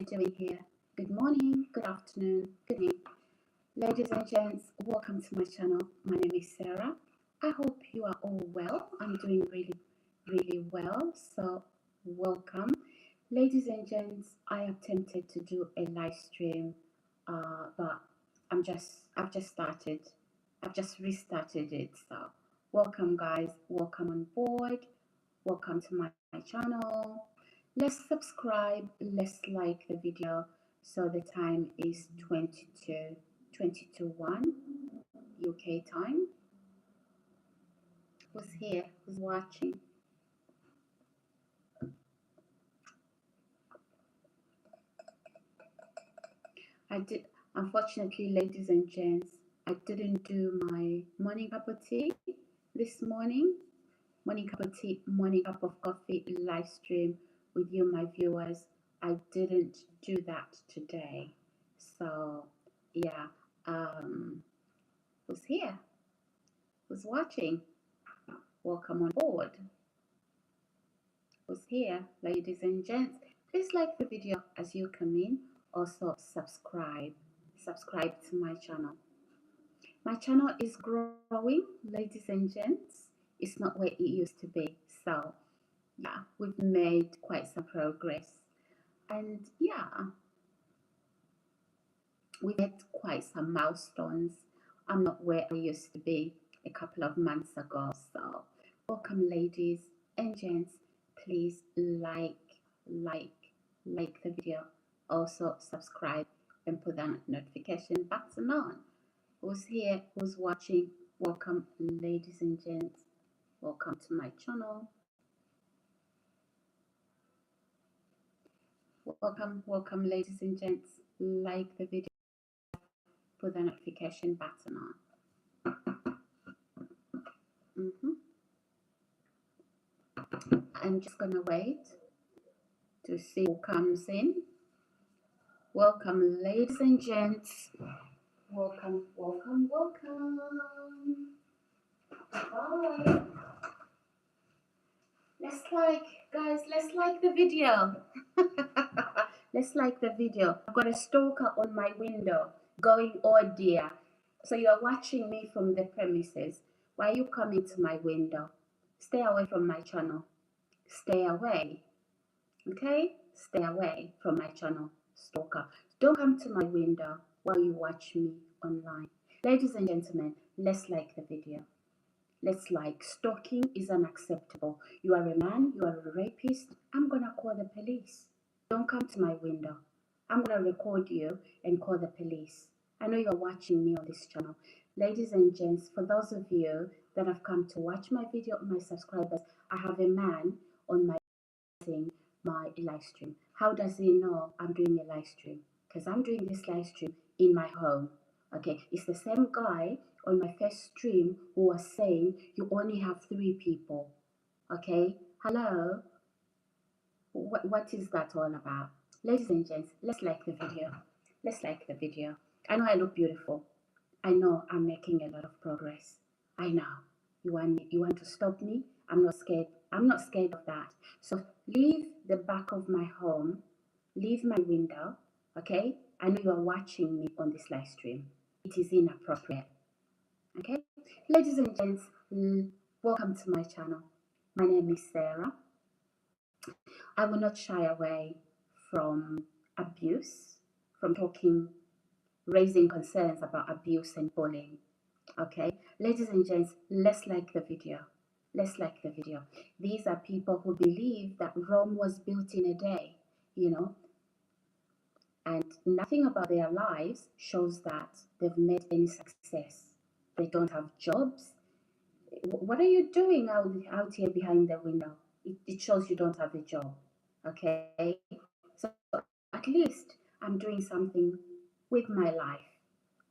doing here? Good morning, good afternoon, good evening. Ladies and gents, welcome to my channel. My name is Sarah. I hope you are all well. I'm doing really well. So welcome. Ladies and gents, I attempted to do a live stream, but I've just started. I've just restarted it. So welcome guys, welcome on board. Welcome to my channel. Let's subscribe, let's like the video. So the time is 22:1 UK time. Who's here? Who's watching? I did, unfortunately, ladies and gents, I didn't do my morning cup of tea this morning. Morning cup of tea, morning cup of coffee live stream with you, my viewers. I didn't do that today. So yeah, who's here? Who's watching? Welcome on board. Who's here? Ladies and gents, please like the video as you come in. Also subscribe to my channel. My channel is growing, ladies and gents. It's not where it used to be. So yeah, we've made quite some progress, and yeah, we made quite some milestones. I'm not where I used to be a couple of months ago. So welcome, ladies and gents. Please like the video. Also subscribe and put that notification button on. Who's here? Who's watching? Welcome, ladies and gents. Welcome to my channel. Welcome, ladies and gents. Like the video, put the notification button on. I'm just gonna wait to see who comes in. Welcome, ladies and gents. Welcome. Bye. Let's like the video. Let's like the video. I've got a stalker on my window going, oh dear. So you're watching me from the premises. Why are you coming to my window? Stay away from my channel. Stay away. Okay? Stay away from my channel, stalker. Don't come to my window while you watch me online. Ladies and gentlemen, let's like the video. Let's like. Stalking is unacceptable. You are a man, you are a rapist. I'm gonna call the police. Don't come to my window. I'm gonna record you and call the police. I know you're watching me on this channel. Ladies and gents, for those of you that have come to watch my video, my subscribers, I have a man on my live stream. How does he know I'm doing a live stream? Because I'm doing this live stream in my home. Okay, it's the same guy on my first stream who was saying you only have 3 people. Okay, hello, what is that all about? Ladies and gents, let's like the video. Let's like the video. I know I look beautiful. I know I'm making a lot of progress. I know you want to stop me. I'm not scared. I'm not scared of that. So leave the back of my home, leave my window. Okay, I know you are watching me on this live stream. It is inappropriate. Okay, ladies and gents, welcome to my channel. My name is Sarah. I will not shy away from abuse, from raising concerns about abuse and bullying. Okay, ladies and gents, let's like the video. Let's like the video. These are people who believe that Rome was built in a day, you know, and nothing about their lives shows that they've made any success. They don't have jobs. What are you doing out here behind the window? It shows you don't have a job. Okay, so at least I'm doing something with my life.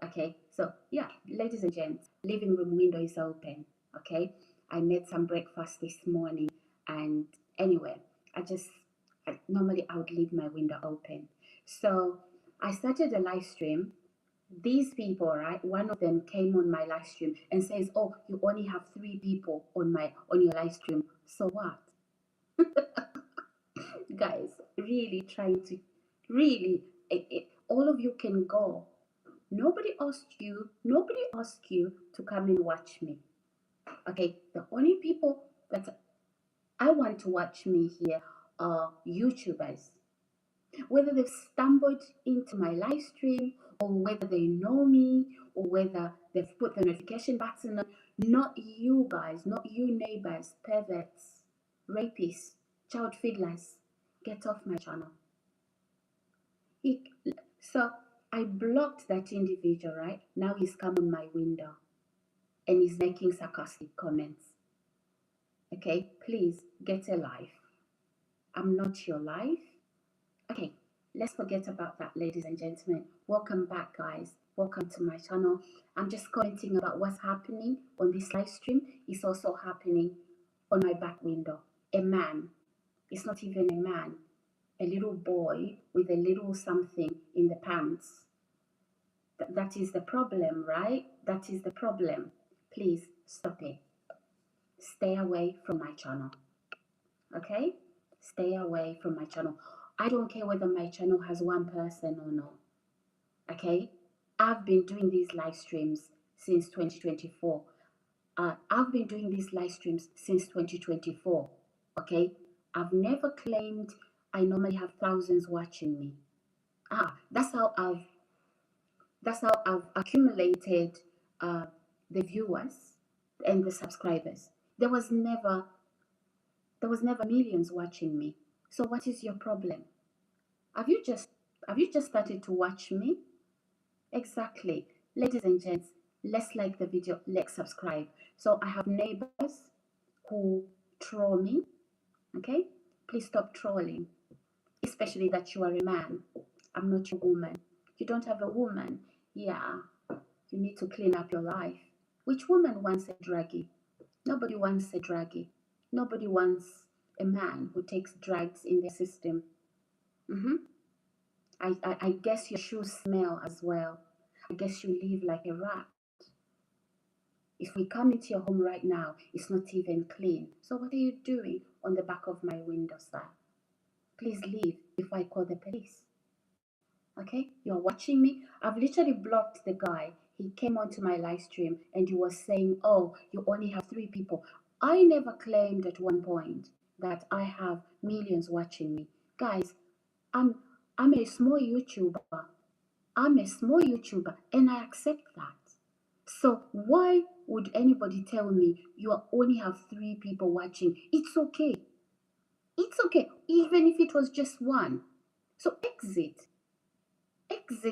Okay, so yeah, ladies and gents, living room window is open. Okay, I made some breakfast this morning, and anyway, normally I would leave my window open. So I started a live stream. These people, right, one of them came on my live stream and says, oh, you only have 3 people on your live stream. So what? Guys, really Really, all of you can go. Nobody asked you. Nobody asked you to come and watch me. Okay, the only people that I want to watch me here are YouTubers. Whether they've stumbled into my live stream, or whether they know me, or whether they've put the notification button on. Not you guys, not you neighbors, perverts, rapists, child fiddlers. Get off my channel. He, so I blocked that individual, right? Now he's come on my window and he's making sarcastic comments. Okay, please get a life. I'm not your life. Okay, let's forget about that, ladies and gentlemen. Welcome back, guys. Welcome to my channel. I'm just commenting about what's happening on this live stream. It's also happening on my back window. A man, it's not even a man, a little boy with a little something in the pants. That is the problem, right? That is the problem. Please stop it. Stay away from my channel. Okay? Stay away from my channel. I don't care whether my channel has one person or not. Okay? I've been doing these live streams since 2024. I've been doing these live streams since 2024. Okay? I've never claimed I normally have thousands watching me. That's how I've accumulated the viewers and the subscribers. There was never millions watching me. So what is your problem? Have you just started to watch me? Exactly. Ladies and gents, let's like the video, let's subscribe. So I have neighbors who troll me. Okay? Please stop trolling. Especially that you are a man. I'm not your woman. You don't have a woman. Yeah. You need to clean up your life. Which woman wants a druggie? Nobody wants a druggie. Nobody wants a man who takes drugs in their system. I guess your shoes smell as well. I guess you live like a rat. If we come into your home right now, it's not even clean. So what are you doing on the back of my window, sir? Please leave before I call the police. Okay? You're watching me. I've literally blocked the guy. He came onto my live stream and he was saying, oh, you only have 3 people. I never claimed at one point that I have millions watching me. Guys, I'm a small YouTuber. I'm a small YouTuber and I accept that. So why would anybody tell me you only have 3 people watching? It's okay. It's okay, even if it was just 1. So exit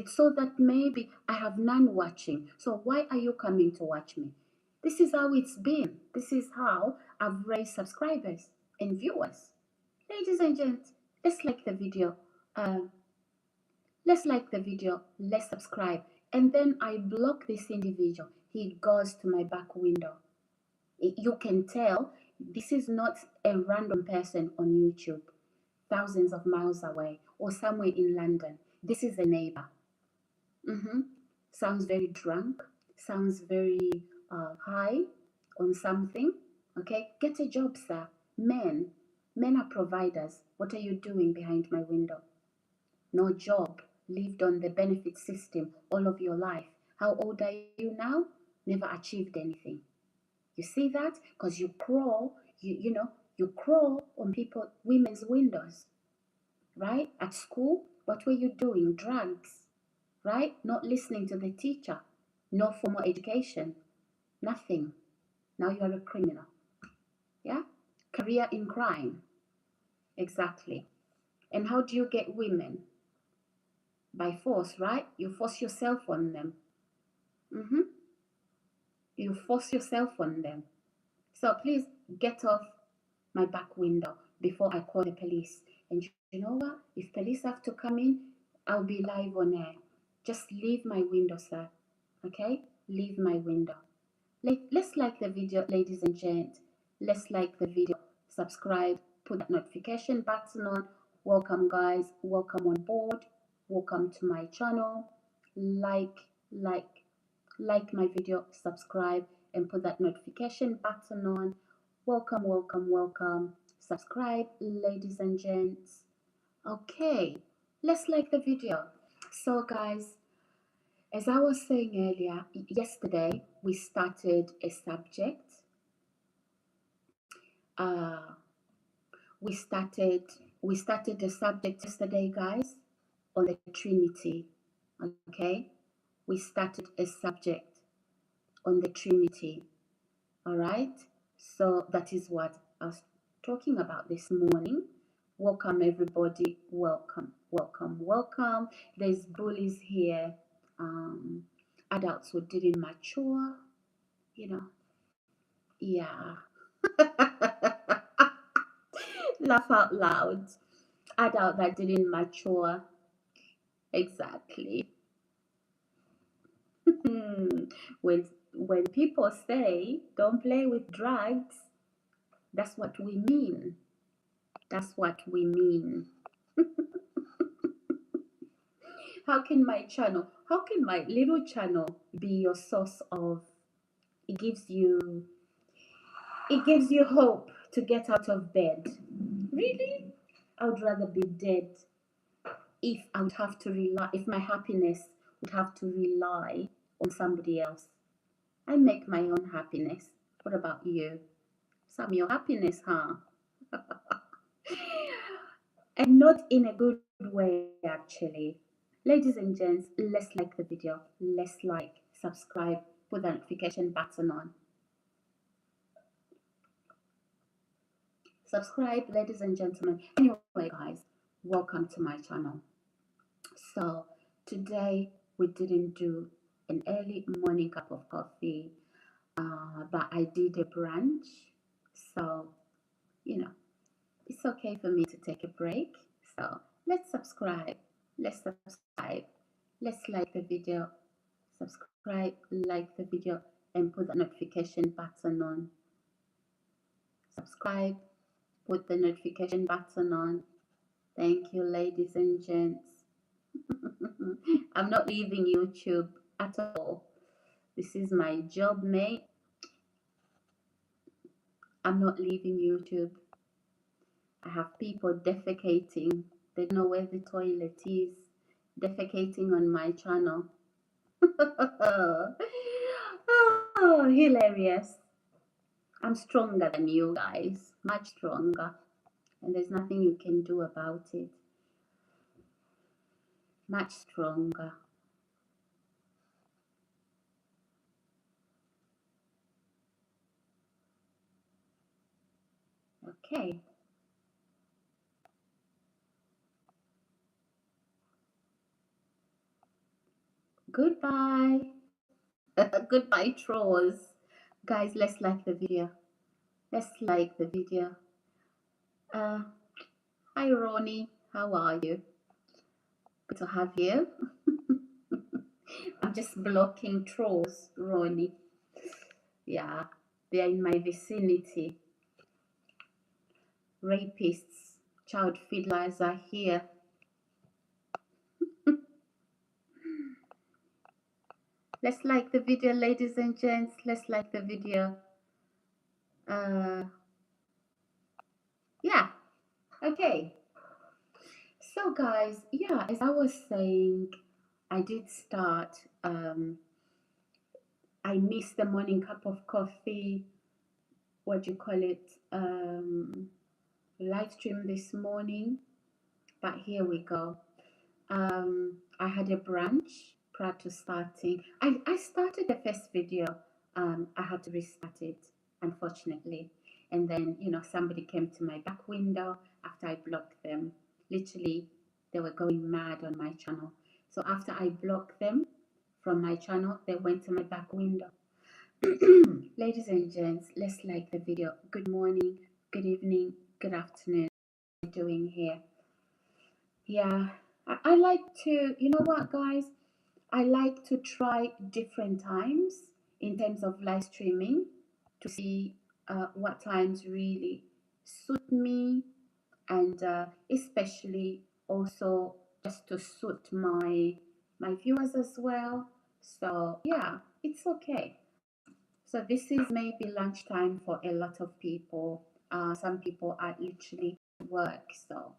so that maybe I have none watching. So why are you coming to watch me? This is how it's been. This is how I've raised subscribers and viewers. Ladies and gents, let's like the video. Let's subscribe. And then I block this individual. He goes to my back window. You can tell this is not a random person on YouTube, thousands of miles away or somewhere in London. This is a neighbor. Sounds very drunk, sounds very high on something. Okay, get a job, sir. Men are providers. What are you doing behind my window? No job, lived on the benefit system all of your life. How old are you now? Never achieved anything. You see that? Because you crawl, you crawl on women's windows, right? At school, what were you doing? Drugs, right? Not listening to the teacher, no formal education, nothing. Now you are a criminal. Yeah? Career in crime. Exactly. And how do you get women? By force, right? You force yourself on them. You force yourself on them. So please get off my back window before I call the police. And you know what? If police have to come in, I'll be live on air. Just leave my window, sir. Okay? Leave my window. Let's like the video, ladies and gents. Let's like the video. Subscribe. Put that notification button on. Welcome, guys. Welcome on board. Welcome to my channel. Like my video, subscribe, and put that notification button on. Welcome. Subscribe, ladies and gents. Okay, let's like the video. So guys, as I was saying earlier, yesterday we started a subject. Uh, we started the subject yesterday, guys, on the Trinity. Okay, we started a subject on the Trinity. All right, so that is what I was talking about this morning. Welcome everybody. Welcome, welcome, welcome. There's bullies here. Adults who didn't mature. You know, yeah. Laugh out loud. Adult that didn't mature. Exactly. when when people say don't play with drugs, that's what we mean. That's what we mean. How can my little channel be your source of, it gives you hope to get out of bed? Really? I would rather be dead if I would have to rely, if my happiness would have to rely on somebody else. I make my own happiness. What about you? Some your happiness, huh? And not in a good way, actually. Ladies and gents, let's like the video. Let's like, subscribe, put the notification button on. Subscribe, ladies and gentlemen. Anyway, guys, welcome to my channel. So today we didn't do an early morning cup of coffee, but I did a brunch. So, it's okay for me to take a break. So let's subscribe. Let's subscribe. Let's like the video. Subscribe, like the video, and put the notification button on. Subscribe, put the notification button on. Thank you, ladies and gents. I'm not leaving YouTube at all. This is my job, mate. I'm not leaving YouTube. I have people defecating. They don't know where the toilet is. Defecating on my channel. Oh, hilarious. I'm stronger than you guys. Much stronger. And there's nothing you can do about it. Much stronger. Okay. Goodbye. Goodbye, trolls. Guys, let's like the video. Let's like the video. Hi, Ronnie. How are you? Good to have you. I'm just blocking trolls, Ronnie. Yeah, they are in my vicinity. Rapists, child fiddlers are here. Let's like the video, ladies and gents. Let's like the video. Yeah, okay. So guys, yeah, as I was saying, I did start, I missed the morning cup of coffee, what do you call it, live stream this morning, but here we go. I had a brunch prior to starting. I started the first video. I had to restart it, unfortunately. And then, somebody came to my back window after I blocked them. Literally, they were going mad on my channel. So after I blocked them from my channel, they went to my back window. Ladies and gents, let's like the video. Good morning, good evening, good afternoon. What are you doing here? Yeah, I like to, you know what, guys? I like to try different times in terms of live streaming to see what times really suit me, and especially also just to suit my viewers as well. So yeah, it's okay. So this is maybe lunchtime for a lot of people. Some people are literally at work. So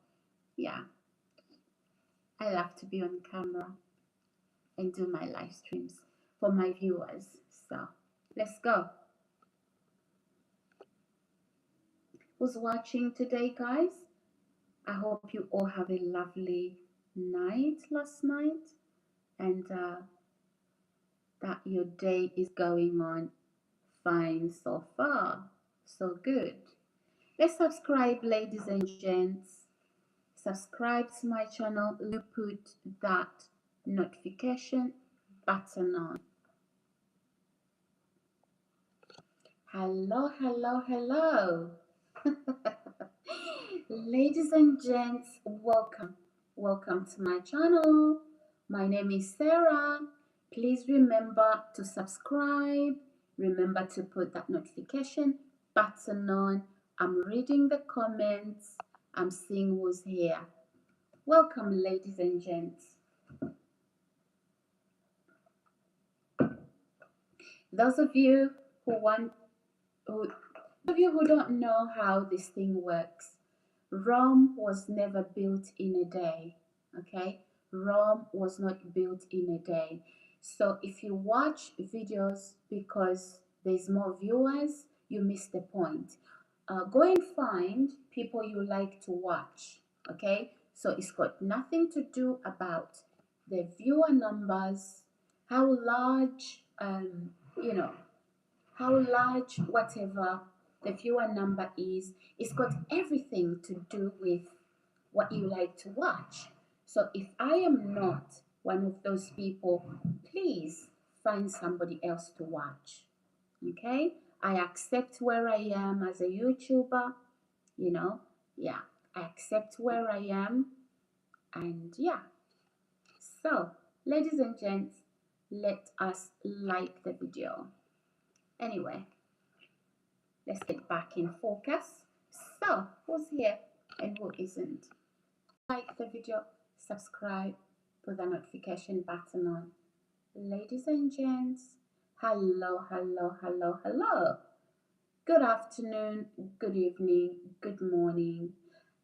yeah. I love to be on camera and do my live streams for my viewers. So let's go. Who's watching today, guys? I hope you all have a lovely night last night, and that your day is going on fine so far. So good. Let's subscribe, ladies and gents. Subscribe to my channel. You put that notification button on. Hello, hello, hello. Ladies and gents, welcome. Welcome to my channel. My name is Sarah. Please remember to subscribe. Remember to put that notification button on. I'm reading the comments. I'm seeing who's here. Welcome, ladies and gents. Those of you who don't know how this thing works, Rome was never built in a day. Okay, Rome was not built in a day. So if you watch videos because there's more viewers, you miss the point. Go and find people you like to watch. Okay, so it's got nothing to do about the viewer numbers, how large how large whatever the viewer number is. It's got everything to do with what you like to watch. So if I am not one of those people, please find somebody else to watch. Okay, I accept where I am as a YouTuber. Yeah, I accept where I am. And yeah, so ladies and gents, let us like the video. Anyway, let's get back in focus. So who's here and who isn't? Like the video, subscribe, put the notification button on. Ladies and gents, hello, hello, hello, hello. Good afternoon, good evening, good morning.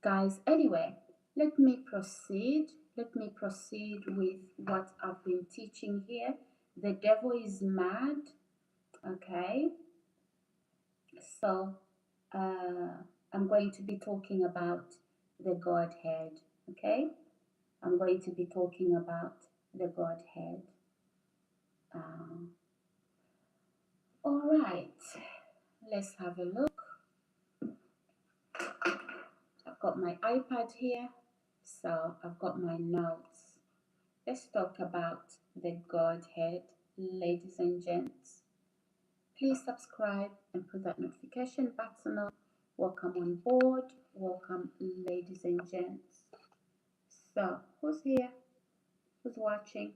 Guys, anyway, let me proceed. Let me proceed with what I've been teaching here. The devil is mad. Okay. So, I'm going to be talking about the Godhead. Okay. I'm going to be talking about the Godhead. All right. Let's have a look. I've got my iPad here, so I've got my notes. Let's talk about the Godhead, ladies and gents. Please subscribe and put that notification button on. Welcome on board. Welcome, ladies and gents. So, who's here? Who's watching?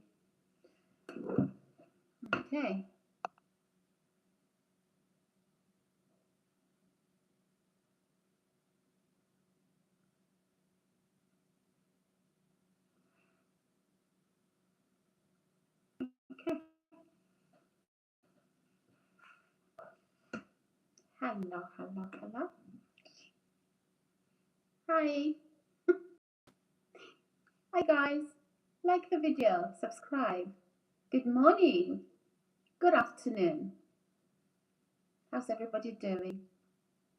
Okay. Okay. Hello, hello, hello. Hi. Hi, guys. Like the video, subscribe. Good morning. Good afternoon. How's everybody doing?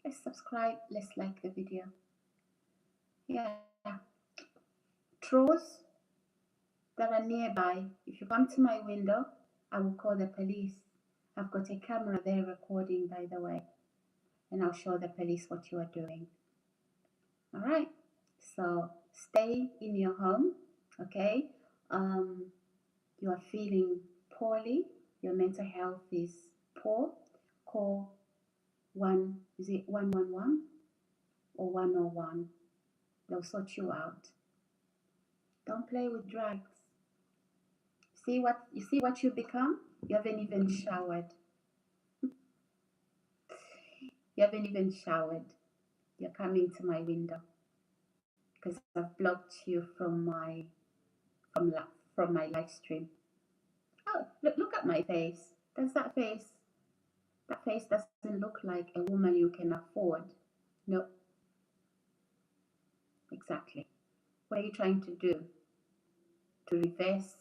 Let's subscribe. Let's like the video. Yeah. Trolls that are nearby, if you come to my window, I will call the police. I've got a camera there recording, by the way, and I'll show the police what you are doing. All right. So stay in your home. Okay. You are feeling poorly. Your mental health is poor. Call 111 or 101. They'll sort you out. Don't play with drugs. See what you become? You haven't even showered. You haven't even showered. You're coming to my window because I've blocked you from my live stream. Oh, look at my face. That face doesn't look like a woman you can afford. No. Exactly. What are you trying to do? to reverse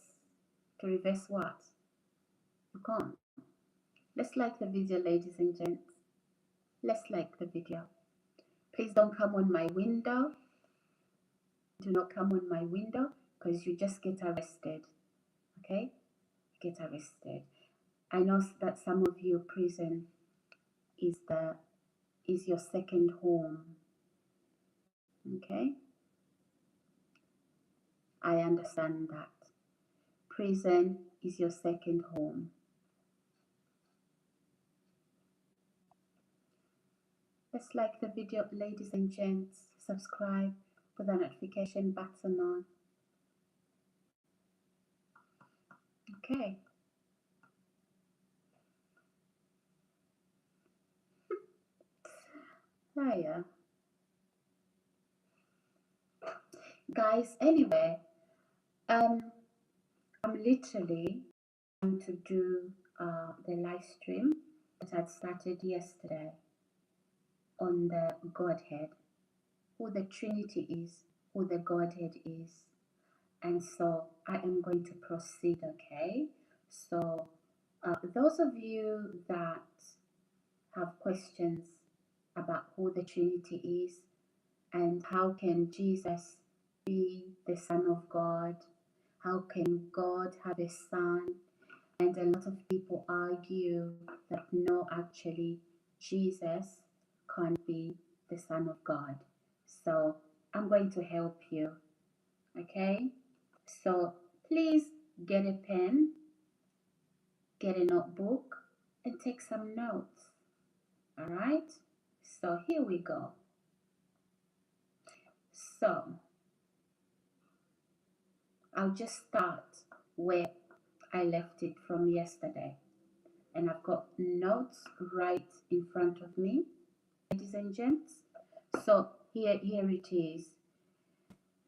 what? You can't. Let's like the video, ladies and gents. Let's like the video. Please don't come on my window. Do not come on my window, because you just get arrested. Okay? Get arrested. I know that some of you, prison is your second home. Okay? I understand that. Prison is your second home. Let's like the video, ladies and gents. Subscribe, put the notification button on. Okay. Hiya. Guys, anyway, I'm literally going to do the live stream that I'd started yesterday on the Godhead, who the Trinity is, who the Godhead is. And so I am going to proceed, okay? So those of you that have questions about who the Trinity is and how can Jesus be the Son of God, how can God have a son? And a lot of people argue that no, actually, Jesus can't be the Son of God. So I'm going to help you, okay? So please get a pen, get a notebook, and take some notes, all right? So here we go. So I'll just start where I left it from yesterday. And I've got notes right in front of me, ladies and gents. So here it is.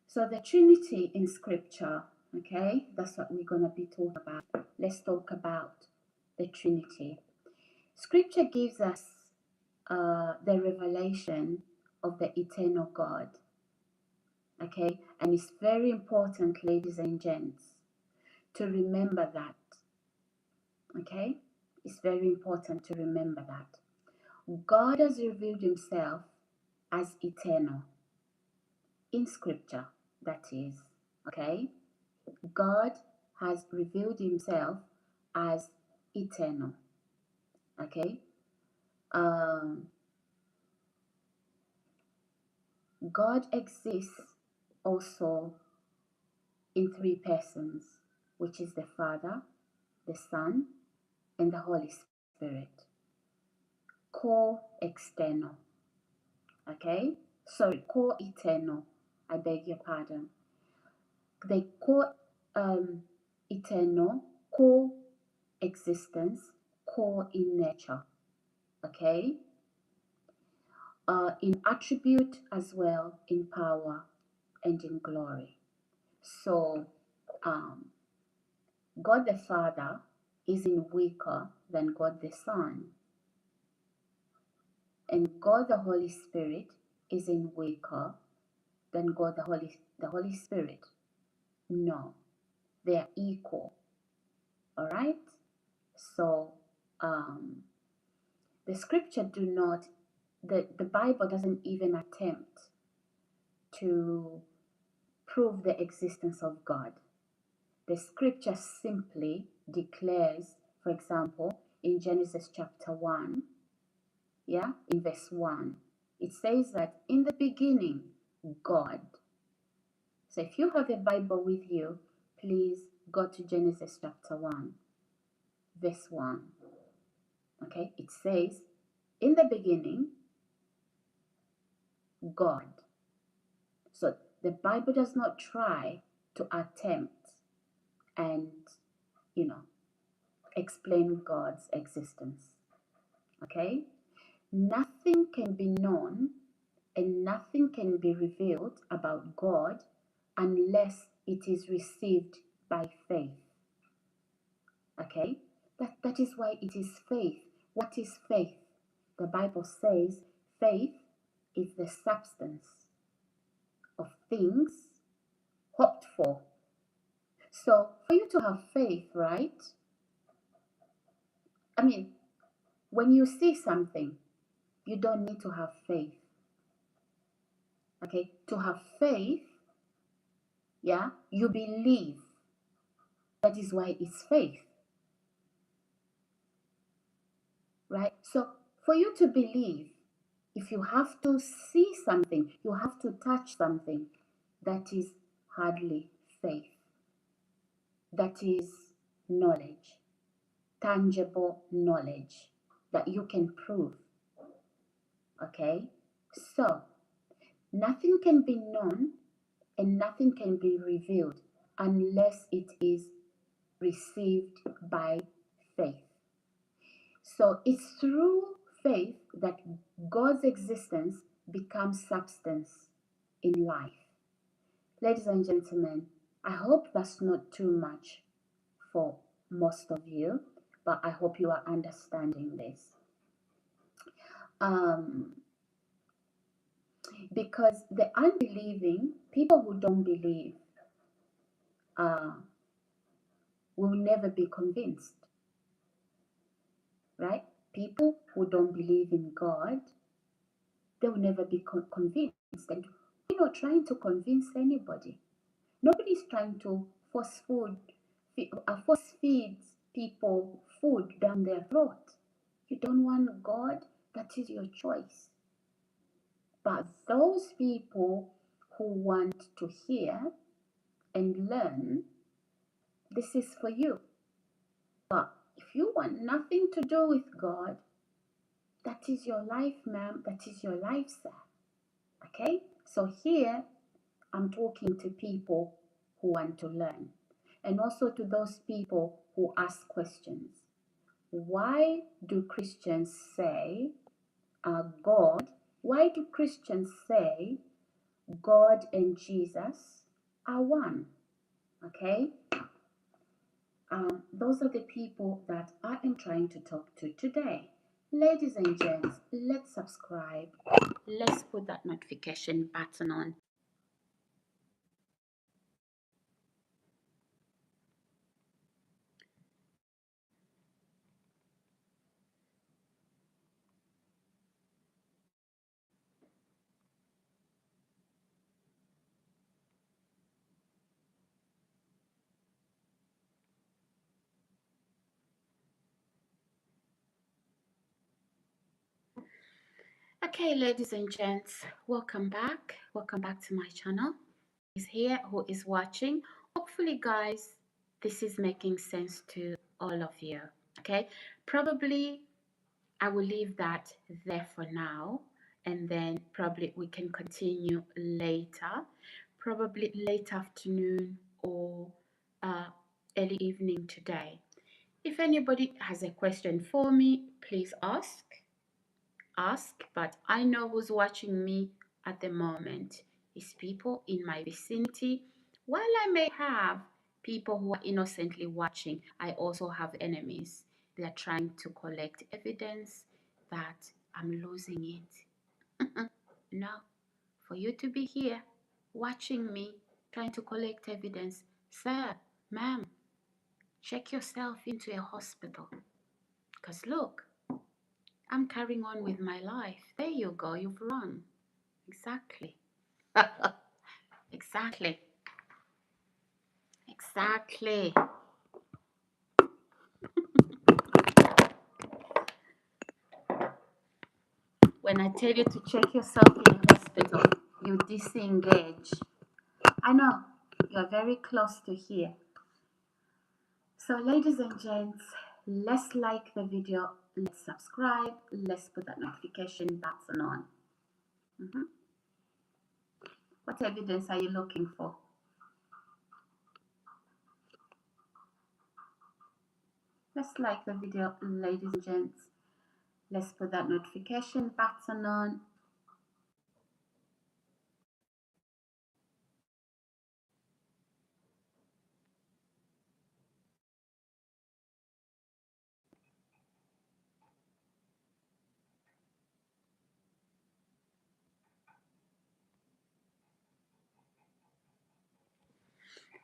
So the Trinity in Scripture, okay, that's what we're going to be talking about. Let's talk about the Trinity. Scripture gives us the revelation of the eternal God, okay, and it's very important, ladies and gents, to remember that, okay? It's very important to remember that. God has revealed himself as eternal in Scripture, that is, okay? God has revealed himself as eternal, okay? God exists also in three persons, which is the Father, the Son, and the Holy Spirit. Co-external, okay? Sorry, co-eternal, I beg your pardon. The co-eternal, co-existence, co-in nature, okay? In attribute as well, in power and in glory. So, God the Father isn't weaker than God the Son. And God the Holy Spirit isn't weaker than God the Holy Spirit. No, they are equal. All right? So, the Scripture the Bible doesn't even attempt to prove the existence of God. The Scripture simply declares, for example, in Genesis chapter 1, yeah, in verse 1, it says that in the beginning, God. So if you have a Bible with you, please go to Genesis chapter 1, verse 1. Okay, it says, in the beginning, God. So the Bible does not try to attempt and, explain God's existence. Okay? Nothing can be known and nothing can be revealed about God unless it is received by faith. Okay? That is why it is faith. What is faith? The Bible says faith is the substance of things hoped for. So for you to have faith, right? I mean, when you see something, you don't need to have faith. Okay? To have faith, yeah, you believe. That is why it's faith. Right? So for you to believe, if you have to see something, you have to touch something, that is hardly faith. That is knowledge, tangible knowledge that you can prove. Okay? So nothing can be known and nothing can be revealed unless it is received by faith. So it's through faith that God's existence becomes substance in life. Ladies and gentlemen, I hope that's not too much for most of you, but I hope you are understanding this. Because the unbelieving, people who don't believe, will never be convinced, right? People who don't believe in God, they will never be convinced. And we're not trying to convince anybody. Nobody's trying to force feed people food down their throat. You don't want God, that is your choice. But those people who want to hear and learn, this is for you. But if you want nothing to do with God, that is your life, ma'am. That is your life, sir. Okay? So here, I'm talking to people who want to learn. And also to those people who ask questions. Why do Christians say God? Why do Christians say God and Jesus are one? Okay? Those are the people that I am trying to talk to today. Ladies and gents, let's subscribe. Let's put that notification button on. Okay, ladies and gents, welcome back. Welcome back to my channel. Who's here, who is watching? Hopefully, guys, this is making sense to all of you. Okay, probably I will leave that there for now, and then probably we can continue later, probably late afternoon or early evening today. If anybody has a question for me, please ask, but I know who's watching me at the moment is people in my vicinity. While I may have people who are innocently watching, I also have enemies. They are trying to collect evidence that I'm losing it. No, for you to be here watching me trying to collect evidence, sir, ma'am, check yourself into a hospital. Because look, I'm carrying on with my life. There you go, you've run. Exactly. Exactly. Exactly. When I tell you to check yourself in a hospital, you disengage. I know, you're very close to here. So, ladies and gents, let's like the video, let's subscribe, let's put that notification button on. What evidence are you looking for? Let's like the video, ladies and gents. Let's put that notification button on.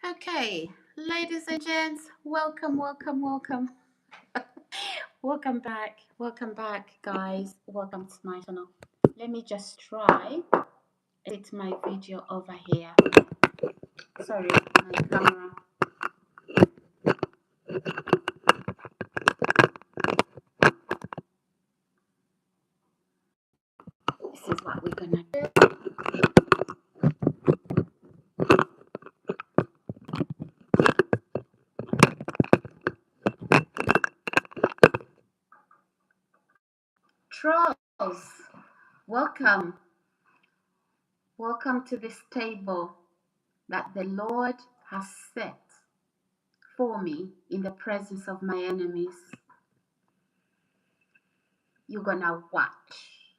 Okay, Ladies and gents, welcome, welcome, welcome. Welcome back, guys. Welcome to my channel. Let me just try edit my video over here. Sorry, my camera. This is what we're gonna do. Trolls, welcome. Welcome to this table that the Lord has set for me in the presence of my enemies. You're gonna watch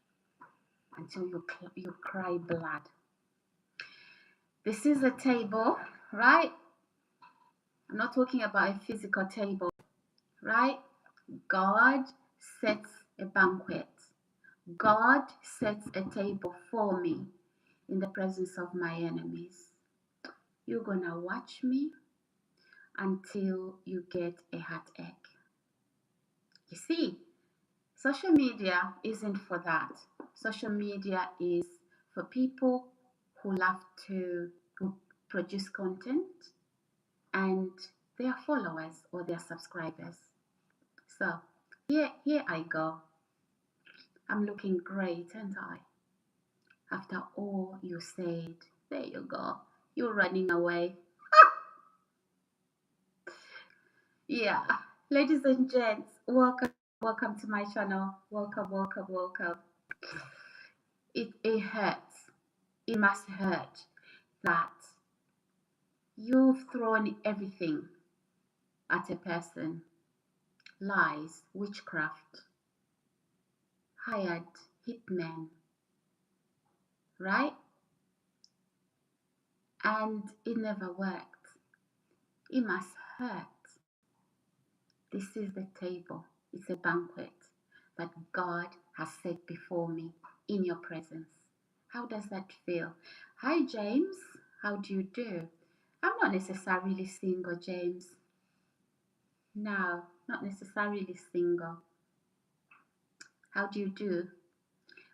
until you cry blood. This is a table, right? I'm not talking about a physical table, right? God sets a banquet. God sets a table for me in the presence of my enemies. You're gonna watch me until you get a heartache. You see, social media isn't for that. Social media is for people who love to produce content and their followers or their subscribers. So here I go. I'm looking great, aren't I? After all you said, there you go. You're running away. Yeah, ladies and gents, welcome to my channel. Welcome. It hurts. It must hurt that you've thrown everything at a person. Lies, witchcraft, hired hitmen, right? And it never worked. It must hurt. This is the table. It's a banquet that God has set before me in your presence. How does that feel? Hi, James. How do you do? I'm not necessarily single, James. No, not necessarily single. How do you do?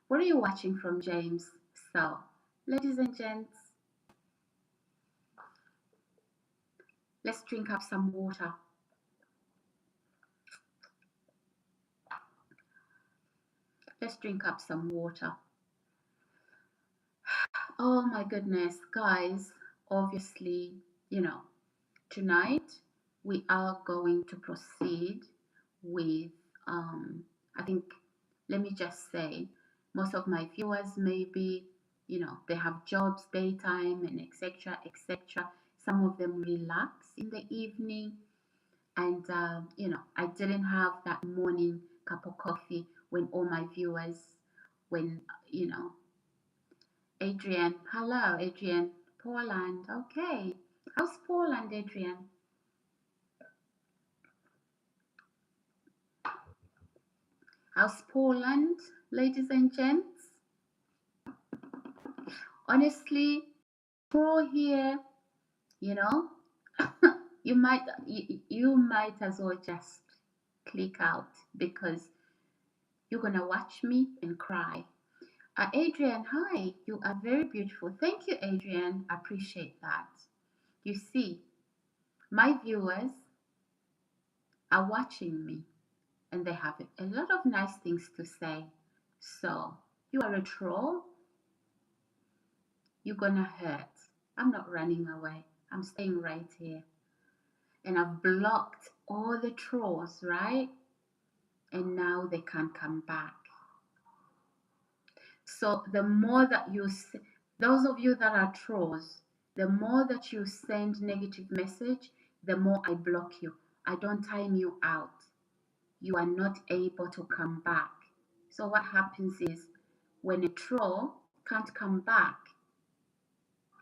What are you watching from, James? So, ladies and gents, let's drink up some water. Let's drink up some water. Oh my goodness, guys, obviously, tonight we are going to proceed with, I think, let me just say, most of my viewers maybe, they have jobs, daytime, and etc. etc. Some of them relax in the evening, and I didn't have that morning cup of coffee when all my viewers, when Adrian, hello Adrian, Poland, okay, how's Poland, Adrian? How's Poland, ladies and gents? Honestly, pro here, you know, you might as well just click out because you're gonna watch me and cry. Adrian, hi, you are very beautiful. Thank you, Adrian. I appreciate that. You see, my viewers are watching me and they have a lot of nice things to say. So, you are a troll, you're gonna hurt. I'm not running away. I'm staying right here. And I've blocked all the trolls, right? And now they can't come back. So the more that those of you that are trolls, the more that you send negative message, the more I block you. I don't time you out. You are not able to come back. So what happens is when a troll can't come back,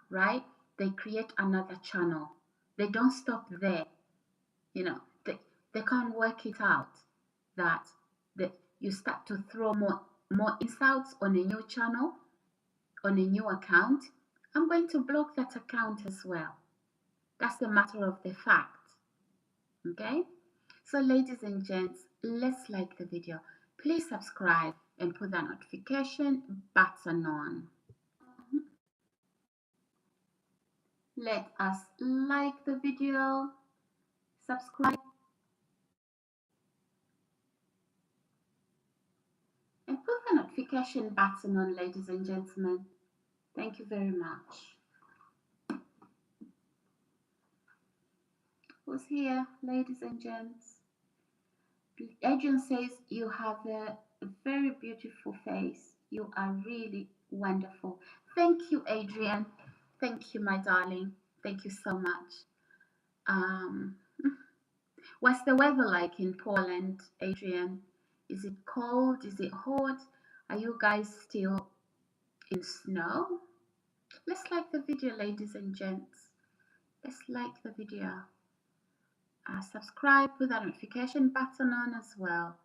right? They create another channel. They don't stop there. They can't work it out that you start to throw more insults on a new channel, on a new account. I'm going to block that account as well. That's the matter of the fact. Okay? So ladies and gents, let's like the video. Please subscribe and put that notification button on. Let us like the video, subscribe, and put the notification button on, ladies and gentlemen. Thank you very much. Who's here, ladies and gents? Adrian says you have a very beautiful face. You are really wonderful. Thank you, Adrian. Thank you, my darling. Thank you so much. What's the weather like in Poland, Adrian? Is it cold? Is it hot? Are you guys still in snow? Let's like the video, ladies and gents. Let's like the video. Subscribe with that notification button on as well.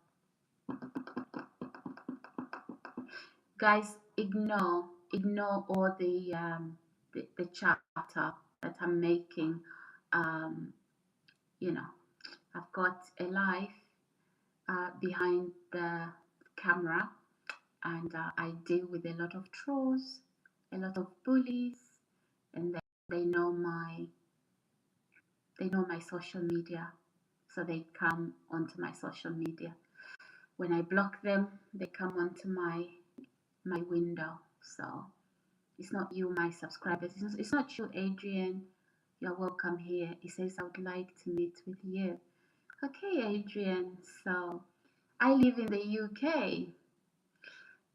Guys, ignore all the chatter that I'm making. You know, I've got a life behind the camera, and I deal with a lot of trolls, a lot of bullies, and they know my social media, so they come onto my social media. When I block them, they come onto my window. So it's not you, my subscribers. It's not you, Adrian. You're welcome here. He says, I would like to meet with you. Okay, Adrian. So I live in the UK.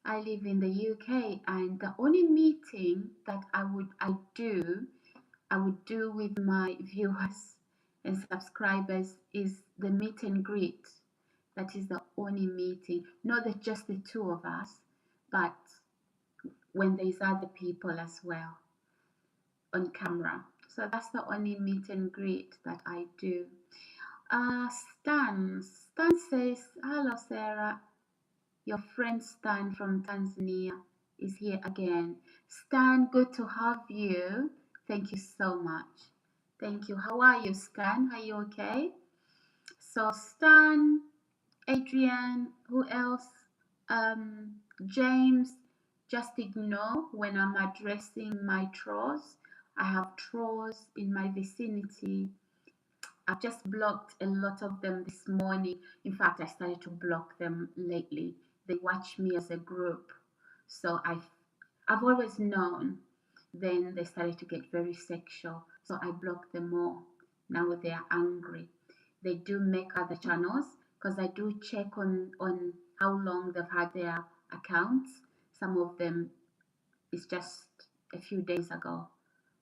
I live in the UK, and the only meeting that I would do with my viewers and subscribers is the meet and greet. That is the only meeting. Not that just the two of us, but when there's other people as well on camera. So that's the only meet and greet that I do. Stan says, hello Sarah, your friend Stan from Tanzania is here again. Stan, good to have you. Thank you so much. Thank you. How are you, Stan? Are you okay? So Stan, Adrian, who else? James, just ignore when I'm addressing my trolls. I have trolls in my vicinity. I've just blocked a lot of them this morning. In fact, I started to block them lately. They watch me as a group. So I've always known. Then they started to get very sexual. So I blocked them all. Now they are angry. They do make other channels because I do check on how long they've had their accounts. Some of them is just a few days ago.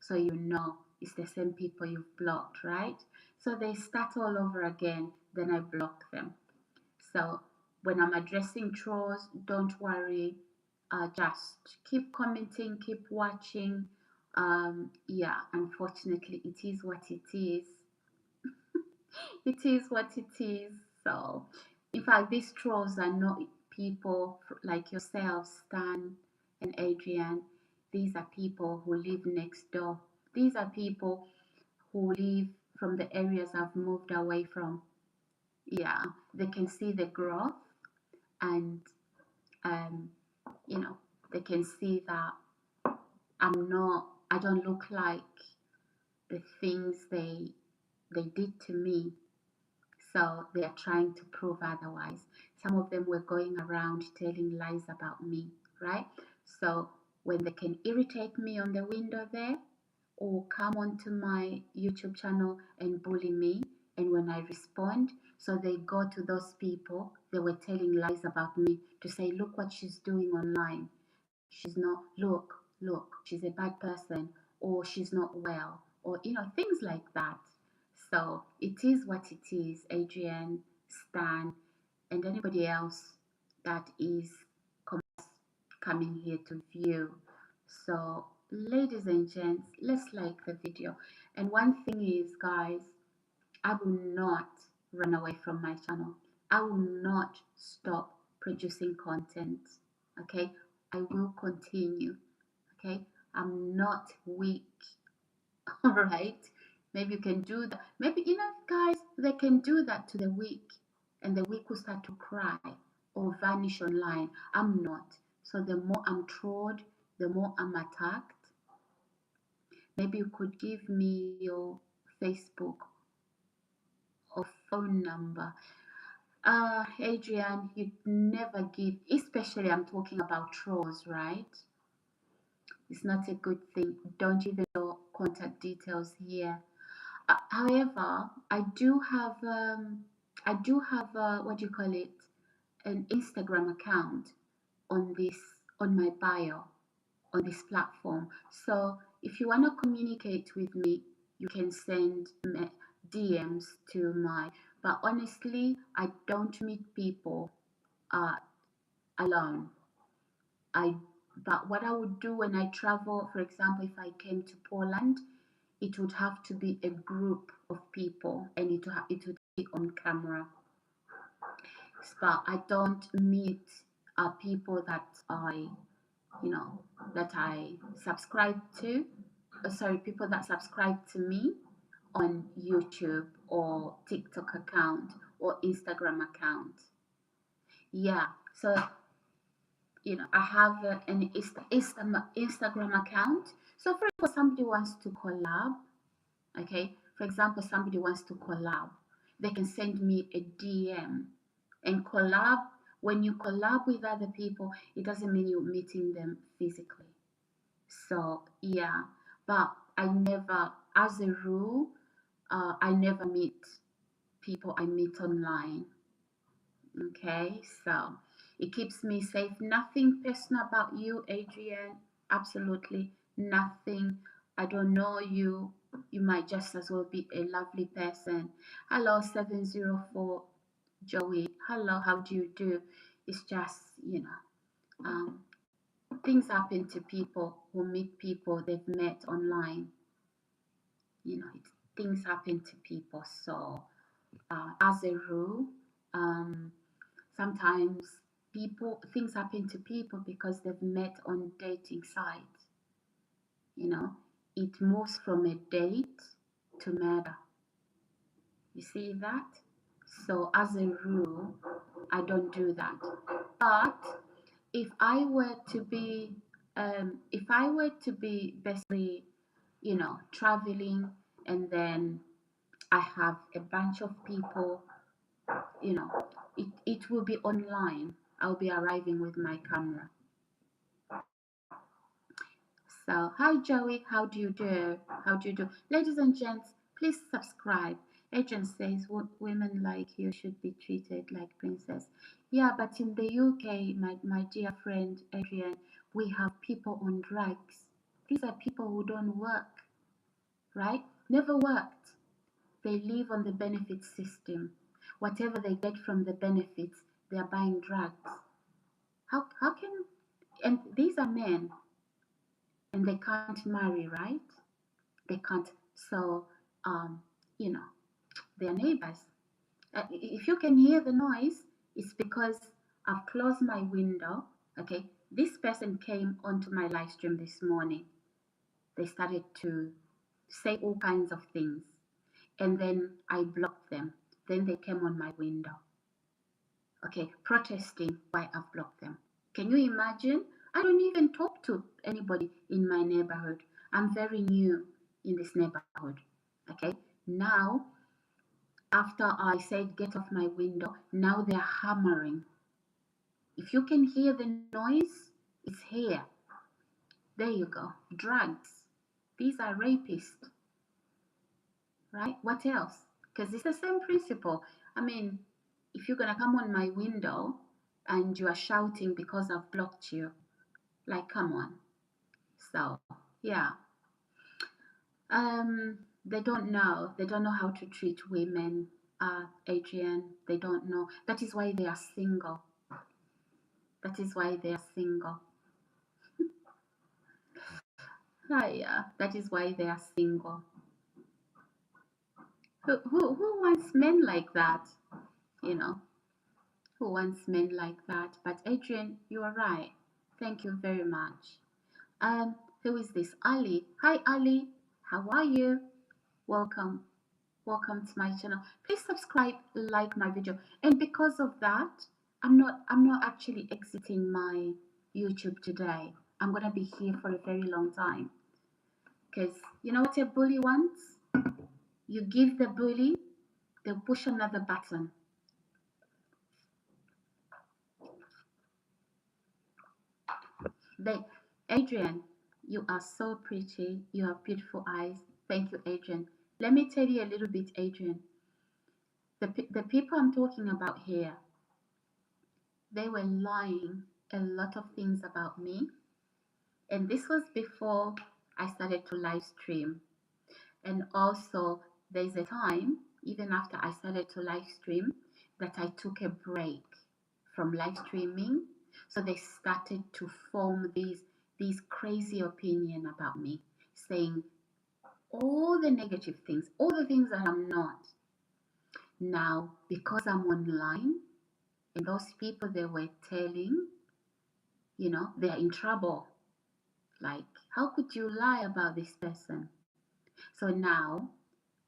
So you know it's the same people you've blocked, right? So they start all over again, then I block them. So when I'm addressing trolls, don't worry. Just keep commenting, keep watching. Yeah, unfortunately, it is what it is. It is what it is. So, in fact, these trolls are not people like yourself, Stan and Adrian. These are people who live next door. These are people who live from the areas I've moved away from. Yeah, they can see the growth, and you know, they can see that I don't look like the things they did to me. So they are trying to prove otherwise. Some of them were going around telling lies about me, right? So when they can irritate me on the window there, or come onto my YouTube channel and bully me, and when I respond, so they go to those people they were telling lies about me to say, look what she's doing online. She's not, look, she's a bad person, or she's not well, or things like that. So it is what it is, Adrian, Stan, and anybody else that is coming here to view. So ladies and gents, let's like the video. And one thing is, guys, I will not run away from my channel. I will not stop producing content. Okay, I will continue. Okay, I'm not weak. All right, Maybe you can do that. Maybe, you know, guys, they can do that to the weak, and the weak will start to cry or vanish online. I'm not. So the more I'm trolled, the more I'm attacked. Maybe you could give me your Facebook or phone number. Adrian, you never give, especially I'm talking about trolls, right? It's not a good thing. Don't even your contact details here. However, I do have what do you call it, an Instagram account on this, on my bio, on this platform. So if you want to communicate with me, you can send me DMs to my. But honestly, I don't meet people uh, alone. I but what I would do when I travel, for example, if I came to Poland, it would have to be a group of people, and it would be on camera. But I don't meet people that you know, that I subscribe to. Sorry, people that subscribe to me on YouTube or TikTok account or Instagram account. Yeah, so you know, I have an Instagram account. So for example, somebody wants to collab, okay? For example, somebody wants to collab, they can send me a DM and collab. When you collab with other people, it doesn't mean you're meeting them physically. So yeah, but I never, as a rule, I never meet people I meet online. Okay, so it keeps me safe. Nothing personal about you, Adrian. Absolutely nothing. I don't know you. You might just as well be a lovely person. Hello, 704 Joey. Hello, how do you do? It's just, you know, things happen to people who meet people they've met online. You know, things happen to people. So, as a rule, um, sometimes things happen to people because they've met on dating sites. You know, it moves from a date to murder. You see that? So as a rule, I don't do that. But if I were to be, basically, you know, traveling, and then I have a bunch of people, you know, it will be online. I'll be arriving with my camera. So, hi Joey, how do you do? How do you do? Ladies and gents, please subscribe. Agent says women like you should be treated like princess. Yeah, but in the UK, my dear friend Adrian, we have people on drugs. These are people who don't work, right? Never worked. They live on the benefit system. Whatever they get from the benefits, they are buying drugs. How can, and these are men, and they can't marry, right? They can't. So, you know, they're neighbors. If you can hear the noise, it's because I've closed my window. Okay, this person came onto my live stream this morning. They started to say all kinds of things, and then I blocked them. Then they came on my window. Okay, protesting why I've blocked them. Can you imagine? I don't even talk to anybody in my neighborhood. I'm very new in this neighborhood. Okay, now after I said get off my window, now they're hammering. If you can hear the noise, it's here. There you go. Drugs. These are rapists, right? What else? Because it's the same principle. I mean, if you're gonna come on my window and you are shouting because I've blocked you, like, come on. So yeah, they don't know. They don't know how to treat women. Adrian, they don't know. That is why they are single. That is why they are single. Yeah, that is why they are single. Who wants men like that? You know, who wants men like that? But Adrian, you are right. Thank you very much. Who is this? Ali. Hi, Ali. How are you? welcome. Welcome to my channel. Please subscribe, like my video. And because of that, I'm not actually exiting my YouTube today. I'm gonna be here for a very long time. Because you know what a bully wants? You give the bully, they'll push another button. They, Adrian, you are so pretty. You have beautiful eyes. Thank you, Adrian. Let me tell you a little bit, Adrian. The people I'm talking about here, they were lying a lot of things about me. And this was before I started to live stream. And also, there's a time, even after I started to live stream, that I took a break from live streaming. So they started to form these crazy opinion about me, saying all the negative things, all the things that I'm not. Now, because I'm online, and those people they were telling, you know, they're in trouble. Like, how could you lie about this person? So now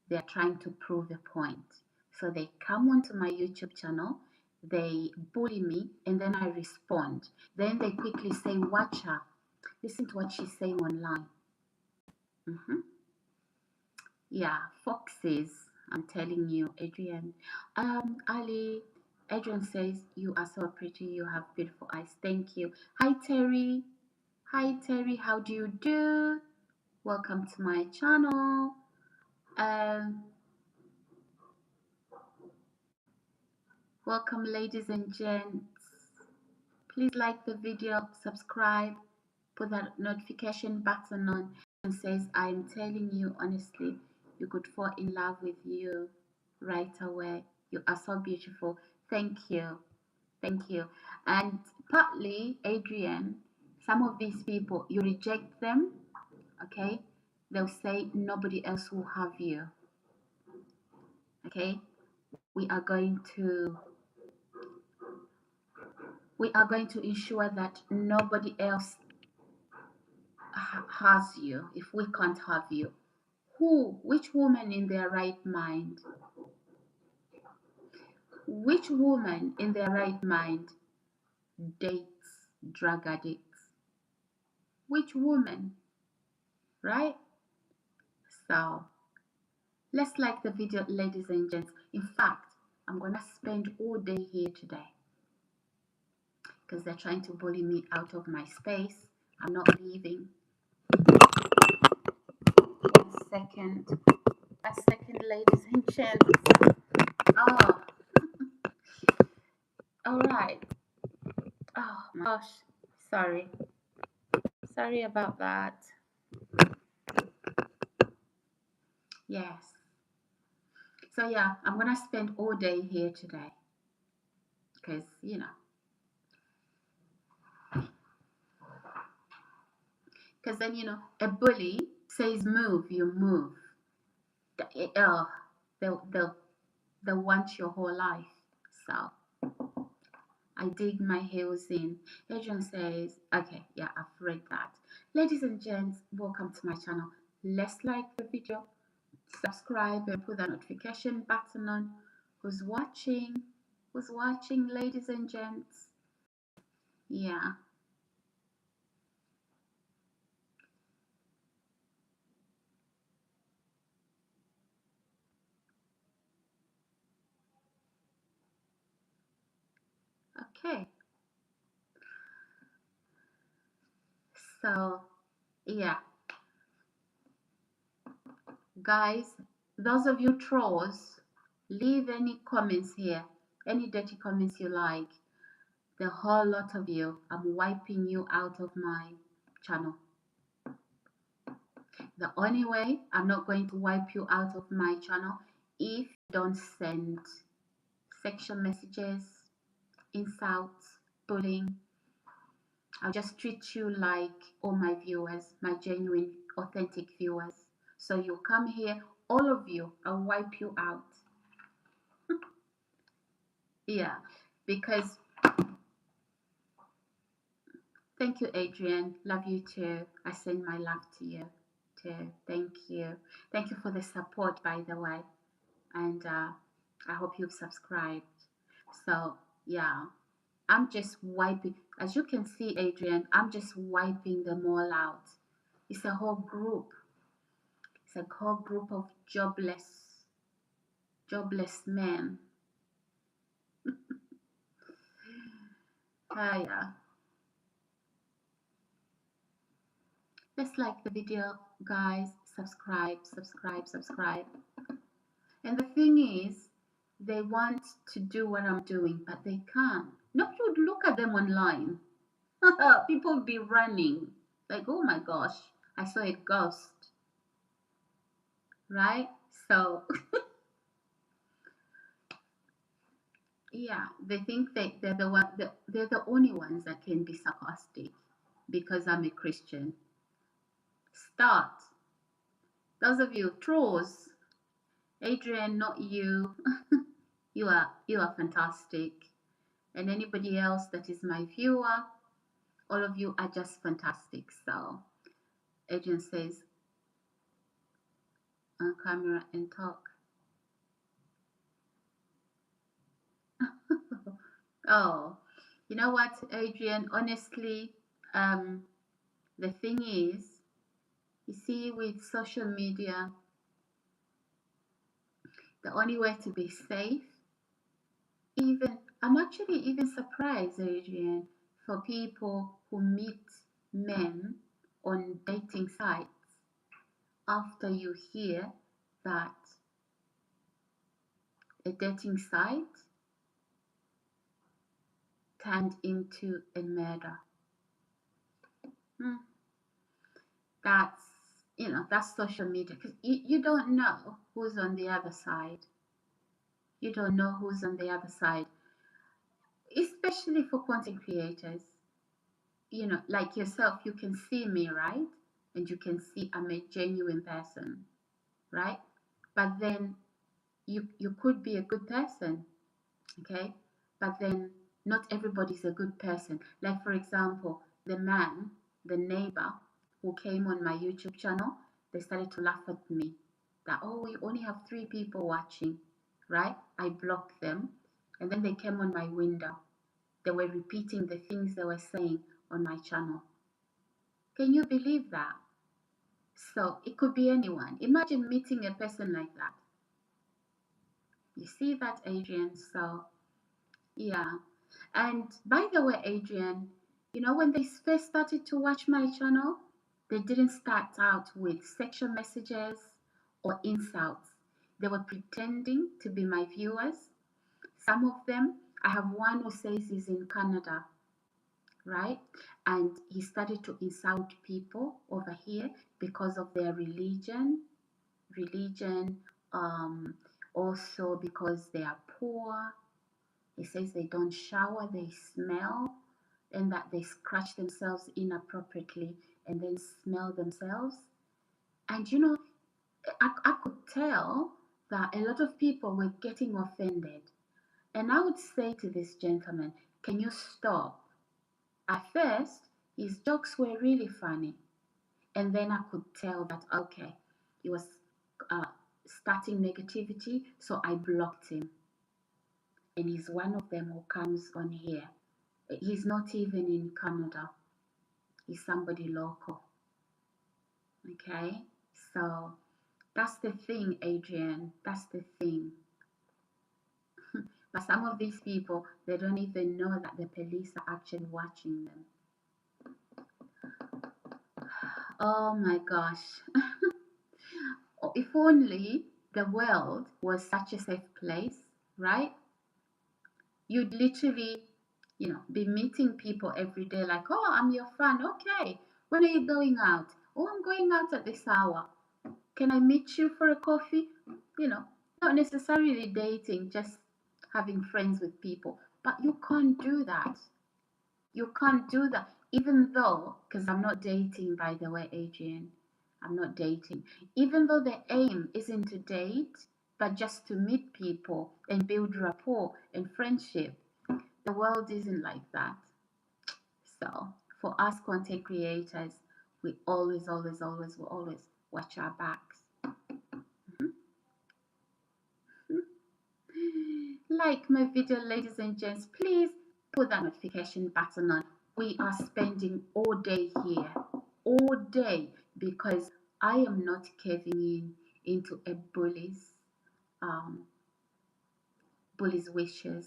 they're trying to prove a point. So they come onto my YouTube channel, they bully me, and then I respond. Then they quickly say, watch her. Listen to what she's saying online. Yeah, foxes. I'm telling you, Adrian. Ali, Adrian says, you are so pretty. You have beautiful eyes. Thank you. Hi, Terry. Hi, Terry. How do you do? Welcome to my channel. Welcome, ladies and gents. Please like the video, subscribe, put that notification button on, and says, I'm telling you honestly, you could fall in love with you right away. You are so beautiful. Thank you. Thank you. And partly, Adrian, some of these people, you reject them, okay? They'll say nobody else will have you. Okay? We are going to ensure that nobody else has you if we can't have you. Which woman in their right mind? Which woman in their right mind dates drug addicts? Which woman? Right? So let's like the video, ladies and gents. In fact, I'm gonna spend all day here today because they're trying to bully me out of my space. I'm not leaving. A second, ladies and gents. Oh, all right. Oh my gosh, sorry about that. Yes. So yeah, I'm gonna spend all day here today because you know, because then you know, a bully says move, you move. They'll want your whole life. So I dig my heels in. Adrian says, okay, yeah, I've read that. Ladies and gents, welcome to my channel. Let's like the video, subscribe, and put that notification button on. Who's watching? Who's watching, ladies and gents? Yeah. Okay. So, yeah. Guys, those of you trolls, leave any comments here, any dirty comments you like. The whole lot of you, I'm wiping you out of my channel. The only way I'm not going to wipe you out of my channel if you don't send sexual messages, insults, bullying. I'll just treat you like all my viewers, my genuine, authentic viewers. So you come here, all of you, I'll wipe you out. Yeah, because thank you, Adrian. Love you too. I send my love to you. too. Thank you. Thank you for the support, by the way. And I hope you've subscribed. So, yeah, I'm just wiping. As you can see, Adrian, I'm just wiping them all out. It's a whole group. It's a whole group of jobless men. Yeah. Let's like the video, guys. Subscribe, subscribe, subscribe. And the thing is, they want to do what I'm doing, but they can't. Nobody would look at them online. People would be running. Like, oh my gosh, I saw a ghost. Right? So, yeah, they think they're they're the only ones that can be sarcastic because I'm a Christian. Start. Those of you trolls, Adrian, not you. You are fantastic. And anybody else that is my viewer, all of you are just fantastic. So Adrian says on camera and talk. Oh, you know what, Adrian? Honestly, the thing is, you see, with social media, the only way to be safe, even I'm actually even surprised, Adrian, for people who meet men on dating sites after you hear that a dating site turned into a murder. That's, that's social media, because you don't know who's on the other side. You don't know who's on the other side, especially for content creators. Like yourself, you can see me, right? And you can see I'm a genuine person, right? But then you could be a good person, okay? But then not everybody's a good person. Like, for example, the neighbor who came on my YouTube channel, they started to laugh at me that, oh, we only have 3 people watching, right? I blocked them, and then they came on my window. They were repeating the things they were saying on my channel. Can you believe that? So it could be anyone. Imagine meeting a person like that. You see that, Adrian? So, yeah. And by the way, Adrian, when they first started to watch my channel, they didn't start out with sexual messages or insults. They were pretending to be my viewers. Some of them, I have one who says he's in Canada, right? And he started to insult people over here because of their religion, also because they are poor. He says they don't shower, they smell, and that they scratch themselves inappropriately and then smell themselves. And I could tell that a lot of people were getting offended. And I would say to this gentleman, can you stop? At first, his jokes were really funny. And then I could tell that, okay, he was starting negativity, so I blocked him. And he's one of them who comes on here. He's not even in Canada. He's somebody local. Okay? So that's the thing, Adrian. That's the thing. But some of these people, they don't even know that the police are actually watching them. Oh my gosh. If only the world was such a safe place, right? You'd literally, be meeting people every day like, oh, I'm your fan. Okay. When are you going out? Oh, I'm going out at this hour. Can I meet you for a coffee? Not necessarily dating, just having friends with people. But you can't do that. You can't do that. Even though, because I'm not dating, by the way, Adrian. I'm not dating. Even though the aim isn't to date, but just to meet people and build rapport and friendship. The world isn't like that. So for us content creators, we always Watch our backs. Like my video, ladies and gents. Please put that notification button on. We are spending all day here, all day, because I am not caving into a um, bully's wishes.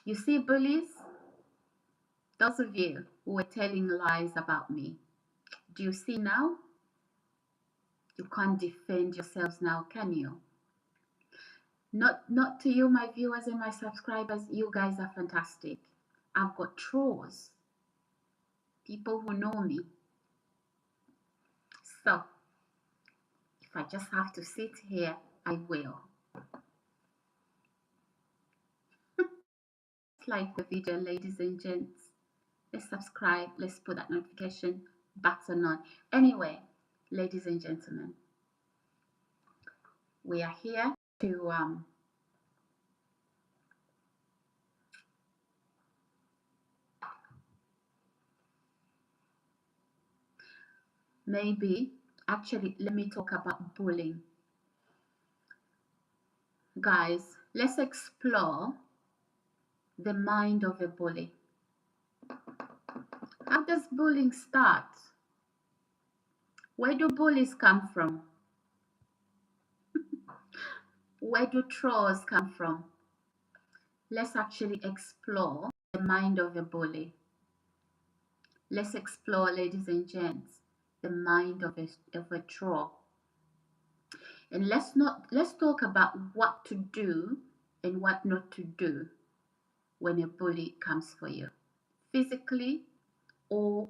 You see, bullies, those of you who were telling lies about me, do you see now? You can't defend yourselves now, can you? Not to you, my viewers and my subscribers. You guys are fantastic. I've got trolls, people who know me. So if I just have to sit here, I will. Like the video, ladies and gents. Let's subscribe. Let's put that notification button on. Anyway, ladies and gentlemen, we are here to actually, let me talk about bullying. Guys, let's explore the mind of a bully. How does bullying start? Where do bullies come from? Where do trolls come from? Let's actually explore the mind of a bully. Let's explore, ladies and gents, the mind of a troll. And let's talk about what to do and what not to do when a bully comes for you, physically or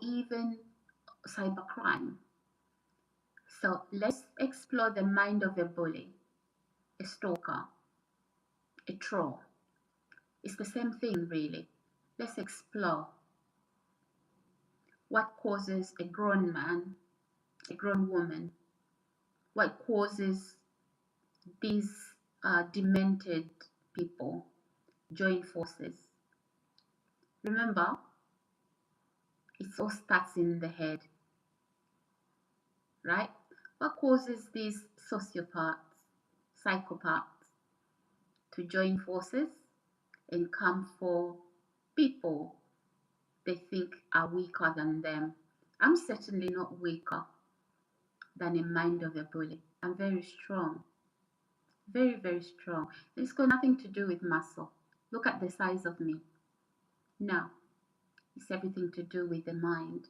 even cybercrime. So let's explore the mind of a bully, a stalker, a troll. It's the same thing, really. Let's explore what causes a grown man, a grown woman, what causes these demented people join forces. Remember, it all starts in the head, right? What causes these sociopaths, psychopaths to join forces and come for people they think are weaker than them? I'm certainly not weaker than a mind of a bully. I'm very strong, very, very strong. It's got nothing to do with muscle. Look at the size of me. No, it's everything to do with the mind.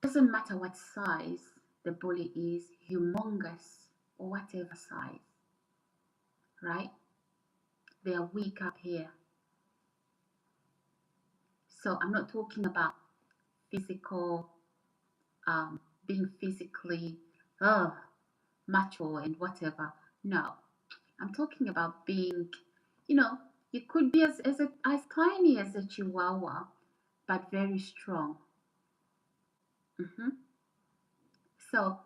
Doesn't matter what size the bully is, humongous or whatever size, right? They are weak up here. So I'm not talking about physical, being physically macho and whatever. No, I'm talking about being, you could be as tiny as a chihuahua, but very strong. So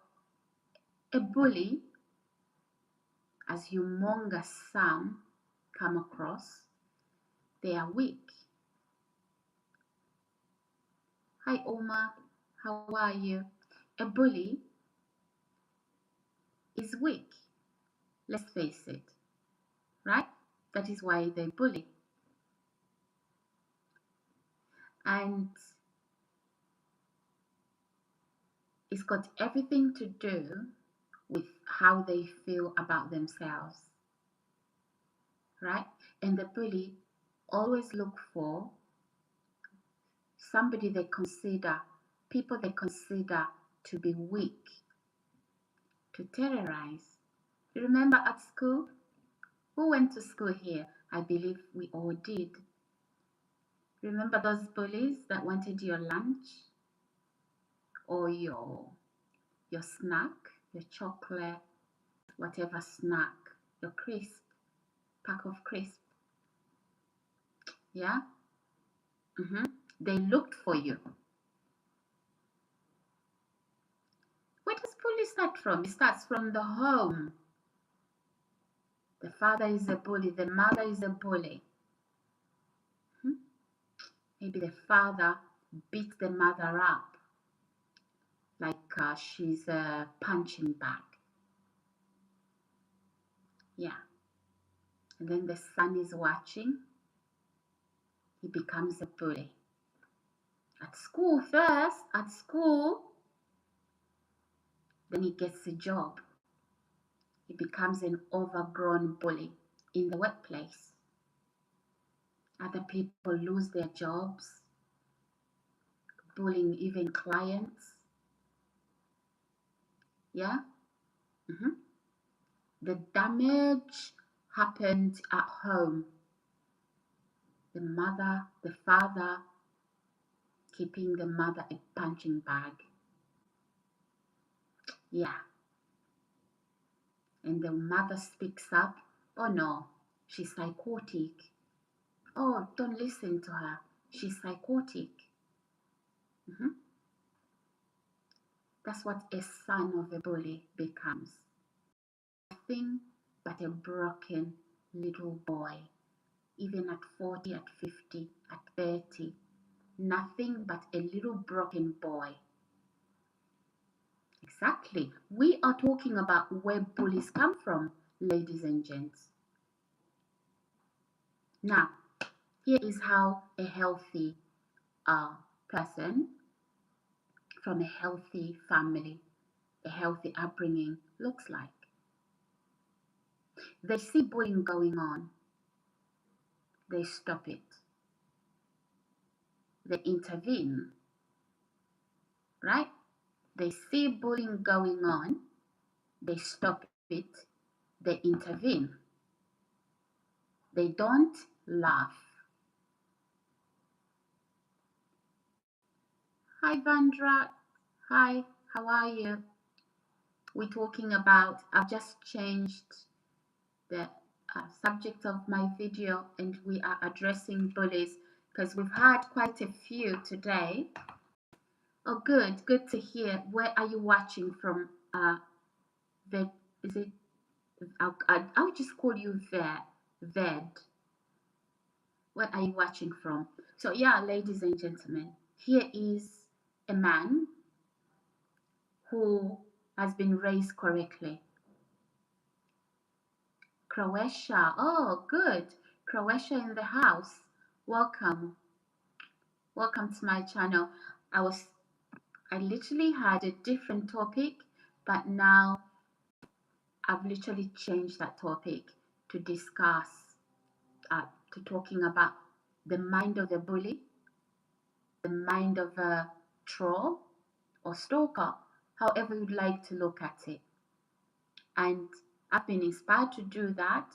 a bully, as humongous some come across, they are weak. Hi Oma, how are you? A bully is weak. Let's face it, right? That is why they bully. And it's got everything to do with how they feel about themselves, right? And the bully always look for somebody they consider, people they consider to be weak, to terrorize. You remember at school? Who went to school here? I believe we all did. Remember those bullies that wanted your lunch or your snack, your chocolate, whatever snack, your crisp, pack of crisp. Yeah? They looked for you. Where does bully start from? It starts from the home. The father is a bully, the mother is a bully. Maybe the father beat the mother up. she's a punching bag. Yeah. And then the son is watching. He becomes a bully. At school first, at school. Then he gets a job. He becomes an overgrown bully in the workplace. Other people lose their jobs, bullying even clients. Yeah? The damage happened at home. The mother, the father, keeping the mother a punching bag. Yeah. And the mother speaks up. Oh no, she's psychotic. Oh, don't listen to her. She's psychotic. That's what a son of a bully becomes. Nothing but a broken little boy. Even at 40, at 50, at 30. Nothing but a little broken boy. Exactly. We are talking about where bullies come from, ladies and gents. Now, here is how a healthy person from a healthy family, a healthy upbringing looks like. They see bullying going on. They stop it. They intervene, right? They see bullying going on. They stop it. They intervene. They don't laugh. Hi, Vandra. Hi, how are you? We're talking about, I've just changed the subject of my video and we are addressing bullies because we've had quite a few today. Oh, good to hear. Where are you watching from? Is it? I'll just call you Ved. Where are you watching from? So yeah, ladies and gentlemen, here is a man who has been raised correctly. Croatia. Oh, good. Croatia in the house. Welcome. Welcome to my channel. I literally had a different topic, but now I've literally changed that topic to discuss, to talking about the mind of a bully, the mind of a troll or stalker, however you'd like to look at it. And I've been inspired to do that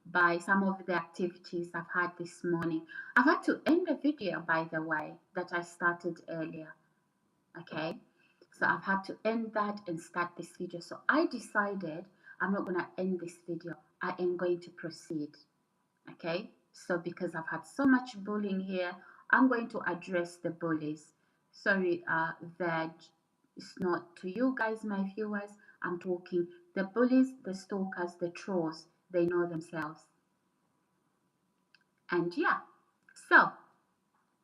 by some of the activities I've had this morning. I've had to end the video, by the way, that I started earlier. Okay, so I've had to end that and start this video. So I decided I'm not going to end this video. I am going to proceed. Okay, so because I've had so much bullying here, I'm going to address the bullies. Sorry, that it's not to you guys, my viewers. I'm talking the bullies, the stalkers, the trolls. They know themselves. And yeah, so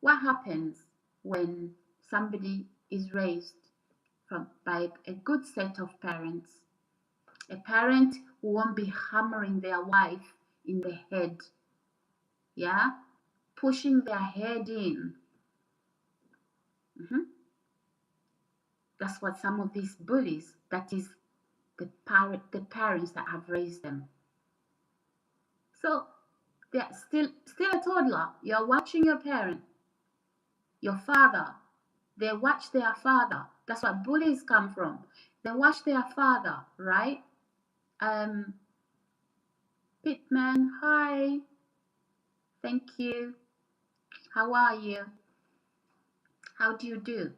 what happens when somebody is raised by a good set of parents? A parent who won't be hammering their wife in the head, yeah, pushing their head in. That's what some of these bullies, that is the parents that have raised them. So they're still a toddler. You're watching your parent, your father. They watch their father. That's what bullies come from. They watch their father, right? Pitman, hi. Thank you. How are you? How do you do?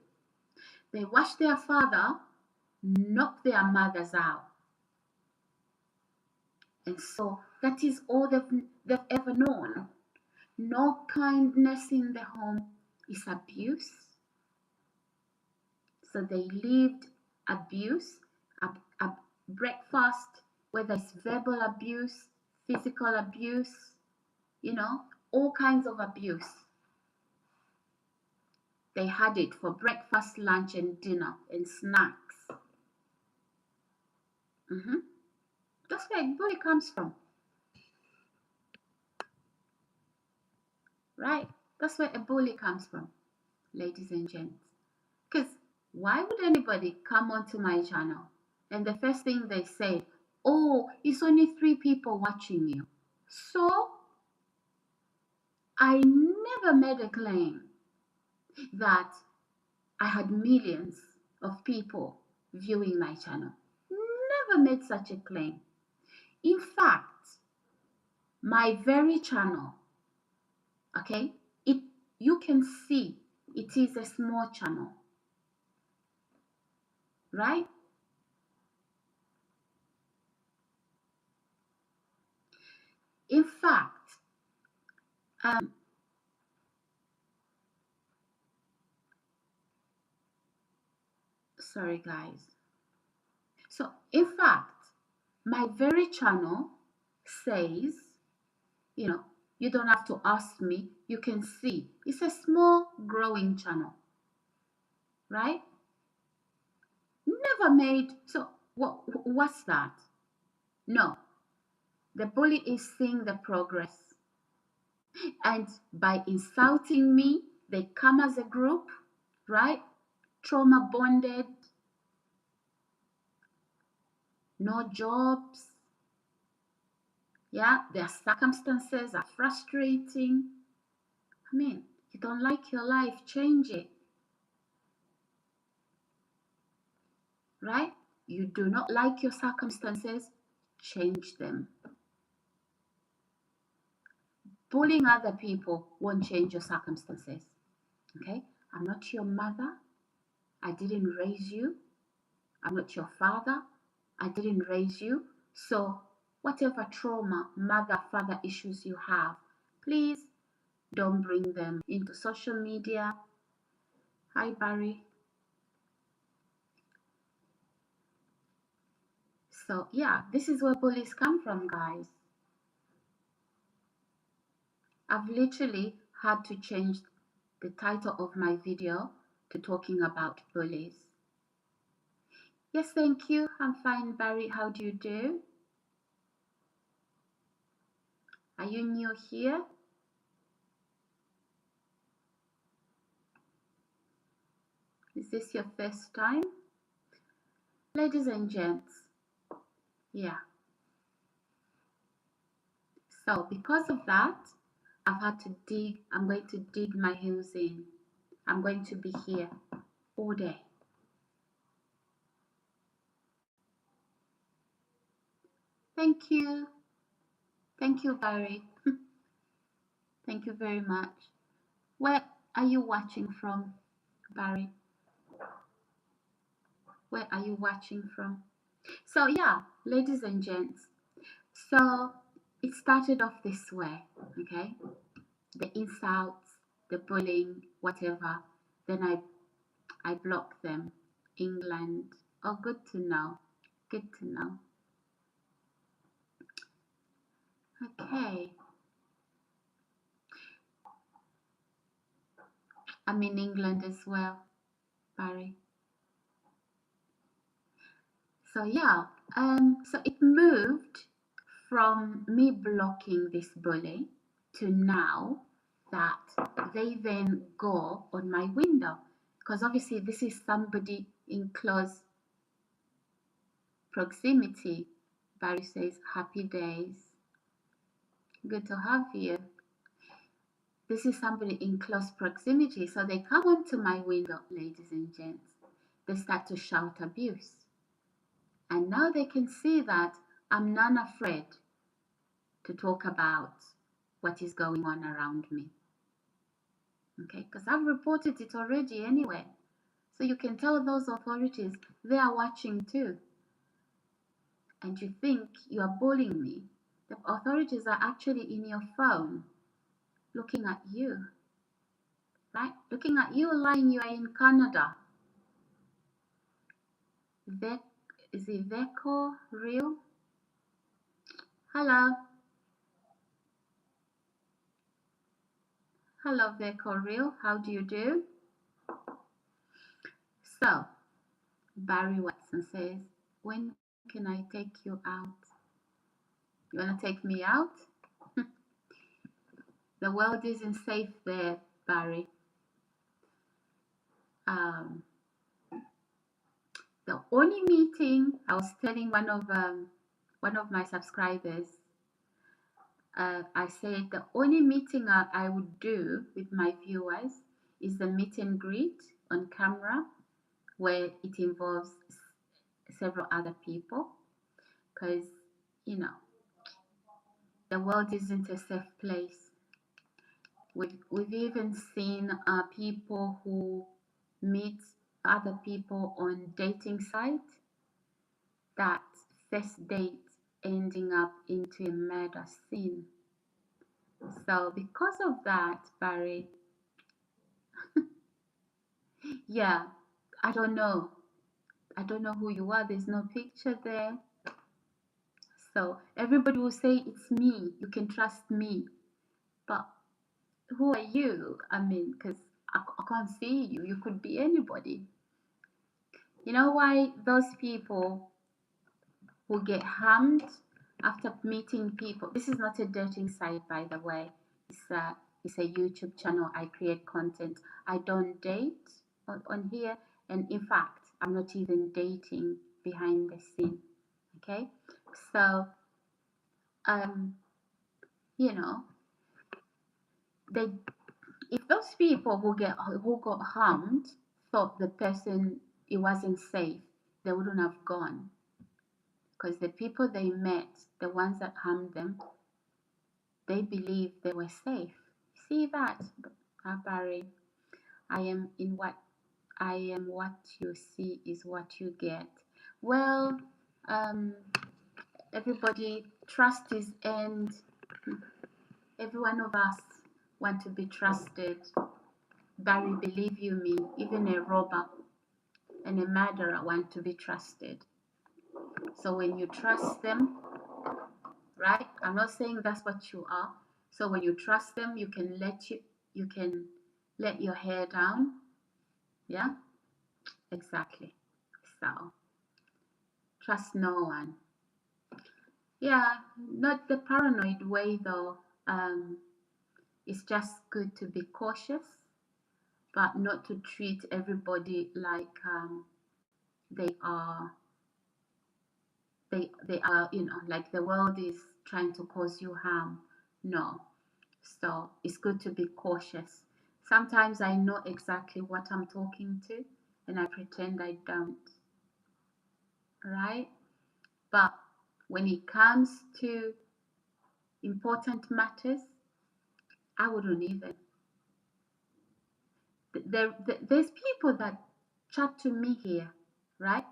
They watch their father knock their mothers out. And so that is all they've ever known. No kindness in the home is abuse. So they lived abuse, breakfast, whether it's verbal abuse, physical abuse, all kinds of abuse. They had it for breakfast, lunch, and dinner, and snacks. That's where bully comes from, right? That's where a bully comes from, ladies and gents. Because why would anybody come onto my channel and the first thing they say, oh, it's only 3 people watching you? So I never made a claim that I had millions of people viewing my channel. Never made such a claim. In fact, my very channel, okay, you can see it is a small channel, right? In fact, sorry guys. So in fact, my very channel says, you don't have to ask me, you can see it's a small growing channel, right? Never made. So what's that? No, the bully is seeing the progress, and by insulting me, they come as a group, right? Trauma bonded, no jobs, yeah, their circumstances are frustrating. I mean, you don't like your life, change it, right? You do not like your circumstances, change them. Bullying other people won't change your circumstances, okay? I'm not your mother. I didn't raise you. I'm not your father. I didn't raise you. So whatever trauma, mother, father issues you have, please don't bring them into social media. Hi, Barry. So yeah, this is where bullies come from, guys. I've literally had to change the title of my video to talking about bullies. Yes, thank you. I'm fine, Barry. How do you do? Are you new here? Is this your first time? Ladies and gents, yeah. So because of that, I've had to dig, I'm going to dig my heels in. I'm going to be here all day. Thank you. Thank you, Barry. Thank you very much. Where are you watching from, Barry? Where are you watching from? So yeah, ladies and gents, so it started off this way, okay? The insults, the bullying, whatever. Then I blocked them. England. Oh, good to know. Good to know. Okay. I'm in England as well, Barry. So yeah, so it moved from me blocking this bully to now that they then go on my window, because obviously this is somebody in close proximity. Barry says, happy days. Good to have you. This is somebody in close proximity, so they come onto my window, ladies and gents. They start to shout abuse. And now they can see that I'm none afraid to talk about what is going on around me. Okay, because I've reported it already anyway. So you can tell those authorities they are watching too. And you think you are bullying me. The authorities are actually in your phone looking at you. Right? Looking at you lying, you are in Canada. Is it Veco real? Hello. Hello, Veco real. How do you do? So, Barry Watson says, when can I take you out? You want to take me out? The world isn't safe there, Barry. The only meeting, I was telling one of my subscribers, I said the only meeting I would do with my viewers is the meet and greet on camera, where it involves several other people, because you know the world isn't a safe place. We've even seen people who meet other people on dating sites, that first date ending up into a murder scene. So because of that, Barry, yeah, I don't know. I don't know who you are. There's no picture there. So everybody will say it's me. You can trust me. But who are you? I mean, because I can't see you. You could be anybody. You know why those people who get harmed after meeting people? This is not a dating site, by the way. It's a YouTube channel. I create content. I don't date on here. And in fact, I'm not even dating behind the scene. Okay? So, you know, they if those people who got harmed thought the person, it wasn't safe, they wouldn't have gone, because the people they met, the ones that harmed them, they believed they were safe. See that, Barry? I am what you see is what you get. Well, everybody, trust is end. Every one of us want to be trusted. Barry, believe you me, even a robber and a murderer want to be trusted. So when you trust them, right? I'm not saying that's what you are. So when you trust them, you can let your hair down. Yeah, exactly. So trust no one. Yeah, not the paranoid way though. It's just good to be cautious, but not to treat everybody like they are like the world is trying to cause you harm. No. So it's good to be cautious. Sometimes I know exactly what I'm talking to and I pretend I don't, right? But when it comes to important matters, I wouldn't even. There's people that chat to me here, right?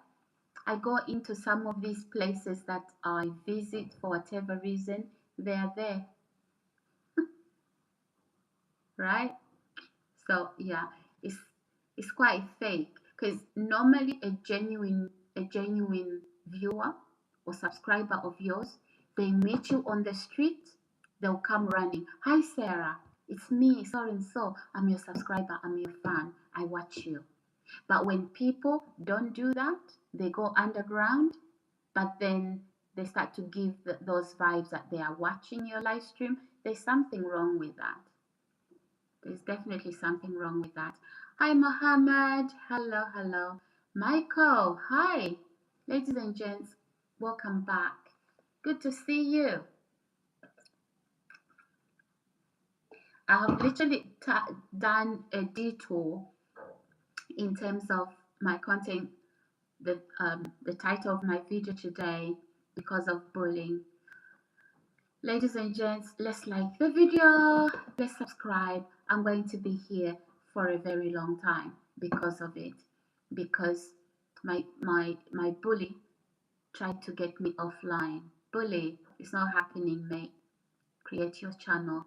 I go into some of these places that I visit for whatever reason, they are there, right? So yeah, it's quite fake, because normally a genuine viewer or subscriber of yours, they meet you on the street, they'll come running. Hi Sarah, it's me, so and so. I'm your subscriber, I'm your fan, I watch you. But when people don't do that, they go underground, but then they start to give those vibes that they are watching your live stream. There's something wrong with that. There's definitely something wrong with that. Hi, Mohammed. Hello, hello. Michael, hi. Ladies and gents, welcome back. Good to see you. I have literally done a detour in terms of my content, the title of my video today, because of bullying. Ladies and gents, let's like the video, let's subscribe. I'm going to be here for a very long time because of it, because my bully tried to get me offline. Bully, it's not happening, mate. Create your channel.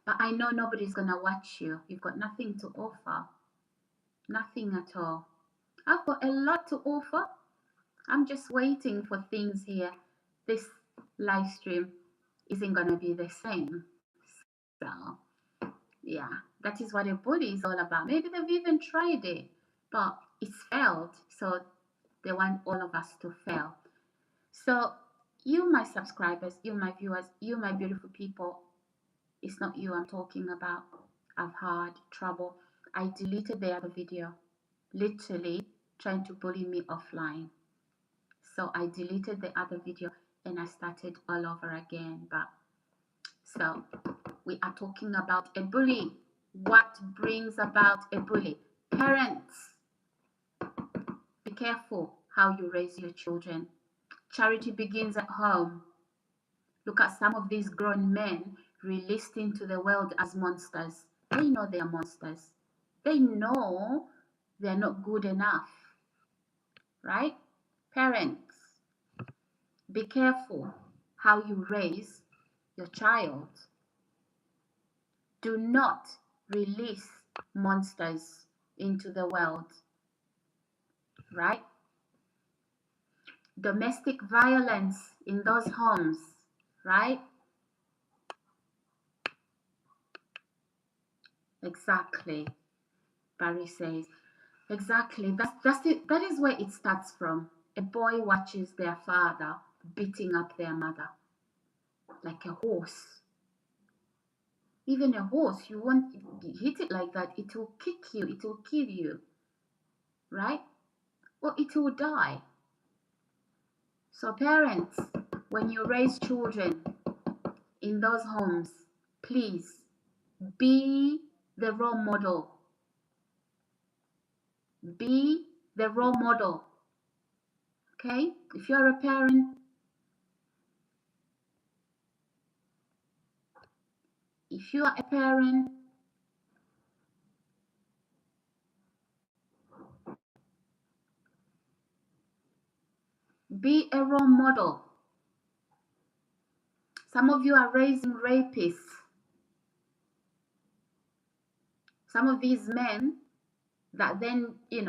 But I know nobody's gonna watch you. You've got nothing to offer. Nothing at all. I've got a lot to offer. I'm just waiting for things here. This live stream isn't gonna be the same. So yeah, that is what a bully is all about. Maybe they've even tried it, but it's failed. So they want all of us to fail. So, you, my subscribers, you, my viewers, you, my beautiful people, it's not you I'm talking about. I've had trouble. I deleted the other video, literally trying to bully me offline. So I deleted the other video and I started all over again. But so we are talking about a bully. What brings about a bully? Parents, be careful how you raise your children. Charity begins at home. Look at some of these grown men released into the world as monsters. They know they are monsters. They know they're not good enough, right? Parents, be careful how you raise your child. Do not release monsters into the world, right? Domestic violence in those homes, right? Exactly. Barry says, exactly. That's it. That is where it starts from. A boy watches their father beating up their mother like a horse. Even a horse, you won't hit it like that. It will kick you. It will kill you, right? Or it will die. So parents, when you raise children in those homes, please be the role model. Be the role model. Okay? If you're a parent, be a role model. Some of you are raising rapists. Some of these men that then, they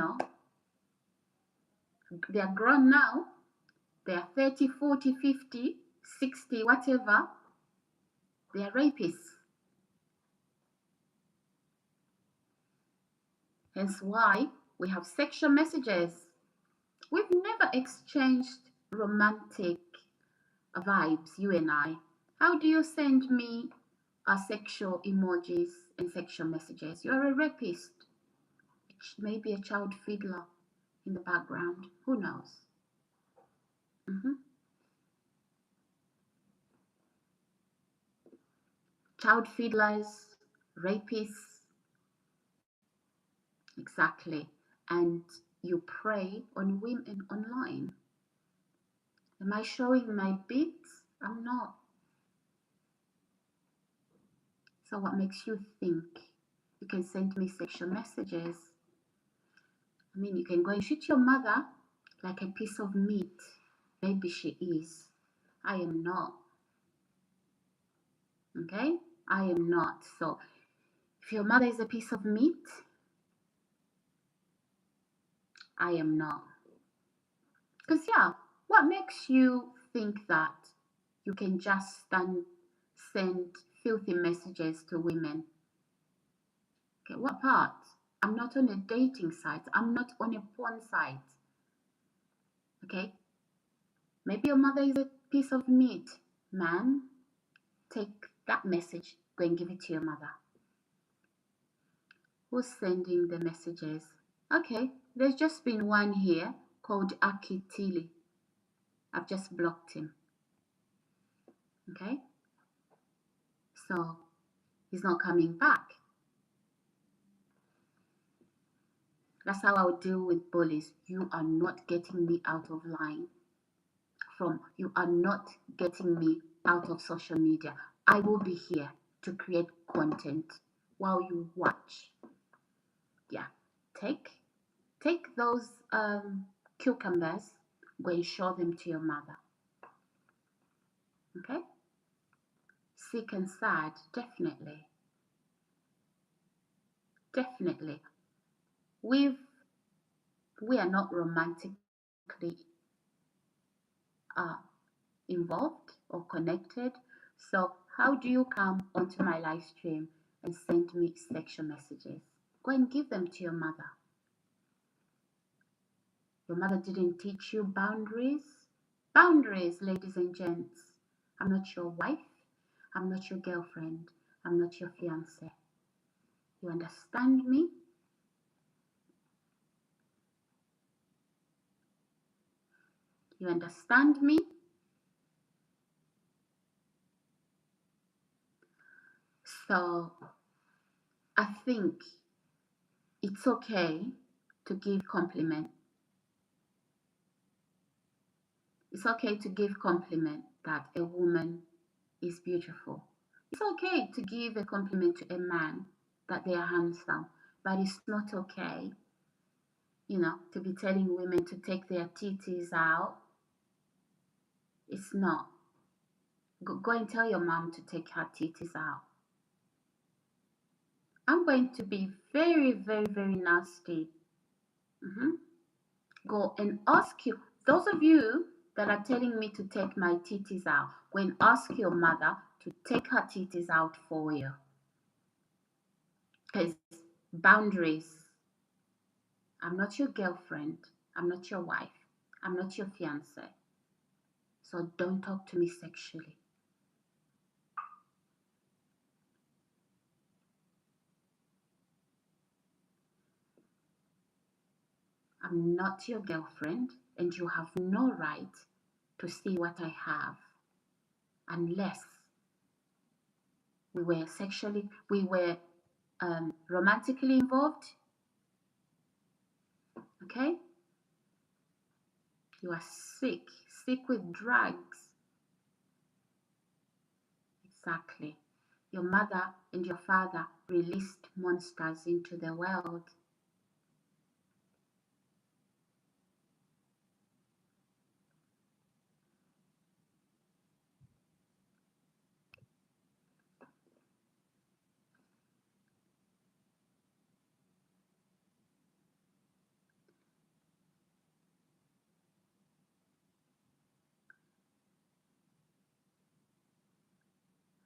are grown now. They are 30, 40, 50, 60, whatever. They are rapists. Hence why we have sexual messages. We've never exchanged romantic vibes, you and I. How do you send me sexual emojis and sexual messages? You're a rapist. Maybe a child fiddler in the background. Who knows? Child fiddlers, rapists. Exactly. And you prey on women online. Am I showing my bits? I'm not. So what makes you think you can send me sexual messages? I mean, you can go and shoot your mother like a piece of meat. Maybe she is. I am not. Okay? I am not. So if your mother is a piece of meat, I am not. Because, yeah, what makes you think that you can just send filthy messages to women? Okay, what part? I'm not on a dating site. I'm not on a porn site. Okay? Maybe your mother is a piece of meat. Man, take that message, go and give it to your mother. Who's sending the messages? Okay, there's just been one here called Akitili. I've just blocked him. Okay? So he's not coming back. That's how I'll deal with bullies. You are not getting me out of line. You are not getting me out of social media. I will be here to create content while you watch. Yeah, take those cucumbers, go and show them to your mother. Okay? Sick and sad, definitely. Definitely. We are not romantically involved or connected. So how do you come onto my live stream and send me sexual messages? Go and give them to your mother. Your mother didn't teach you boundaries. Boundaries, ladies and gents. I'm not your wife. I'm not your girlfriend. I'm not your fiance. You understand me? You understand me? So I think it's okay to give compliment. It's okay to give compliment that a woman is beautiful. It's okay to give a compliment to a man that they are handsome, but it's not okay, to be telling women to take their titties out. It's not. Go and tell your mom to take her titties out. I'm going to be very, very, very nasty. Go and ask you, those of you that are telling me to take my titties out, go and ask your mother to take her titties out for you. Because boundaries. I'm not your girlfriend. I'm not your wife. I'm not your fiance. So don't talk to me sexually. I'm not your girlfriend, and you have no right to see what I have unless we were romantically involved. Okay? You are sick with drugs. Exactly. Your mother and your father released monsters into the world.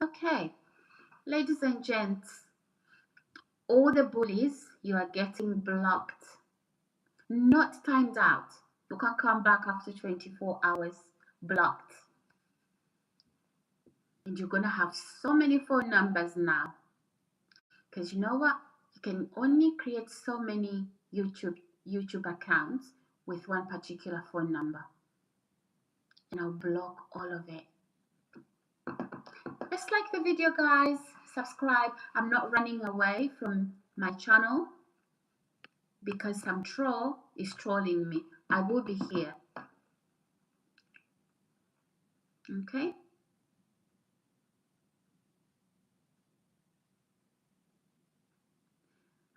Okay, ladies and gents, all the bullies, you are getting blocked. Not timed out. You can't come back after 24 hours. Blocked. And you're going to have so many phone numbers now. Because you know what? You can only create so many YouTube accounts with one particular phone number. And I'll block all of it. Just like the video, guys. Subscribe. I'm not running away from my channel because some troll is trolling me. I will be here. Okay?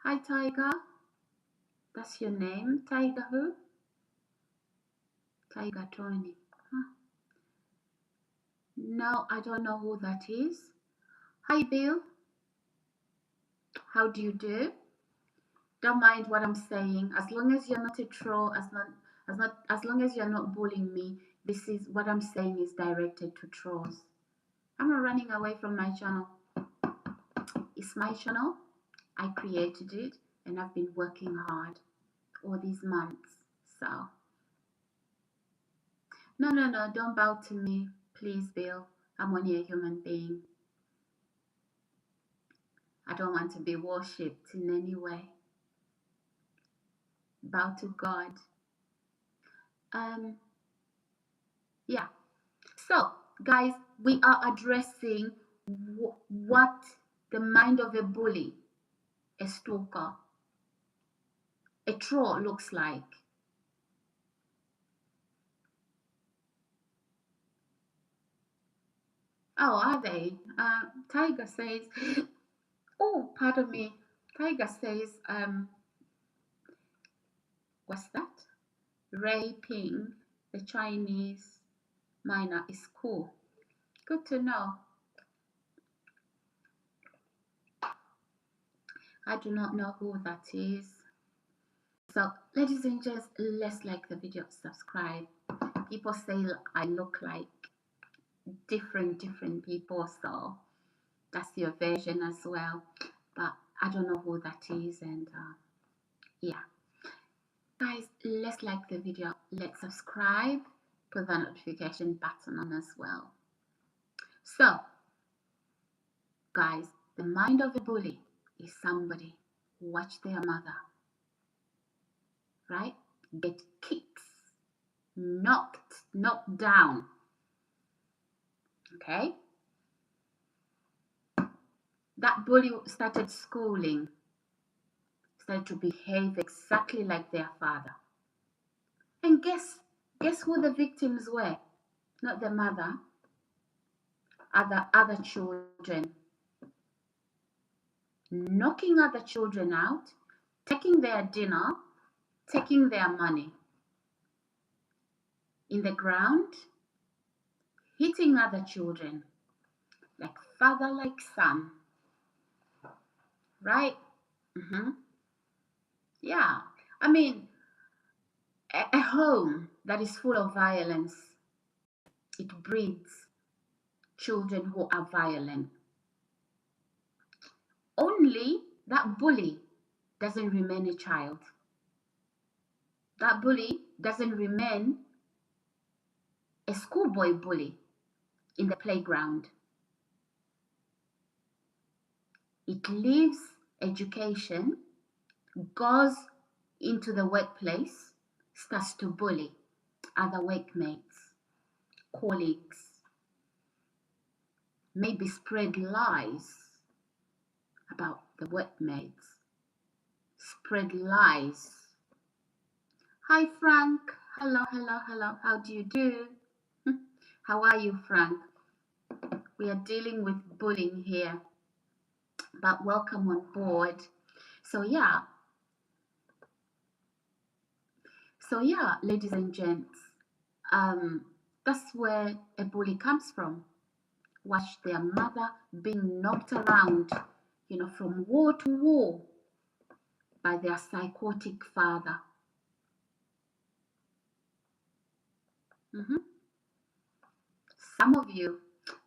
Hi, Tiger. That's your name? Tiger who? Tiger Tony. Huh? No, I don't know who that is. Hi, Bill. How do you do? Don't mind what I'm saying. As long as you're not a troll, as long as you're not bullying me, this is what I'm saying is directed to trolls. I'm not running away from my channel. It's my channel. I created it and I've been working hard all these months. So no, don't bow to me, please, Bill. I'm only a human being. I don't want to be worshipped in any way. Bow to God. Yeah. So, guys, we are addressing what the mind of a bully, a stalker, a troll looks like. Oh, are they? Tiger says, oh, pardon me. Tiger says, what's that? Raping the Chinese miner is cool. Good to know. I do not know who that is. So, ladies and gents, let's like the video, subscribe. People say I look like different people, so that's your version as well. But I don't know who that is, and yeah. Guys, let's like the video, let's subscribe, put the notification button on as well. So, guys, the mind of a bully is somebody watch their mother, right? Get kicks, knocked down, okay? That bully started schooling, started to behave exactly like their father. And guess who the victims were? Not the mother, other children. Knocking other children out, taking their dinner, taking their money. In the ground, hitting other children, like father, like son. Right? Yeah. I mean, a home that is full of violence, it breeds children who are violent. Only that bully doesn't remain a child. That bully doesn't remain a schoolboy bully in the playground. It leaves education, goes into the workplace, starts to bully other workmates, colleagues, maybe spread lies about the workmates, spread lies. Hi, Frank. Hello. How do you do? How are you, Frank? We are dealing with bullying here, but welcome on board. So yeah, ladies and gents, that's where a bully comes from. Watch their mother being knocked around, from wall to wall by their psychotic father. Some of you,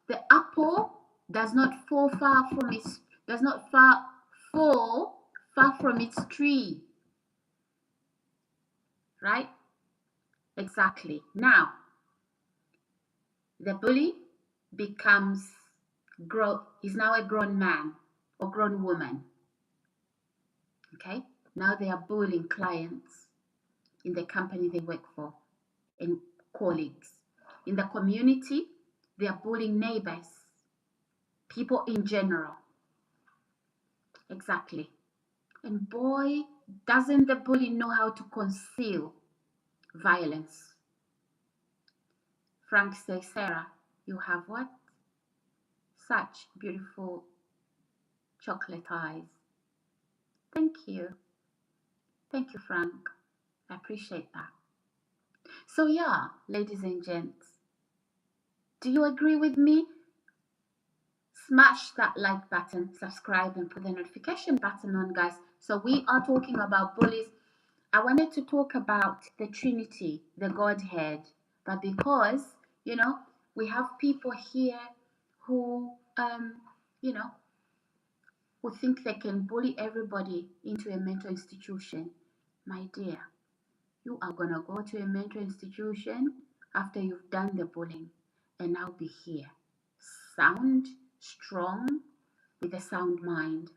the apple does not fall far from its tree. Right? Exactly. Now, the bully he's now a grown man or grown woman. Okay? Now they are bullying clients in the company they work for and colleagues. In the community, they are bullying neighbors, people in general. Exactly. And boy, doesn't the bully know how to conceal violence. Frank says, Sarah, you have what? Such beautiful chocolate eyes. Thank you. Thank you, Frank. I appreciate that. So yeah, ladies and gents, do you agree with me? Smash that like button, subscribe, and put the notification button on, guys. So we are talking about bullies. I wanted to talk about the Trinity, the Godhead, but because, we have people here who, who think they can bully everybody into a mental institution. My dear, you are going to go to a mental institution after you've done the bullying, and I'll be here, sound, strong, with a sound mind.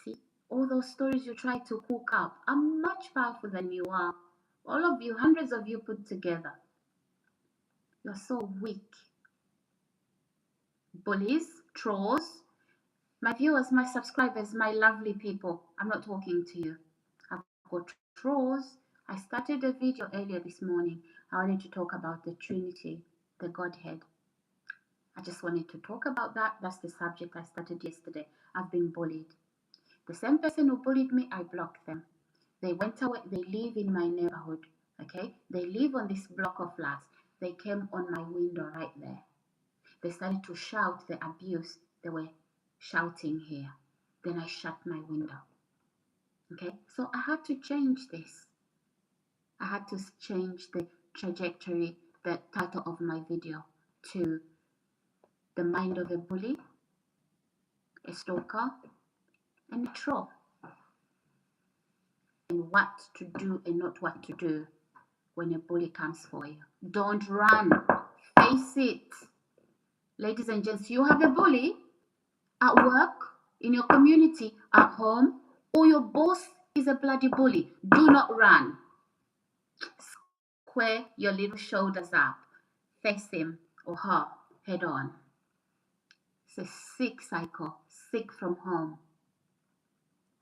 See, all those stories you try to cook up are much powerful than you are. All of you, hundreds of you put together. You're so weak. Bullies, trolls, my viewers, my subscribers, my lovely people, I'm not talking to you. I've got trolls. I started a video earlier this morning. I wanted to talk about the Trinity, the Godhead. I just wanted to talk about that. That's the subject I started yesterday. I've been bullied. The same person who bullied me, I blocked them. They went away. They live in my neighborhood. Okay? They live on this block of flats. They came on my window right there. They started to shout the abuse they were shouting here. Then I shut my window. Okay? So I had to change this. I had to change the trajectory, the title of my video to The Mind of a Bully, a Stalker, and a Troll. And what to do and not what to do when a bully comes for you. Don't run. Face it. Ladies and gents, you have a bully at work, in your community, at home, or your boss is a bloody bully. Do not run. Square your little shoulders up. Face him or her head on. It's a sick cycle, sick from home.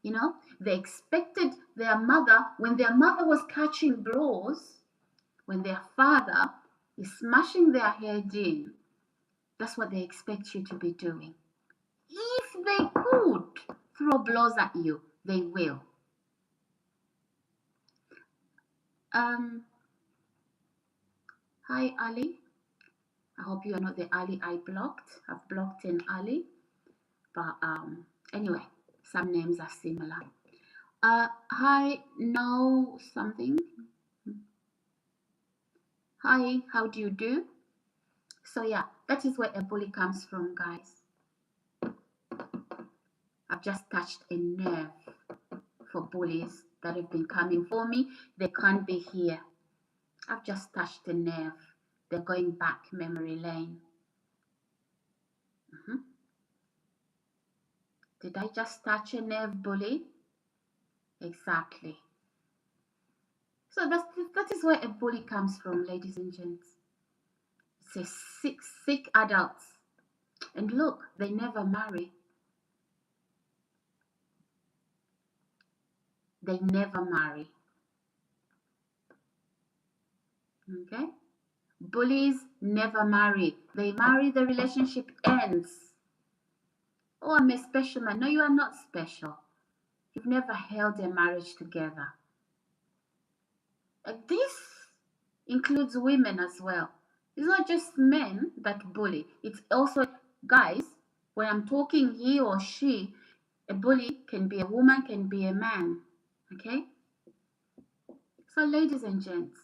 You know, they expected their mother, when their mother was catching blows, when their father is smashing their head in, that's what they expect you to be doing. If they could throw blows at you, they will. Hi, Ali. I hope you are not the Ali I blocked. I've blocked an Ali. But anyway, some names are similar. Hi, know something. Hi, how do you do? So yeah, that is where a bully comes from, guys. I've just touched a nerve for bullies that have been coming for me. They can't be here. I've just touched a nerve. They're going back memory lane. Did I just touch a nerve, bully? Exactly. So that is where a bully comes from, ladies and gents. It's a sick adults. And look, they never marry. They never marry. Okay? Bullies never marry. They marry, the relationship ends. Oh, I'm a special man. No, you are not special. You've never held a marriage together. This includes women as well. It's not just men that bully. It's also guys. When I'm talking he or she, a bully can be a woman, can be a man. Okay? So ladies and gents,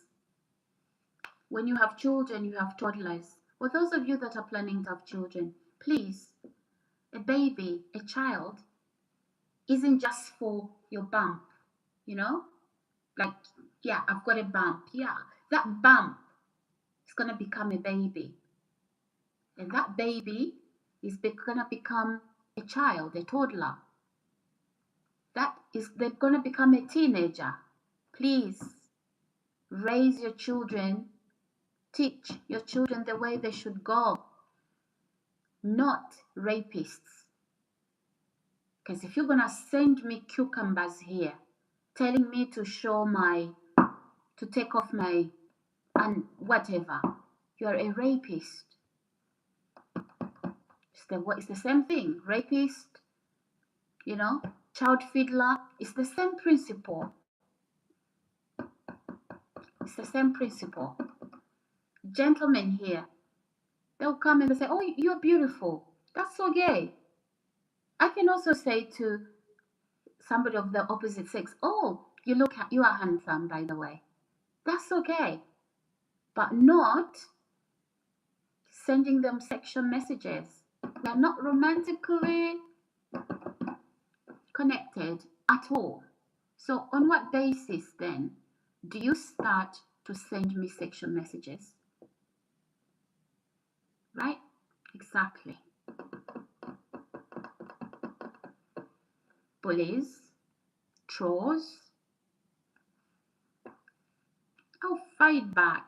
when you have children, you have toddlers. For those of you that are planning to have children, please, a baby, a child, isn't just for your bump, you know? Like, yeah, I've got a bump. Yeah, that bump is going to become a baby. And that baby is going to become a child, a toddler. They're going to become a teenager. Please, raise your children, teach your children the way they should go, not rapists. Because if you're going to send me cucumbers here, telling me to to take off my, and whatever, you're a rapist. It's the same thing. Rapist, you know, child fiddler, it's the same principle. It's the same principle. Gentlemen here, they'll come and they say, oh, you're beautiful. That's so gay. I can also say to somebody of the opposite sex, oh, you are handsome, by the way. That's okay. But not sending them sexual messages. We are not romantically connected at all. So on what basis then do you start to send me sexual messages? Right? Exactly. Bullies, trolls. I'll fight back.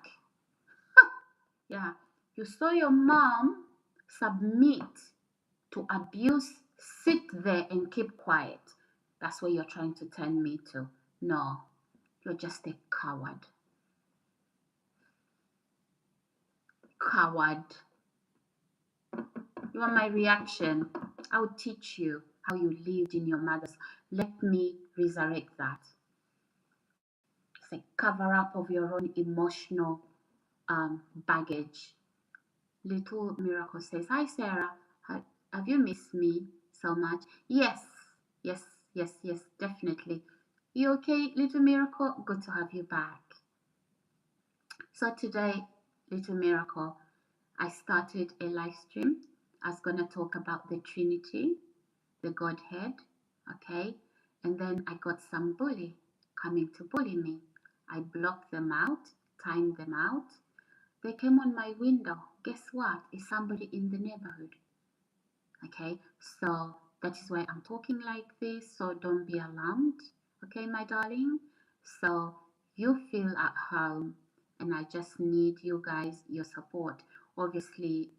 Yeah, you saw your mom submit to abuse, sit there and keep quiet. That's what you're trying to turn me to. No, you're just a coward. Coward. You want my reaction? I will teach you how you lived in your mother's. Let me resurrect that. It's a cover up of your own emotional baggage. Little Miracle says, hi Sarah, have you missed me so much? Yes, definitely. You okay, Little Miracle? Good to have you back. So today, Little Miracle, I started a live stream. I was going to talk about the Trinity, the Godhead, okay? And then I got some bully coming to bully me. I blocked them out time them out. They came on my window. Guess what? It's somebody in the neighborhood. Okay, so that is why I'm talking like this. So don't be alarmed. Okay, my darling. So you feel at home, and I just need you guys, your support. Obviously,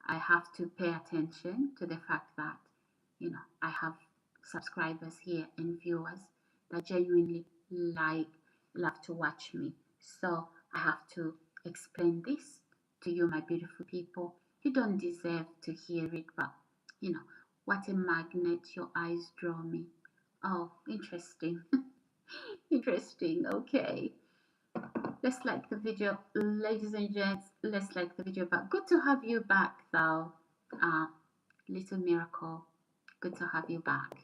I have to pay attention to the fact that, I have subscribers here and viewers that genuinely love to watch me. So I have to explain this to you, my beautiful people. You don't deserve to hear it, but what a magnet your eyes draw me. Oh, interesting. Interesting. Okay. Let's like the video, ladies and gents. Let's like the video. But good to have you back, though. Little Miracle. Good to have you back.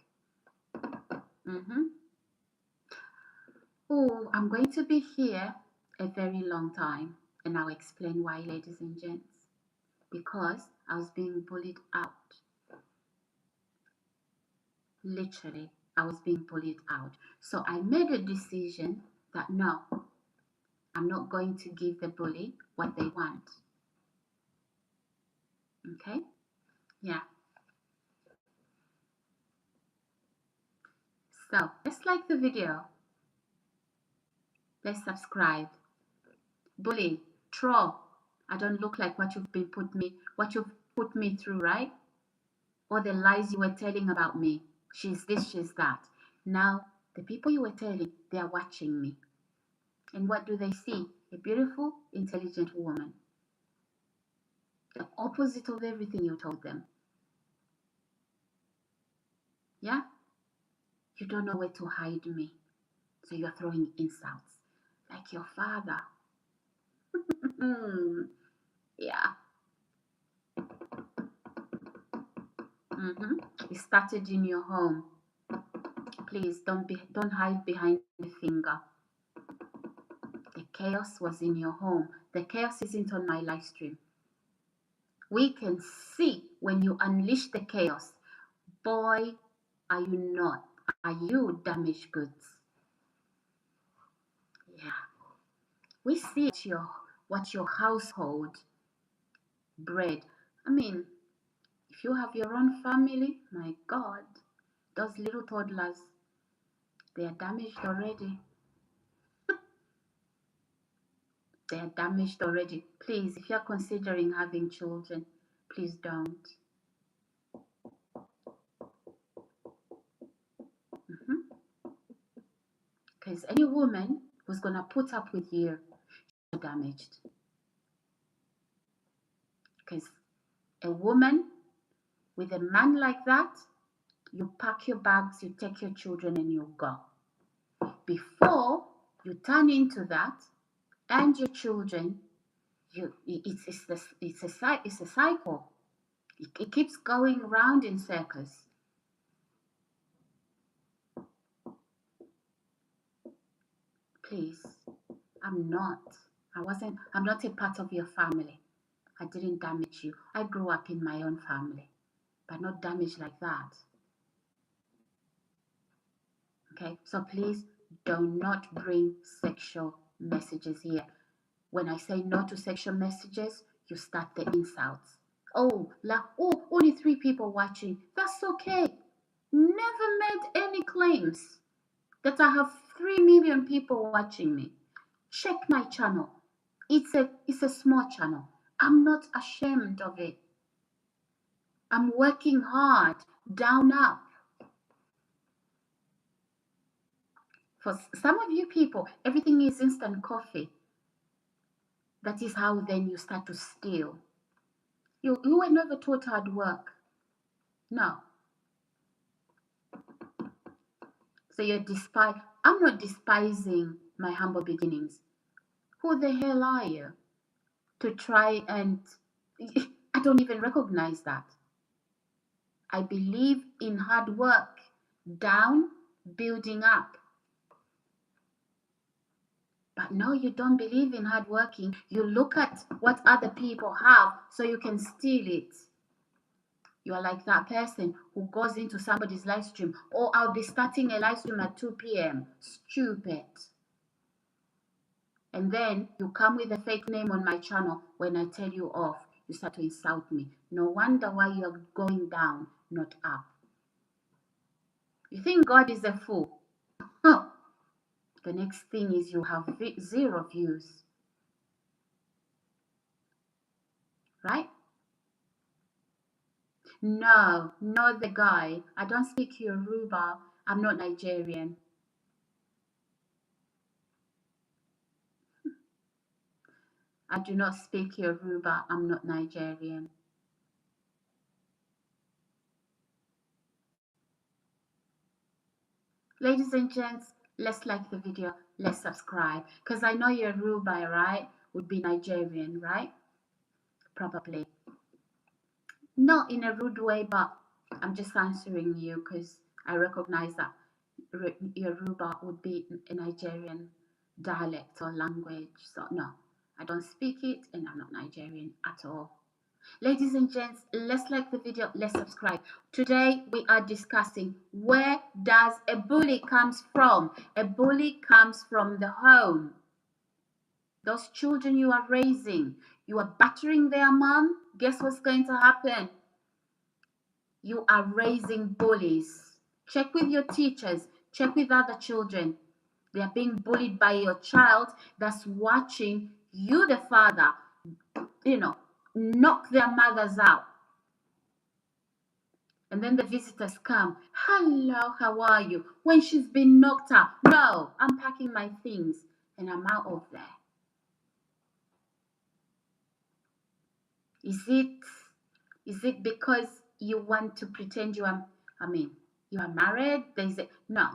Oh, I'm going to be here a very long time, and I'll explain why, ladies and gents. Because I was being bullied out. Literally, I was being bullied out. So I made a decision that no, I'm not going to give the bully what they want. Okay? Yeah. So let's like the video. Let's subscribe. Bully, troll. I don't look like what you've put me through, right? Or the lies you were telling about me. She's this, she's that. Now, the people you were telling, they are watching me. And what do they see? A beautiful, intelligent woman. The opposite of everything you told them. Yeah? You don't know where to hide me. So you're throwing insults. Like your father. Yeah. It started in your home. Please don't hide behind the finger. The chaos was in your home. The chaos isn't on my live stream. We can see when you unleash the chaos. Boy, are you not? Are you damaged goods? Yeah. We see what your household bred. I mean, if you have your own family, my God, those little toddlers, they are damaged already. They are damaged already. Please, if you're considering having children, please don't. Because any woman who's going to put up with you, she's damaged. Because a woman with a man like that, you pack your bags, you take your children, and you go. Before you turn into that, and your children, it's a cycle. It keeps going round in circles. Please, I'm not a part of your family. I didn't damage you. I grew up in my own family, but not damaged like that. Okay, so please do not bring sexual messages here. When I say no to sexual messages, you start the insults. Oh, only 3 people watching. That's okay. Never made any claims that I have 3 million people watching me. Check my channel. It's a small channel. I'm not ashamed of it. I'm working hard, down up. For some of you people, everything is instant coffee. That is how then you start to steal. You were never taught hard work. No. So I'm not despising my humble beginnings. Who the hell are you to try and... I don't even recognize that. I believe in hard work, down, building up. But no, you don't believe in hard working. You look at what other people have so you can steal it. You are like that person who goes into somebody's live stream. Oh, I'll be starting a live stream at 2 p.m. Stupid. And then you come with a fake name on my channel. When I tell you off, you start to insult me. No wonder why you're going down, not up. You think God is a fool? Huh. The next thing is you have 0 views. Right? No, not the guy. I don't speak Yoruba. I'm not Nigerian. I do not speak Yoruba. I'm not Nigerian. Ladies and gents, let's like the video. Let's subscribe. Because I know Yoruba, right? Would be Nigerian, right? Probably. Not in a rude way, but I'm just answering you because I recognize that Yoruba would be a Nigerian dialect or language. So no, I don't speak it and I'm not Nigerian at all. Ladies and gents, let's like the video, let's subscribe. Today we are discussing, where does a bully comes from? A bully comes from the home. Those children you are raising, you are battering their mom. Guess what's going to happen? You are raising bullies. Check with your teachers, check with other children. They are being bullied by your child that's watching you, the father, knock their mothers out. And then the visitors come. Hello, how are you? When she's been knocked out. No, I'm packing my things and I'm out of there. Is it because you want to pretend you are married? No.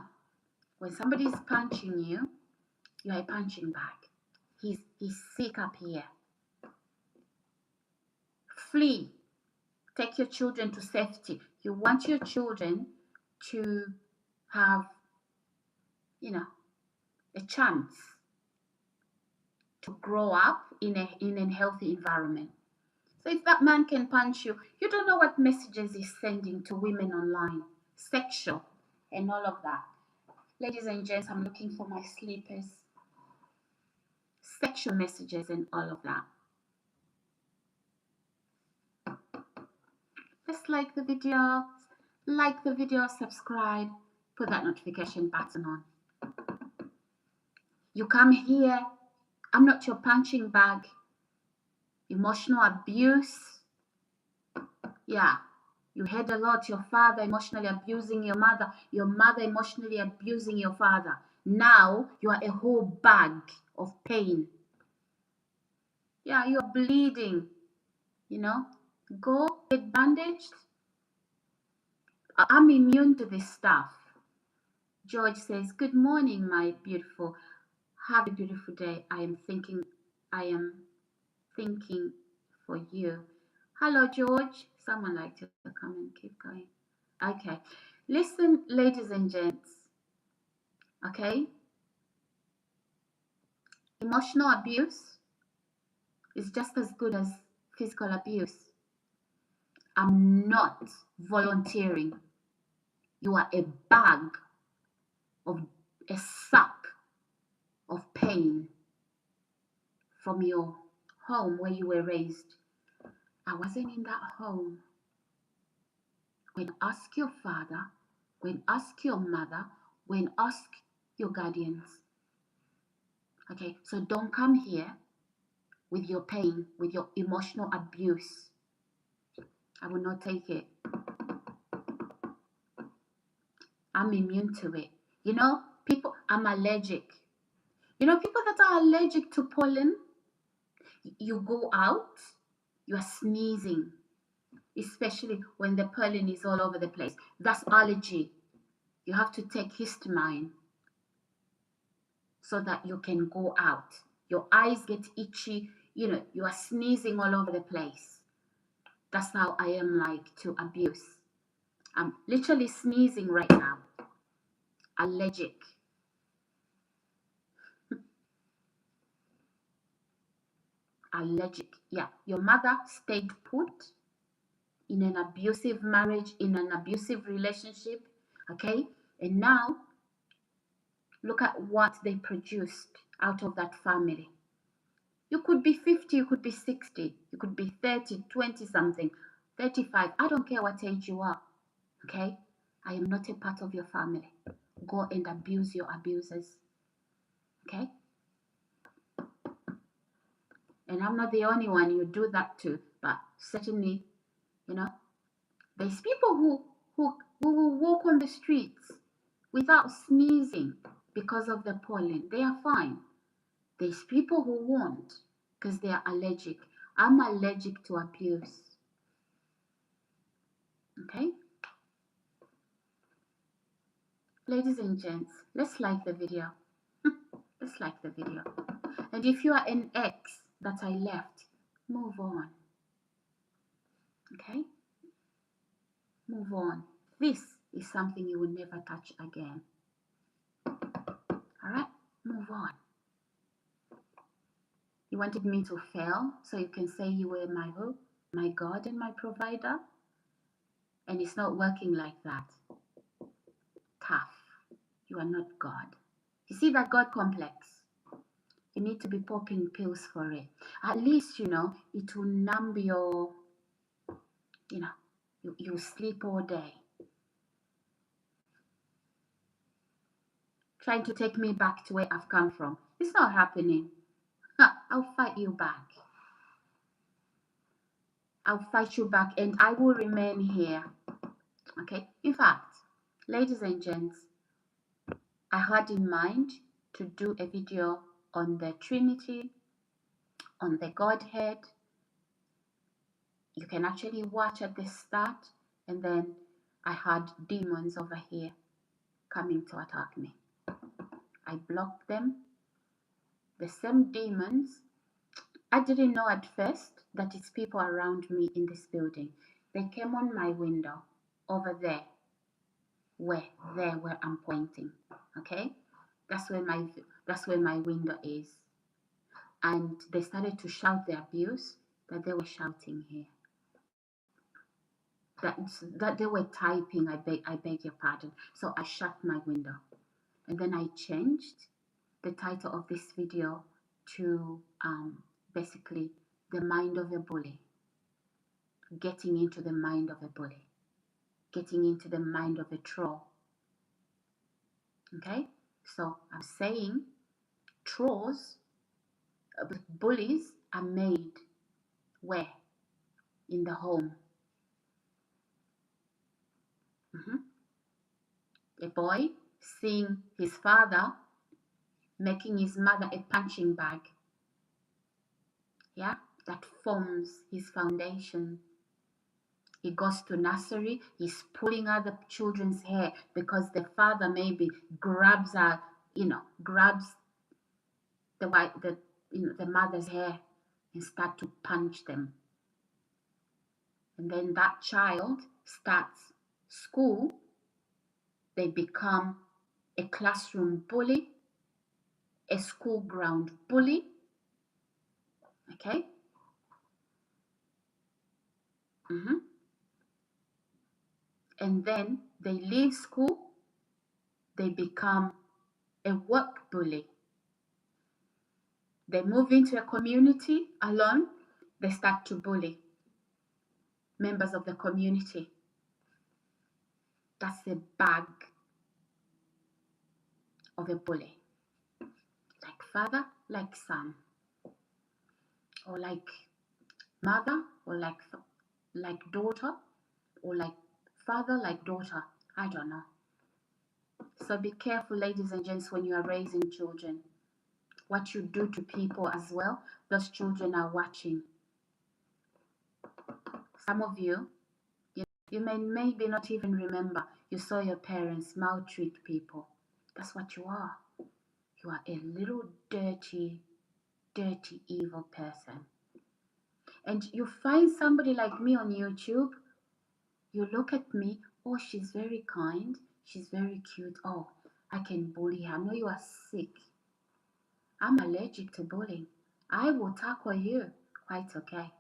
When somebody is punching you, you are punching back. He's sick up here. Flee. Take your children to safety. You want your children to have, a chance to grow up in a healthy environment. So if that man can punch you, you don't know what messages he's sending to women online, sexual, and all of that. Ladies and gents, I'm looking for my slippers. Sexual messages and all of that. Just like the video, subscribe, put that notification button on. You come here, I'm not your punching bag. Emotional abuse. Yeah, you heard a lot. Your father emotionally abusing your mother emotionally abusing your father. Now you are a whole bag of pain. Yeah, you're bleeding. Go get bandaged. I'm immune to this stuff. George says, good morning, my beautiful. Have a beautiful day. I am thinking for you. Hello, George. Someone like to come and keep going. Okay. Listen, ladies and gents. Okay? Emotional abuse is just as good as physical abuse. I'm not volunteering. You are a bag of a sack of pain from your home where you were raised. I wasn't in that home. When ask your father, when ask your mother, when ask your guardians. Okay, so don't come here with your pain, with your emotional abuse. I will not take it. I'm immune to it. I'm allergic. People that are allergic to pollen, you go out, you are sneezing, especially when the pollen is all over the place. That's allergy. You have to take histamine so that you can go out. Your eyes get itchy, you are sneezing all over the place. That's how I am like to abuse. I'm literally sneezing right now. Allergic. Allergic. Yeah, your mother stayed put in an abusive marriage, in an abusive relationship, okay? And now, look at what they produced out of that family. You could be 50, you could be 60, you could be 30, 20 something, 35. I don't care what age you are, okay? I am not a part of your family. Go and abuse your abusers, okay? And I'm not the only one you do that to, but certainly, you know, there's people who will walk on the streets without sneezing because of the pollen. They are fine. There's people who won't because they are allergic. I'm allergic to abuse. Okay? Ladies and gents, let's like the video. Let's like the video. And if you are an ex that I left, move on. Okay? Move on. This is something you will never touch again. Alright? Move on. You wanted me to fail so you can say you were my who? My God and my provider? And it's not working like that. Tough. You are not God. You see that God complex? You need to be popping pills for it. At least, you know, it will numb your, you know, you sleep all day. Trying to take me back to where I've come from. It's not happening. I'll fight you back. I'll fight you back and I will remain here. Okay? In fact, ladies and gents, I had in mind to do a video on the Trinity, on the Godhead. You can actually watch at the start, and then I had demons over here coming to attack me. I blocked them. The same demons, I didn't know at first that it's people around me in this building. They came on my window over there, where I'm pointing. Okay, that's where my window is. And they started to shout the abuse that they were shouting here. That they were typing, I beg your pardon. So I shut my window. And then I changed the title of this video to basically the mind of a bully. Getting into the mind of a bully. Getting into the mind of a troll. Okay? So I'm saying trolls, bullies are made where? In the home. A boy seeing his father making his mother a punching bag. Yeah, that forms his foundation. He goes to nursery, he's pulling other children's hair because the father maybe grabs the mother's hair and start to punch them. And then that child starts school, they become a classroom bully, a school ground bully. Okay? And then they leave school, they become a work bully. They move into a community alone, they start to bully members of the community. That's the bag of a bully. Like father, like son, or like mother, or like daughter, or like father, like daughter. I don't know. So be careful, ladies and gents, when you are raising children. What you do to people as well, those children are watching. Some of you may maybe not even remember you saw your parents maltreat people. That's what you are. You are a little dirty, evil person. And you find somebody like me on YouTube, you look at me, oh, she's very kind, she's very cute, oh, I can bully her. No, you are sick. I'm allergic to bullying. I will tackle you. Quite okay.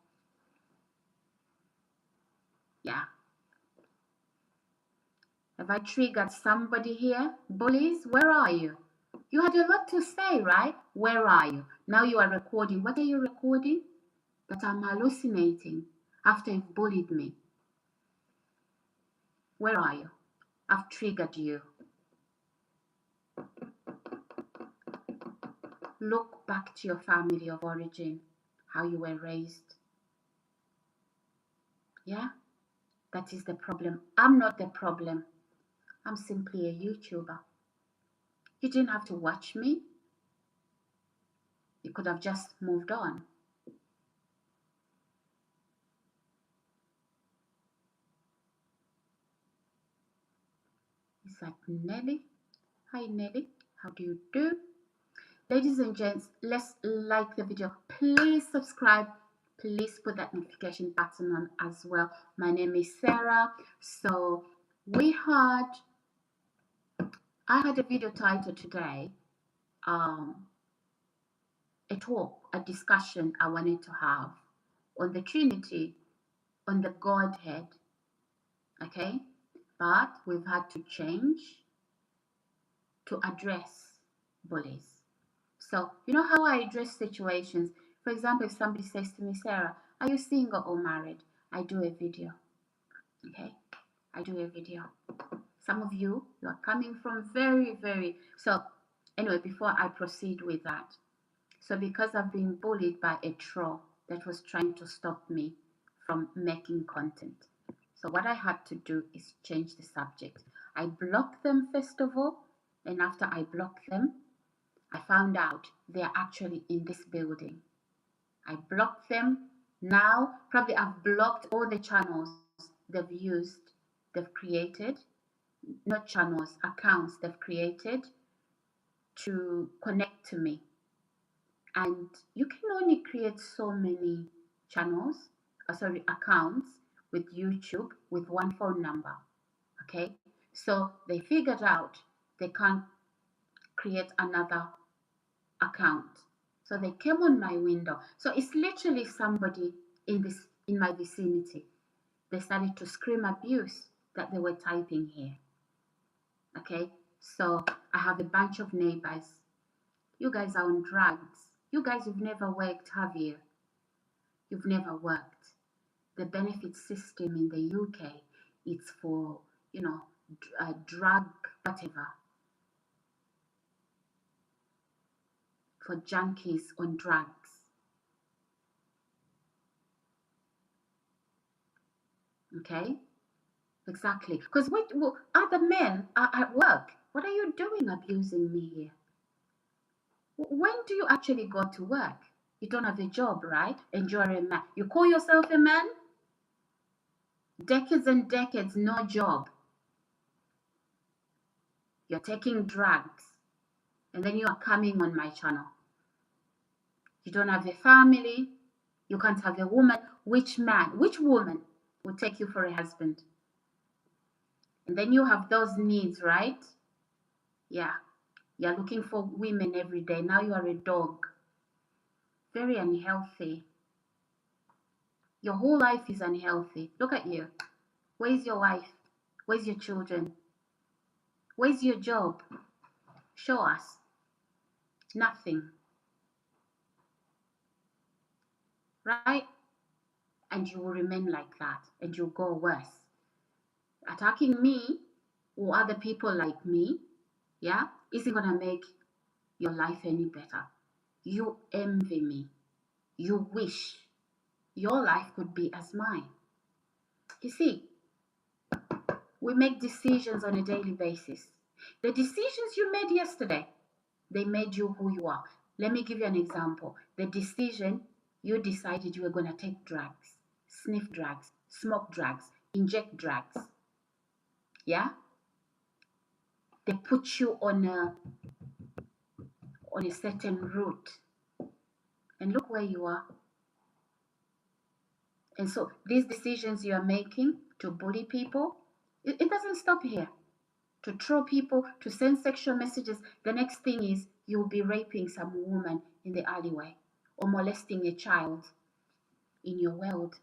Yeah. Have I triggered somebody here? Bullies, where are you? You had a lot to say, right? Where are you? Now you are recording. What are you recording? That I'm hallucinating after you've bullied me. Where are you? I've triggered you. Look back to your family of origin, how you were raised. Yeah? That is the problem. I'm not the problem. I'm simply a YouTuber. You didn't have to watch me. You could have just moved on. It's like, Nelly. Hi, Nelly. How do you do? Ladies and gents, let's like the video. Please subscribe. Please put that notification button on as well. My name is Sarah. So I had a video title today, a talk, a discussion I wanted to have on the Trinity, on the Godhead, okay? But we've had to change to address bullies. So, you know how I address situations? For example, if somebody says to me, Sarah, are you single or married? I do a video, okay? I do a video. Some of you are coming from so anyway, before I proceed with that, so because I've been bullied by a troll that was trying to stop me from making content, so what I had to do is change the subject. I blocked them first of all, and after I blocked them, I found out they're actually in this building. I blocked them. Now probably I've blocked all the channels they've created, not channels, accounts they've created to connect to me. And you can only create so many channels, accounts with YouTube with one phone number, okay? So they figured out they can't create another account. So they came on my window. So it's literally somebody in my vicinity. They started to scream abuse that they were typing here. Okay, so I have a bunch of neighbors. You guys are on drugs. You guys have never worked, have you? You've never worked. The benefit system in the UK, it's for, drug, whatever. For junkies on drugs. Okay? Exactly. Because other men are at work. What are you doing abusing me here? When do you actually go to work? You don't have a job, right? And you're a man. You call yourself a man? Decades and decades, no job. You're taking drugs. And then you are coming on my channel. You don't have a family. You can't have a woman. Which woman will take you for a husband? And then you have those needs, right? Yeah. You're looking for women every day. Now you are a dog. Very unhealthy. Your whole life is unhealthy. Look at you. Where's your wife? Where's your children? Where's your job? Show us. Nothing. Right? And you will remain like that. And you'll go worse. Attacking me or other people like me, yeah, isn't going to make your life any better. You envy me. You wish your life could be as mine. You see, we make decisions on a daily basis. The decisions you made yesterday, they made you who you are. Let me give you an example. The decision you decided you were going to take drugs, sniff drugs, smoke drugs, inject drugs. Yeah? They put you on a certain route. And look where you are. And so these decisions you are making to bully people, it doesn't stop here. To throw people, to send sexual messages. The next thing is you'll be raping some woman in the alleyway or molesting a child in your world.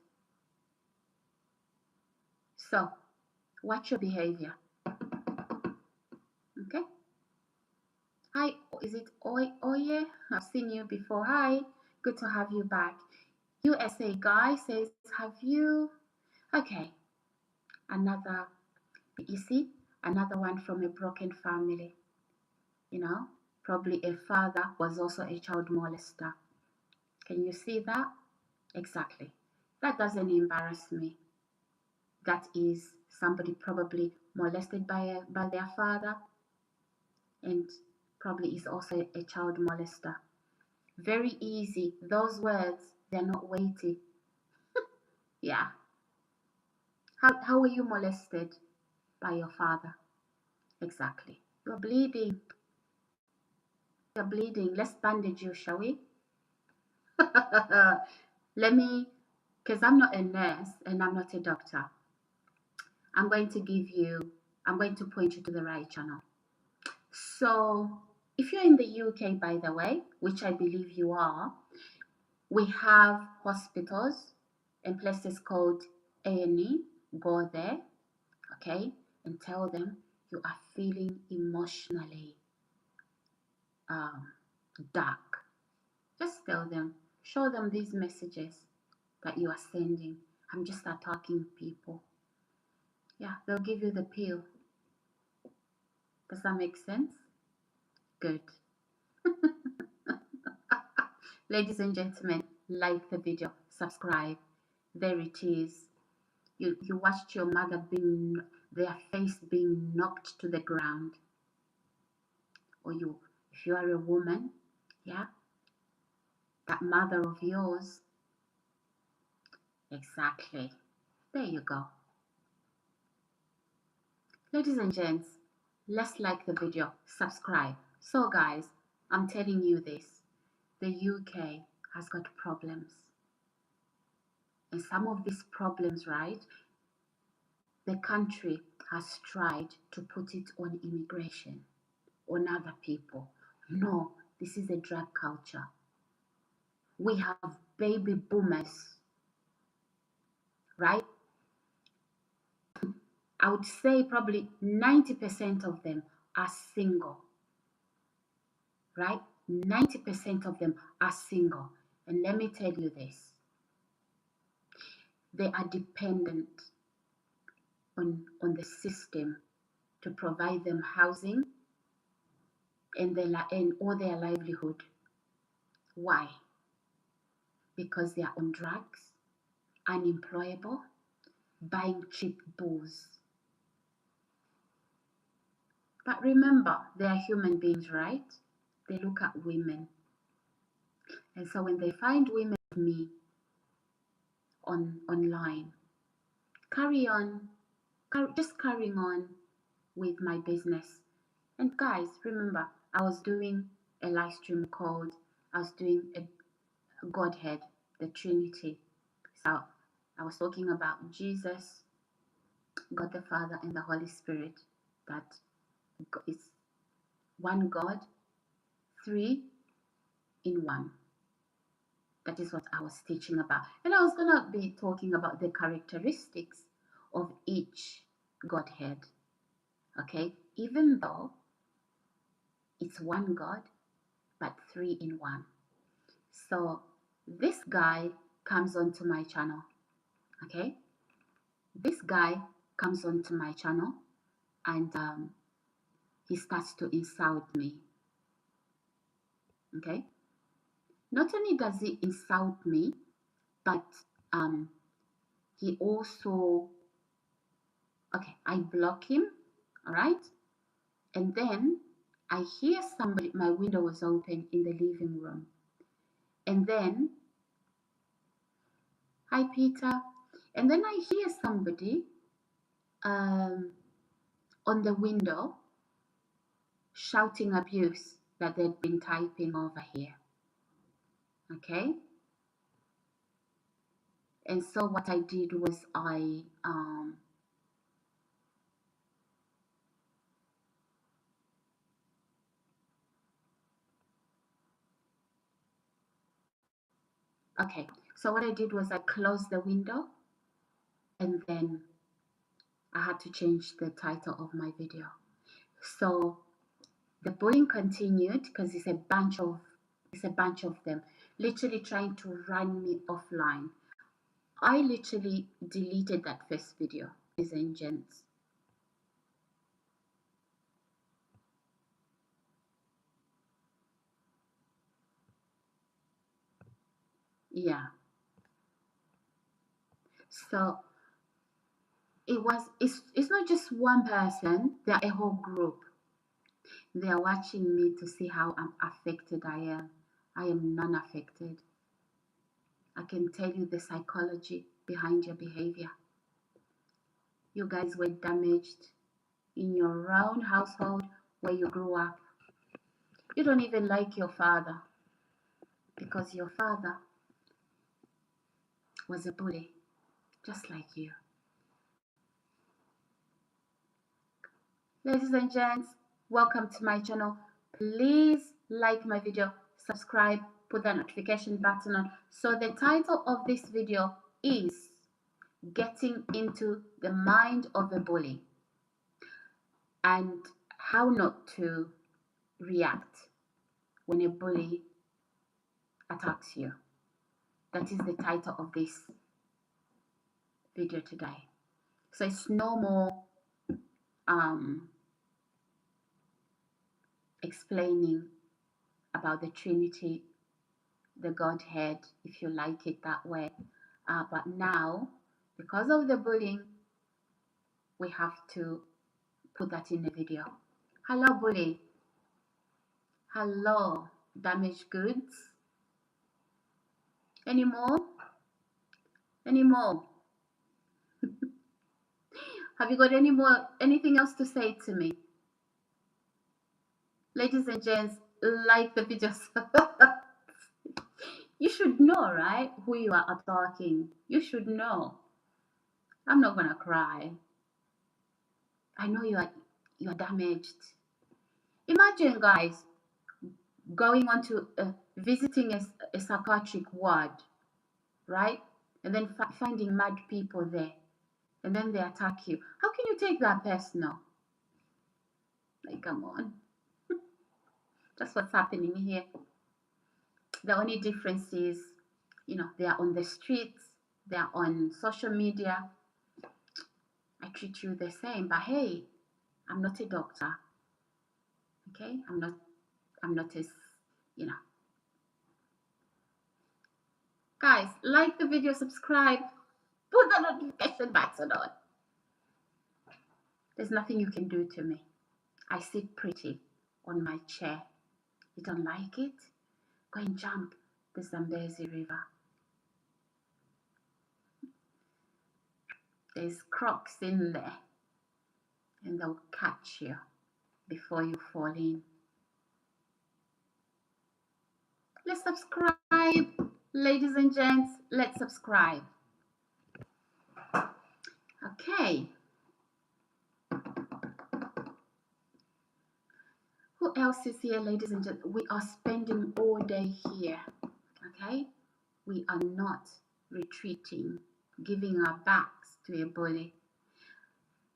So, watch your behavior. Okay? Hi, is it Oye? I've seen you before. Hi, good to have you back. USA guy says, have you? Okay, another, you see, another one from a broken family. You know, probably a father was also a child molester. Can you see that? Exactly. That doesn't embarrass me. That is somebody probably molested by their father and probably is also a child molester. Very easy. Those words, they're not weighty. Yeah. How were you molested by your father? Exactly. You're bleeding. You're bleeding. Let's bandage you, shall we? Let me, because I'm not a nurse and I'm not a doctor. I'm going to point you to the right channel. So, if you're in the UK, by the way, which I believe you are, we have hospitals and places called A&E. Go there, okay, and tell them you are feeling emotionally um, dark. Just tell them, show them these messages that you are sending. I'm just attacking people. Yeah, they'll give you the pill. Does that make sense? Good. Ladies and gentlemen, like the video, subscribe. There it is. You watched your mother their face being knocked to the ground. Or if you are a woman, yeah, that mother of yours. Exactly. There you go. Ladies and gents, let's like the video, subscribe. So guys, I'm telling you this, the UK has got problems. And some of these problems, right, the country has tried to put it on immigration, on other people. No, this is a drug culture. We have baby boomers, right? I would say probably 90% of them are single, right? 90% of them are single. And let me tell you this, they are dependent on the system to provide them housing and all their livelihood. Why? Because they are on drugs, unemployable, buying cheap booze. But remember, they are human beings, right? They look at women. And so when they find women like me online, just carrying on with my business. And guys, remember, I was doing a live stream I was doing a Godhead, the Trinity. So I was talking about Jesus, God the Father, and the Holy Spirit. That is one God, three in one. That is what I was teaching about. And I was going to be talking about the characteristics of each Godhead. Okay? Even though it's one God, but three in one. So this guy comes onto my channel. Okay? This guy comes onto my channel and he starts to insult me. Okay? Not only does he insult me, but he also, okay, I block him, all right? And then I hear somebody, my window was open in the living room. And then, hi Peter. And then I hear somebody on the window shouting abuse that they'd been typing over here. Okay? And so what I did was okay, so what I did was I closed the window and then I had to change the title of my video. So The bullying continued because it's a bunch of them literally trying to run me offline. I literally deleted that first video, ladies and gents. Yeah. So it's not just one person, they're a whole group. They are watching me to see how affected I am. I am non-affected. I can tell you the psychology behind your behavior. You guys were damaged in your own household where you grew up. You don't even like your father because your father was a bully, just like you. Ladies and gents, welcome to my channel. Please like my video, subscribe, put that notification button on. So the title of this video is Getting into the Mind of a Bully and how not to react when a bully attacks you. That is the title of this video today. So it's no more explaining about the Trinity, the Godhead, if you like it that way. But now, because of the bullying, we have to put that in the video. Hello, bully. Hello, damaged goods. Any more? Any more? Have you got anything else to say to me? Ladies and gents, like the video. You should know, right, who you are attacking. You should know. I'm not gonna cry. I know you are damaged. Imagine, guys, going on to visiting a psychiatric ward, right? And then finding mad people there, and then they attack you. How can you take that personal? Like, come on. That's what's happening here. The only difference is, they are on the streets, they are on social media. I treat you the same, but hey, I'm not a doctor. Okay, I'm not as, Guys, like the video, subscribe, put the notification button on. There's nothing you can do to me. I sit pretty on my chair. You don't like it? Go and jump the Zambezi River. There's crocs in there, and they'll catch you before you fall in. Let's subscribe, ladies and gents. Let's subscribe. Okay. Who else is here, ladies and gentlemen? We are spending all day here. Okay? We are not retreating, giving our backs to a bully.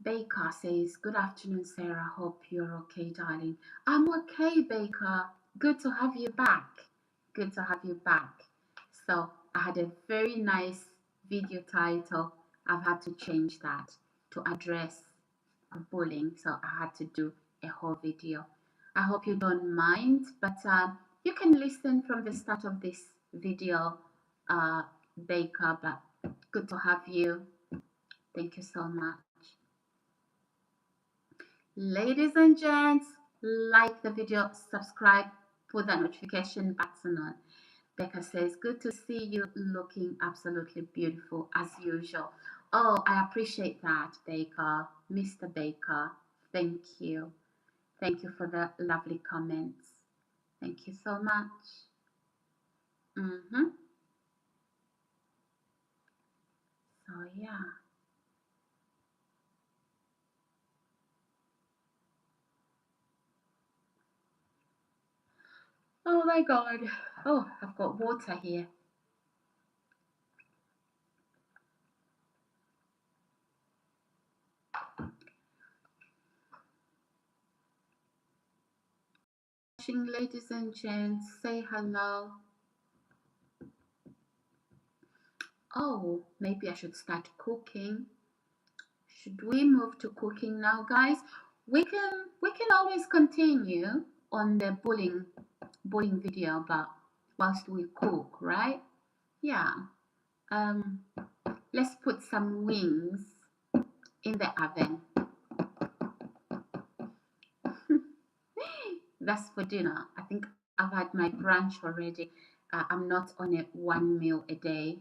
Baker says, good afternoon, Sarah. Hope you're okay, darling. I'm okay, Baker. Good to have you back. Good to have you back. So I had a very nice video title. I've had to change that to address bullying. So I had to do a whole video. I hope you don't mind, but you can listen from the start of this video, Baker, but good to have you. Thank you so much. Ladies and gents, like the video, subscribe, put the notification button on. Becca says, good to see you looking absolutely beautiful as usual. Oh, I appreciate that, Baker. Mr. Baker, thank you. Thank you for the lovely comments. Thank you so much. So, yeah. Oh my God. Oh, I've got water here. watching, ladies and gents? Say hello. Oh, maybe I should start cooking. Should we move to cooking now, guys? We can always continue on the bullying video, but whilst we cook, right? Yeah. Let's put some wings in the oven. That's for dinner. I think I've had my brunch already. I'm not on a one meal a day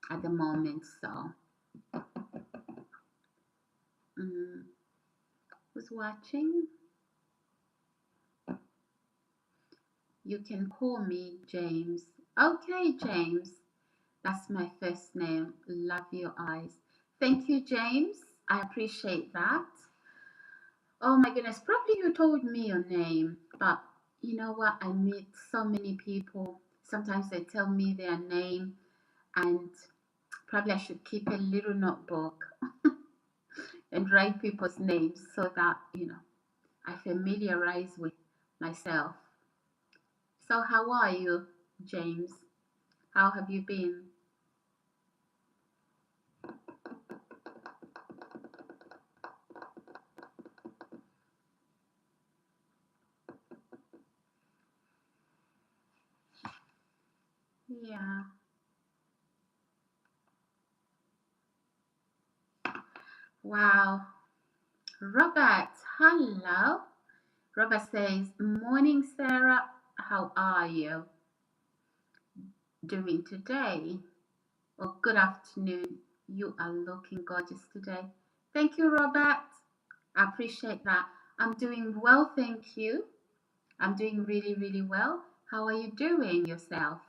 at the moment, so who's watching? You can call me James. Okay, James. That's my first name. Love your eyes. Thank you, James. I appreciate that. Oh my goodness, probably you told me your name, but you know what? I meet so many people. Sometimes they tell me their name, and probably I should keep a little notebook and write people's names so that, I familiarize with myself. So, how are you, James? How have you been? Yeah. Wow. Robert, hello. Robert says, morning, Sarah. How are you doing today? Or good afternoon. You are looking gorgeous today. Thank you, Robert. I appreciate that. I'm doing well, thank you. I'm doing really, really well. How are you doing yourself?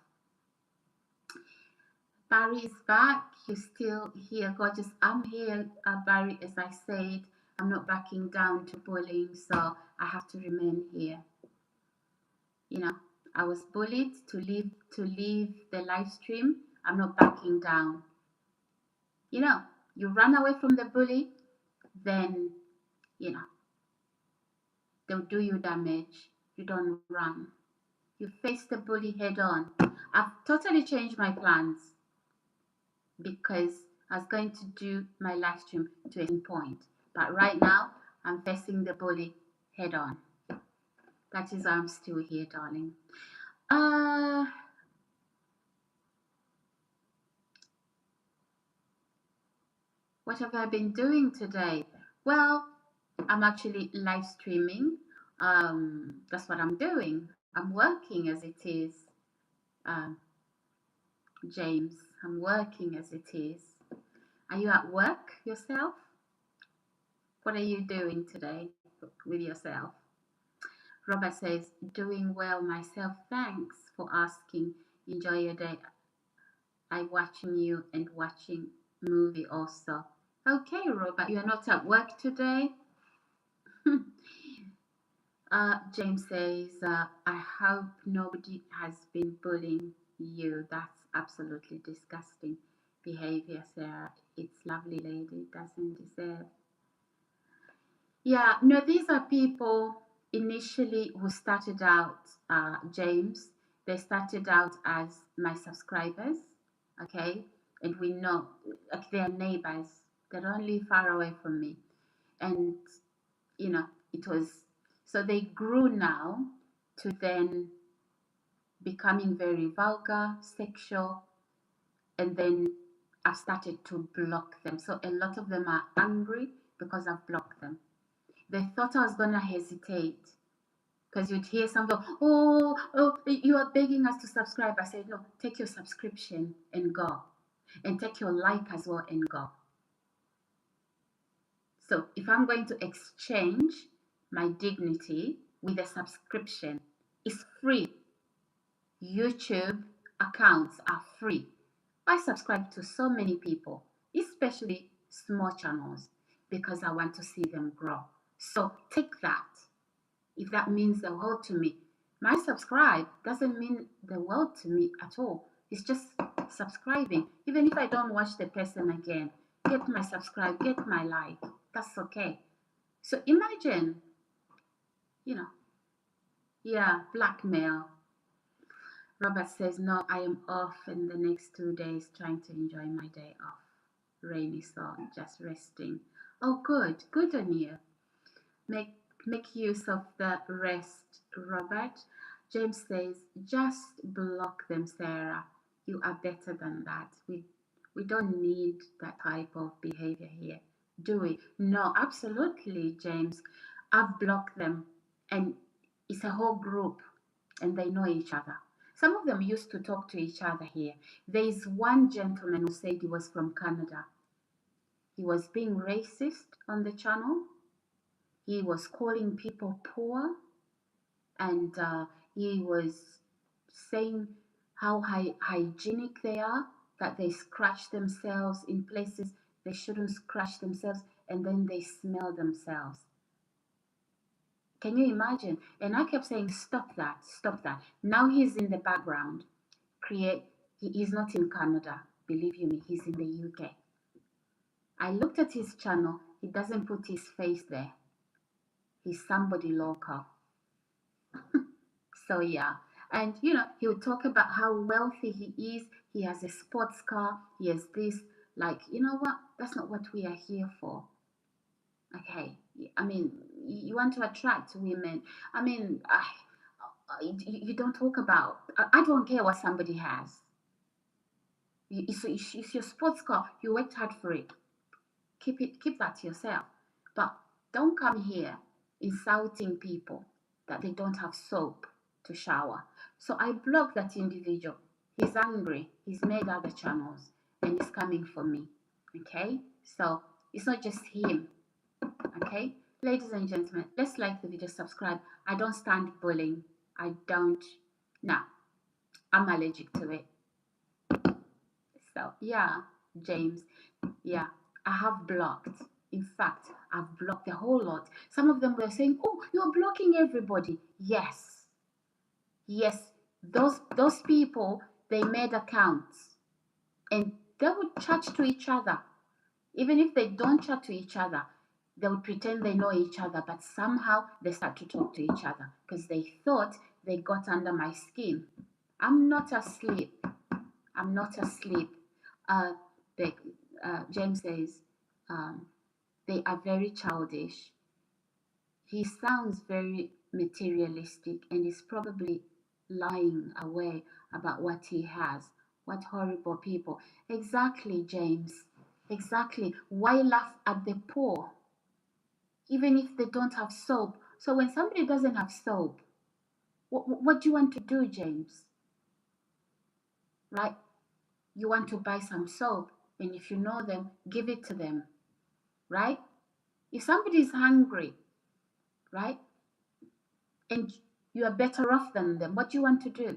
Barry is back. You're still here, gorgeous. I'm here, Barry, as I said. I'm not backing down to bullying, so I have to remain here. I was bullied to leave the live stream. I'm not backing down. You run away from the bully, then they'll do you damage. You don't run. You face the bully head on. I've totally changed my plans because I was going to do my live stream to a point. But right now, I'm facing the bully head on. That is why I'm still here, darling. What have I been doing today? Well, I'm actually live streaming. That's what I'm doing. I'm working as it is. James, I'm working as it is. Are you at work yourself? What are you doing today with yourself? Robert says, doing well myself. Thanks for asking. Enjoy your day. I watching you and watching movie also. Okay, Robert, you are not at work today? James says, I hope nobody has been bullying you. That's absolutely disgusting behavior, Sarah. It's lovely lady, doesn't deserve. Yeah, no, these are people initially who started out, James. They started out as my subscribers, okay? And we know, like, they're neighbors. They're only far away from me. And, it was, so they grew now to then becoming very vulgar, sexual, and then I've started to block them. So a lot of them are angry because I've blocked them. They thought I was going to hesitate because you'd hear something, oh, you are begging us to subscribe. I said, no, take your subscription and go. And take your like as well and go. So if I'm going to exchange my dignity with a subscription, it's free. YouTube accounts are free. I subscribe to so many people, especially small channels, because I want to see them grow. So take that. If that means the world to me, my subscribe doesn't mean the world to me at all. It's just subscribing. Even if I don't watch the person again, get my subscribe, get my like. That's okay. So imagine, Yeah, blackmail. Robert says, no, I am off in the next 2 days trying to enjoy my day off. Rainy, so just resting. Oh, good. Good on you. Make make use of the rest, Robert. James says, just block them, Sarah. You are better than that. We don't need that type of behavior here, do we? No, absolutely, James. I've blocked them, and it's a whole group, and they know each other. Some of them used to talk to each other here. There is one gentleman who said he was from Canada. He was being racist on the channel. He was calling people poor, and he was saying how hygienic they are, that they scratch themselves in places they shouldn't scratch themselves, and then they smell themselves. Can you imagine? And I kept saying, stop that, stop that. Now he's in the background. He's not in Canada, believe you me, he's in the UK. I looked at his channel, he doesn't put his face there. He's somebody local. So yeah, and he'll talk about how wealthy he is. He has a sports car. He has this. Like, you know what? That's not what we are here for. Okay. I mean, you want to attract women. I mean, you don't talk about. I don't care what somebody has. It's your sports car. You worked hard for it. Keep that to yourself. But don't come here insulting people that they don't have soap to shower. So I blocked that individual. He's angry. He's made other channels and he's coming for me. Okay? So it's not just him. Okay? Ladies and gentlemen, let's like the video, subscribe. I don't stand bullying. I don't. No. I'm allergic to it. So yeah, James. Yeah, I have blocked. In fact, I've blocked a whole lot. Some of them were saying, oh, you're blocking everybody. Yes. Yes. Those people, they made accounts. And they would chat to each other. Even if they don't chat to each other, they would pretend they know each other, but somehow they start to talk to each other because they thought they got under my skin. I'm not asleep. I'm not asleep. Uh, James says, they are very childish. He sounds very materialistic and is probably lying away about what he has. What horrible people. Exactly, James. Exactly. Why laugh at the poor? Even if they don't have soap. So when somebody doesn't have soap, what do you want to do, James? Right? You want to buy some soap, and if you know them, give it to them. Right? If somebody is hungry, right, and you are better off than them, what do you want to do?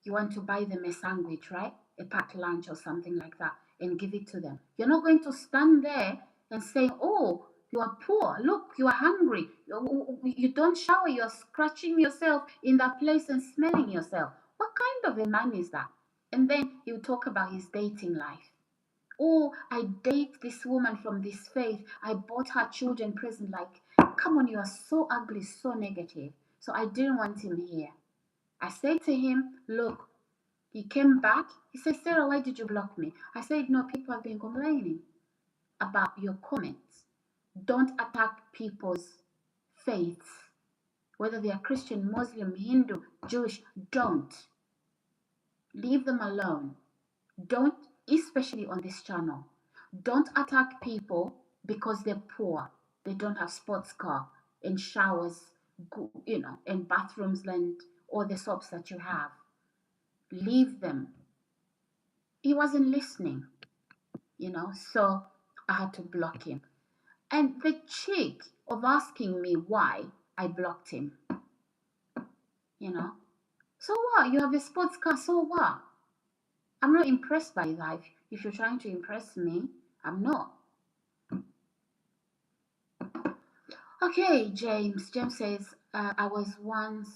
You want to buy them a sandwich, right? A packed lunch or something like that, and give it to them. You're not going to stand there and say, oh, you are poor. Look, you are hungry. You don't shower. You're scratching yourself in that place and smelling yourself. What kind of a man is that? And then he'll talk about his dating life. Oh, I date this woman from this faith. I bought her children present. Like, come on, you are so ugly, so negative. So I didn't want him here. I said to him, look, he came back. He said, Sarah, why did you block me? I said, no, people have been complaining about your comments. Don't attack people's faiths, whether they are Christian, Muslim, Hindu, Jewish. Don't. Leave them alone. Don't, especially on this channel, don't attack people because they're poor. They don't have sports car and showers, and bathrooms and all the soaps that you have. Leave them. He wasn't listening, so I had to block him. And the cheek of asking me why I blocked him, So what? You have a sports car, so what? I'm not impressed by that. If you're trying to impress me, I'm not. Okay, James. James says, I was once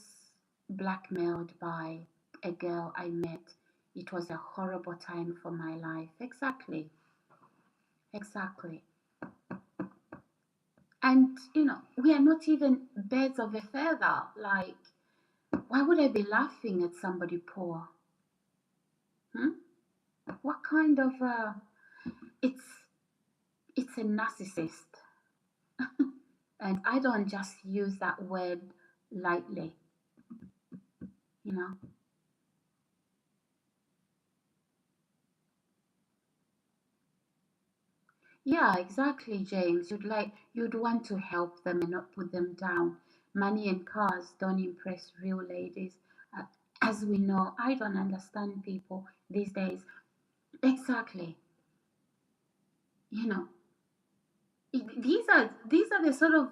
blackmailed by a girl I met. It was a horrible time for my life. Exactly. Exactly. And we are not even birds of a feather. Like, why would I be laughing at somebody poor? Hmm? What kind of it's a narcissist. And I don't just use that word lightly, you know. Yeah, exactly, James. You'd want to help them and not put them down. Money and cars don't impress real ladies. Uh, as we know, I don't understand people these days. Exactly. You know, these are the sort of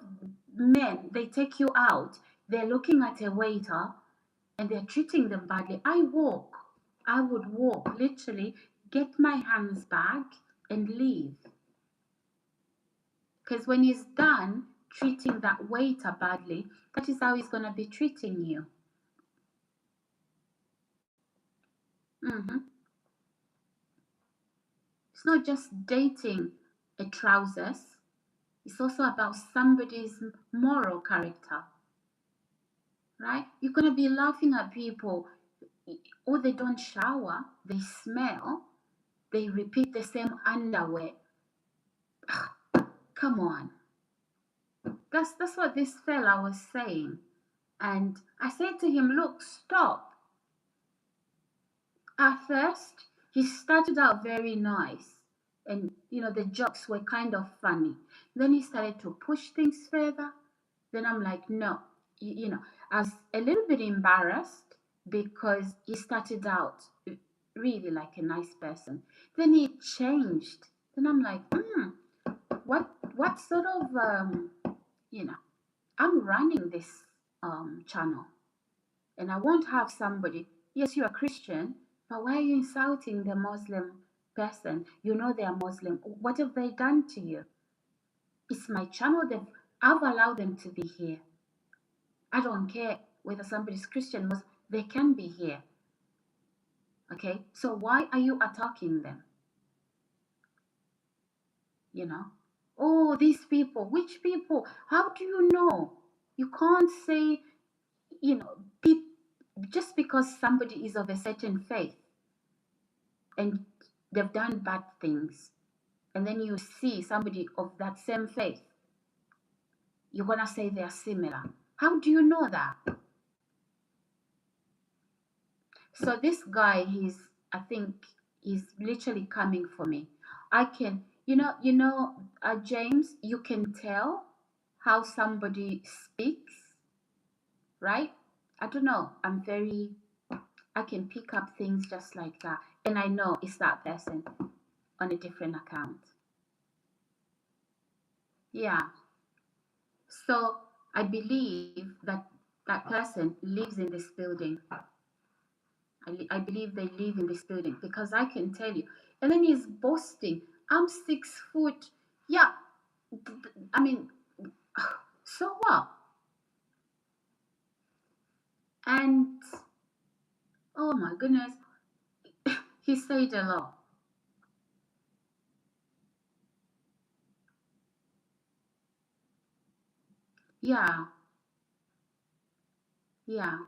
men, they take you out. They're looking at a waiter and they're treating them badly. I would walk, literally, get my hands back and leave. Because when he's done treating that waiter badly, that is how he's going to be treating you. hmm It's not just dating a trousers, it's also about somebody's moral character, right? You're going to be laughing at people, or they don't shower, they smell, they repeat the same underwear. Come on. That's what this fella was saying. And I said to him, look, stop. At first, he started out very nice, and the jokes were kind of funny. Then he started to push things further. Then I'm like, no, I was a little bit embarrassed because he started out really like a nice person. Then he changed. Then I'm like, what sort of you know, I'm running this channel, and I won't have somebody. Yes, you're a Christian, but why are you insulting the Muslim person? You know they are Muslim. What have they done to you? It's my channel. I've allowed them to be here. I don't care whether somebody's Christian, Muslim, they can be here. Okay? So why are you attacking them? You know? Oh, these people. Which people? How do you know? You can't say, you know, just because somebody is of a certain faith and they've done bad things, and then you see somebody of that same faith, you're gonna say they're similar. How do you know that? So this guy, I think he's literally coming for me. I can, James, you can tell how somebody speaks, right? I don't know. I can pick up things just like that, and I know it's that person on a different account. Yeah. So I believe that that person lives in this building. I believe they live in this building because I can tell you. And then he's boasting, I'm 6 foot. Yeah, I mean, so what? And oh my goodness, he said a lot. Yeah, yeah.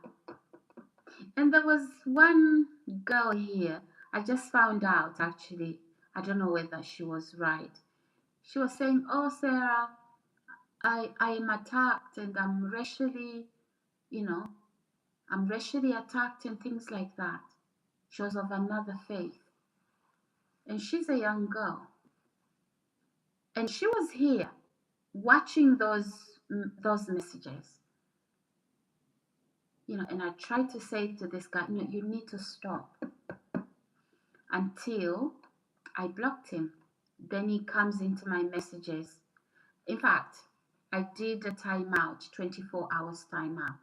And there was one girl here, I just found out actually. I don't know whether she was right. She was saying, oh, Sarah, I am attacked and you know, I'm racially attacked and things like that. She was of another faith. And she's a young girl. And she was here watching those messages. And I tried to say to this guy, you need to stop, until I blocked him. Then he comes into my messages. In fact, I did a timeout, 24 hours timeout.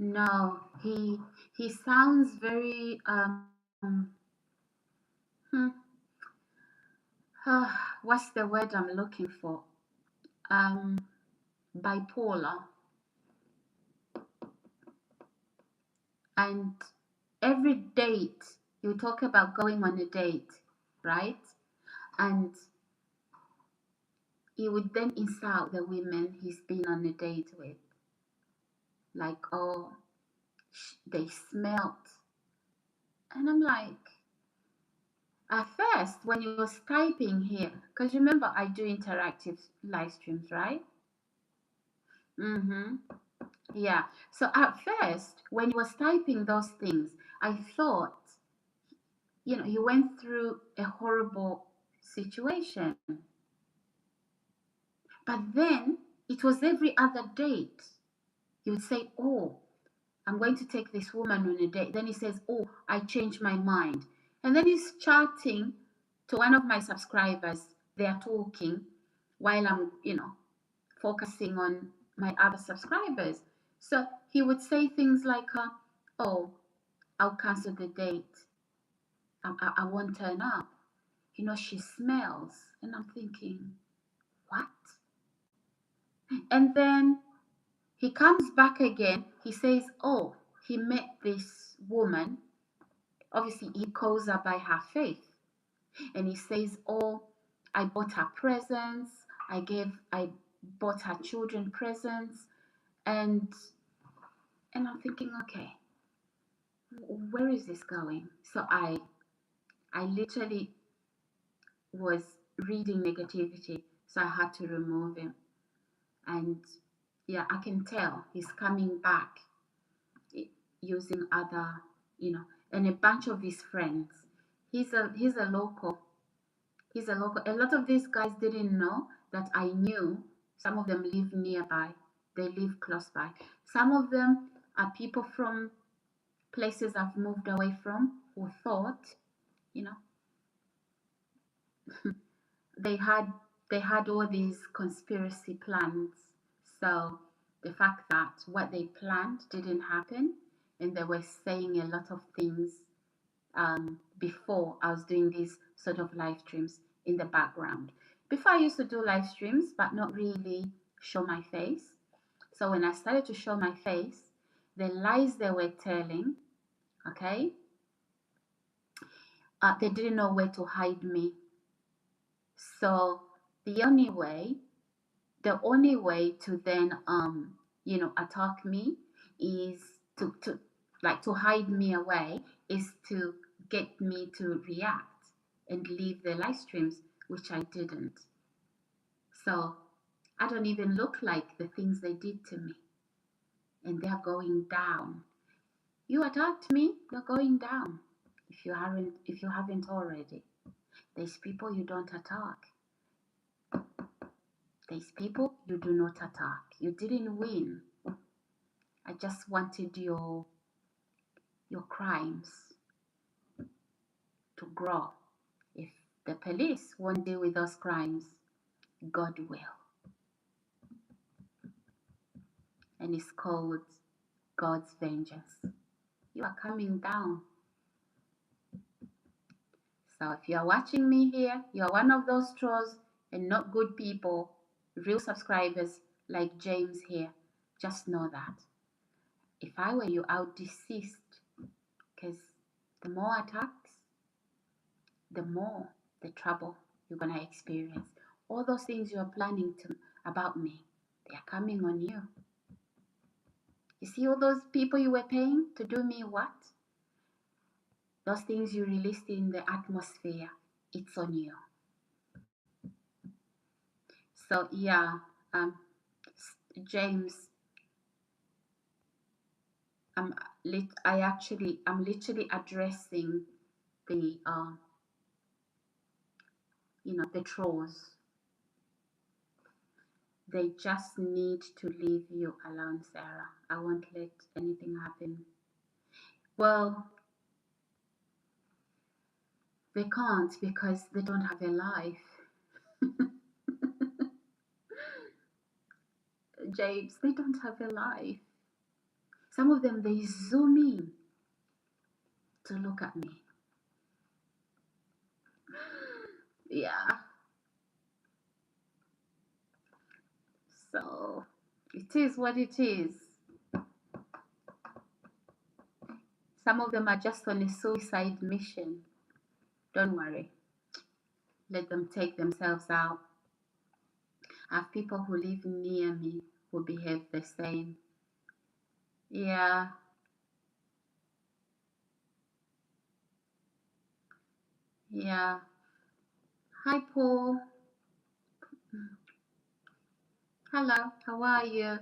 No, he sounds very hmm, what's the word I'm looking for? Bipolar. And every date You talk about going on a date, right? And he would then insult the women he's been on a date with, like, oh, they smelt. And I'm like, at first, when he was typing here, because remember I do interactive live streams, right? Mm-hmm. Yeah. So at first, when he was typing those things, I thought, he went through a horrible situation. But then it was every other date. He would say, oh, I'm going to take this woman on a date. Then he says, oh, I changed my mind. And then he's chatting to one of my subscribers. They are talking while I'm, focusing on my other subscribers. So he would say things like, oh, I'll cancel the date. I won't turn up. She smells. And I'm thinking, what? And then he comes back again. He says, oh, he met this woman. Obviously, he calls her by her faith. And he says, oh, I bought her presents. I bought her children presents. And I'm thinking, okay, where is this going? So I literally was reading negativity. So I had to remove him. And yeah, I can tell he's coming back using other, and a bunch of his friends. He's a local. He's a local. A lot of these guys didn't know that I knew. Some of them live nearby. They live close by. Some of them are people from places I've moved away from who thought, you know, they had all these conspiracy plans. So the fact that what they planned didn't happen, and they were saying a lot of things before I was doing these sort of live streams in the background. Before I used to do live streams, but not really show my face. So when I started to show my face, the lies they were telling, okay, they didn't know where to hide me. So the only way to then attack me is to hide me away, is to get me to react and leave the live streams, which I didn't. So I don't even look like the things they did to me, and they're going down. You attacked me, you're going down. If you haven't already. There's people you don't attack. There's people you do not attack. You didn't win. I just wanted your crimes to grow. If the police won't deal with those crimes, God will. And it's called God's vengeance. You are coming down. So if you are watching me here, you are one of those trolls and not good people, real subscribers like James here. Just know that. If I were you, I would desist, because the more attacks, the more the trouble you're going to experience. All those things you're planning about me, they are coming on you. You see all those people you were paying to do me what? Those things you released in the atmosphere, it's on you. So yeah, James, I'm literally addressing the the trolls. They just need to leave you alone, Sarah. I won't let anything happen. Well, they can't, because they don't have a life. James, they don't have a life. Some of them, they zoom in to look at me. Yeah. So it is what it is. Some of them are just on a suicide mission. Don't worry. Let them take themselves out. I have people who live near me who behave the same. Yeah. Yeah. Hi, Paul. Hello. How are you?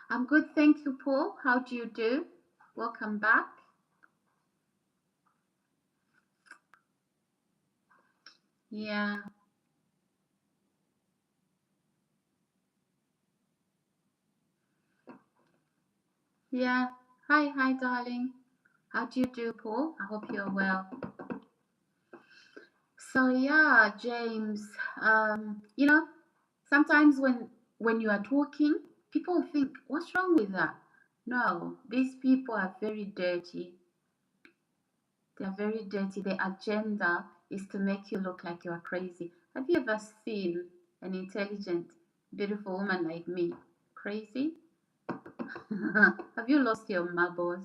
I'm good, thank you, Paul. How do you do? Welcome back. Yeah. Yeah. Hi, darling. How do you do, Paul? I hope you're well. So yeah, James, you know, sometimes when you are talking, people think, what's wrong with that? No, these people are very dirty. They are very dirty. Their agenda is to make you look like you are crazy. Have you ever seen an intelligent, beautiful woman like me crazy? Have you lost your marbles?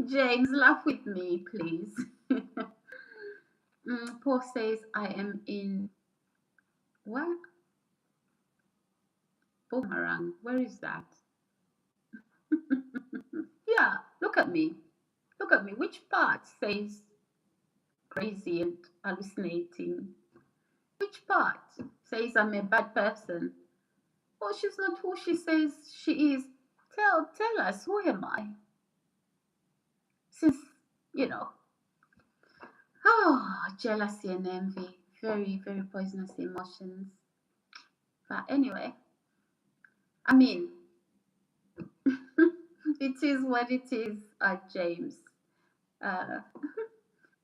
James, laugh with me, please. Paul says, I am in what? Boomerang. Where is that? Yeah, look at me. Look at me. Which part says crazy and hallucinating? Which part says I'm a bad person? Oh, she's not who she says she is. Tell us, who am I? Since, you know, jealousy and envy, very, very poisonous emotions. But anyway, I mean, it is what it is, James. Uh,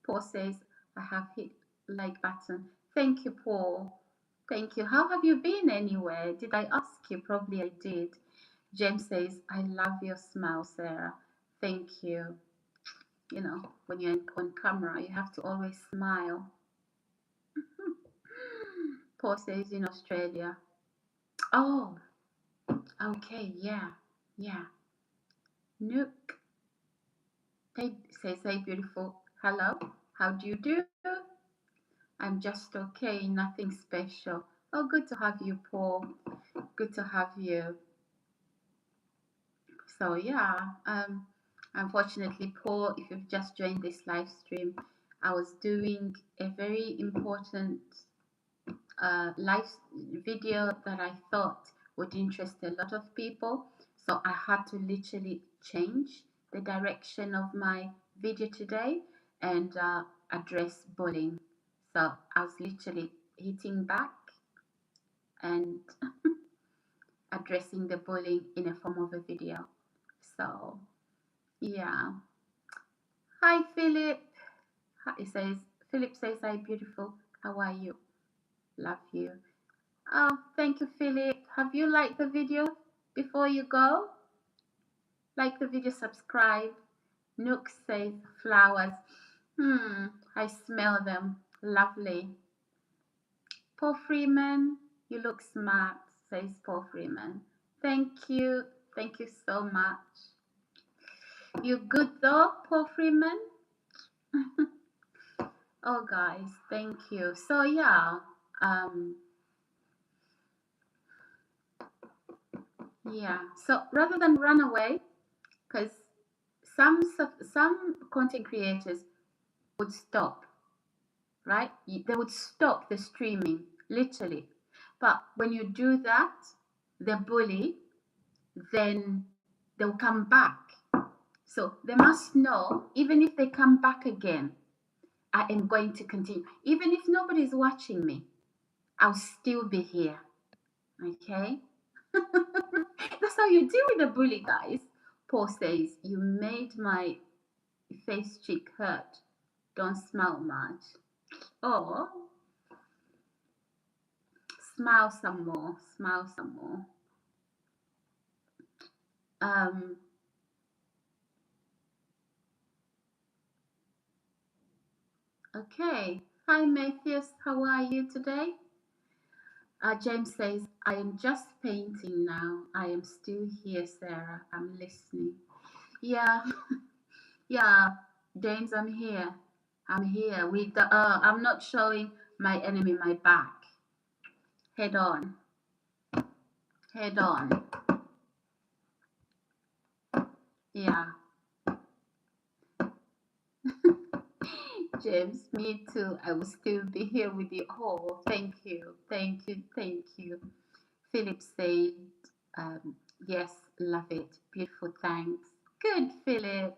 Paul says, I have hit like button. Thank you, Paul. Thank you. How have you been anyway? Did I ask you? Probably I did. James says, I love your smile, Sarah. Thank you. You know, when you're on camera, you have to always smile. Paul says in Australia. Oh, okay, yeah, yeah. Nook. They says, hey, beautiful. Hello, how do you do? I'm just okay, nothing special. Oh, good to have you, Paul. Good to have you. So yeah, unfortunately, Paul, if you've just joined this live stream, I was doing a very important live video that I thought would interest a lot of people. So I had to literally change the direction of my video today and address bullying. So I was literally hitting back and addressing the bullying in a form of a video. So yeah. Hi, Philip. It says, Philip says, hi, beautiful. How are you? Love you. Oh, thank you, Philip. Have you liked the video before you go? Like the video, subscribe. Nook says, flowers. I smell them. Lovely. Paul Freeman, you look smart, says Paul Freeman. Thank you. Thank you so much. You good though, Paul Freeman? Oh, guys, thank you. So yeah, yeah. So rather than run away, because some content creators would stop, right? They would stop the streaming, literally. But when you do that, the bully, then they'll come back. So they must know, even if they come back again, I am going to continue. Even if nobody's watching me, I'll still be here. Okay? That's how you deal with a bully, guys. Paul says, you made my face cheek hurt. Don't smile much. Oh, smile some more. Smile some more. Okay. Hi, Matthias. How are you today? James says, I am just painting now. I am still here, Sarah. I'm listening. Yeah, yeah, James, I'm here. I'm here with the, I'm not showing my enemy my back. Head on, head on. Yeah. James, me too. I will still be here with you. Oh, thank you, thank you, thank you. Philip said, um, yes, love it. Beautiful, thanks. Good, Philip.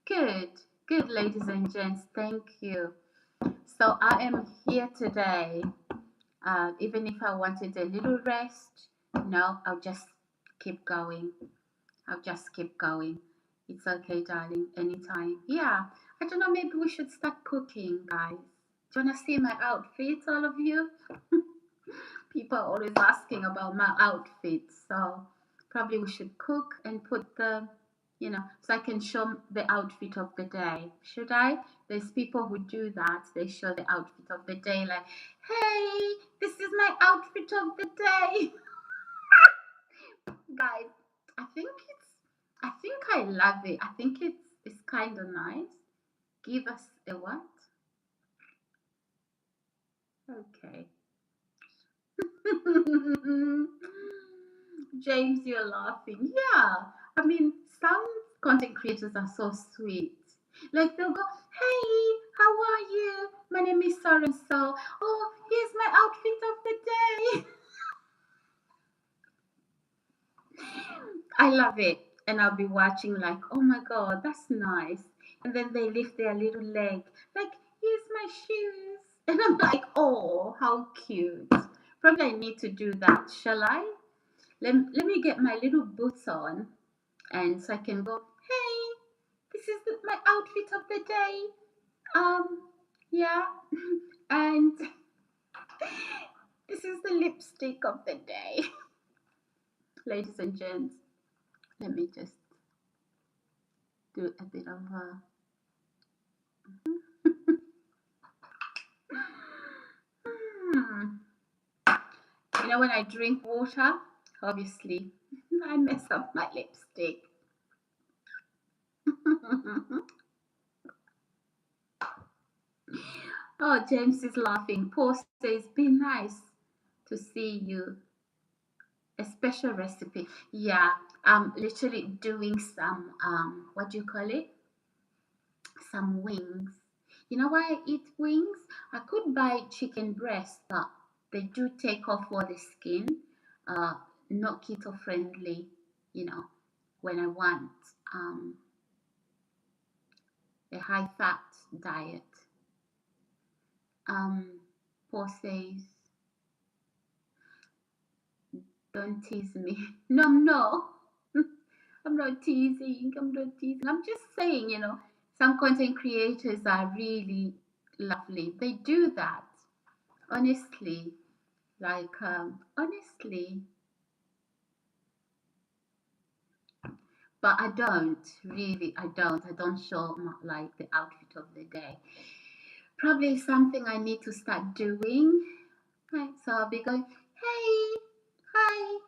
Good, good, ladies and gents. Thank you. So I am here today. Even if I wanted a little rest, no, I'll just keep going. I'll just keep going. It's okay, darling. Anytime. Yeah. I don't know. Maybe we should start cooking, guys. Do you want to see my outfit, all of you? People are always asking about my outfit. So probably we should cook and put the, so I can show the outfit of the day. Should I? There's people who do that. They show the outfit of the day, like, hey, this is my outfit of the day. Guys, I think I love it. I think it's kind of nice. Give us a what? Okay. James, you're laughing. Yeah. I mean, some content creators are so sweet. Like they'll go, hey, how are you? My name is so and so. Oh, here's my outfit of the day. I love it. And I'll be watching like, oh my God, that's nice. And then they lift their little leg, like, here's my shoes. And I'm like, oh, how cute. Probably I need to do that. Shall I? Let me get my little boots on. And so I can go, hey, this is my outfit of the day. Yeah. And this is the lipstick of the day. Ladies and gents, let me just do a bit of You know, when I drink water, obviously, I mess up my lipstick. Oh, James is laughing. Paul says, be nice to see you. A special recipe. Yeah, I'm literally doing some, what do you call it? Some wings. You know why I eat wings? I could buy chicken breast, but they do take off all the skin. Uh, Not keto friendly, you know, when I want a high fat diet. Paul says, don't tease me. No, no. I'm not teasing. I'm not teasing. I'm just saying, you know, some content creators are really lovely. They do that. Honestly. Like, honestly. But I don't, really, I don't. I don't show like the outfit of the day. Probably something I need to start doing. Right, so I'll be going, hey, hi,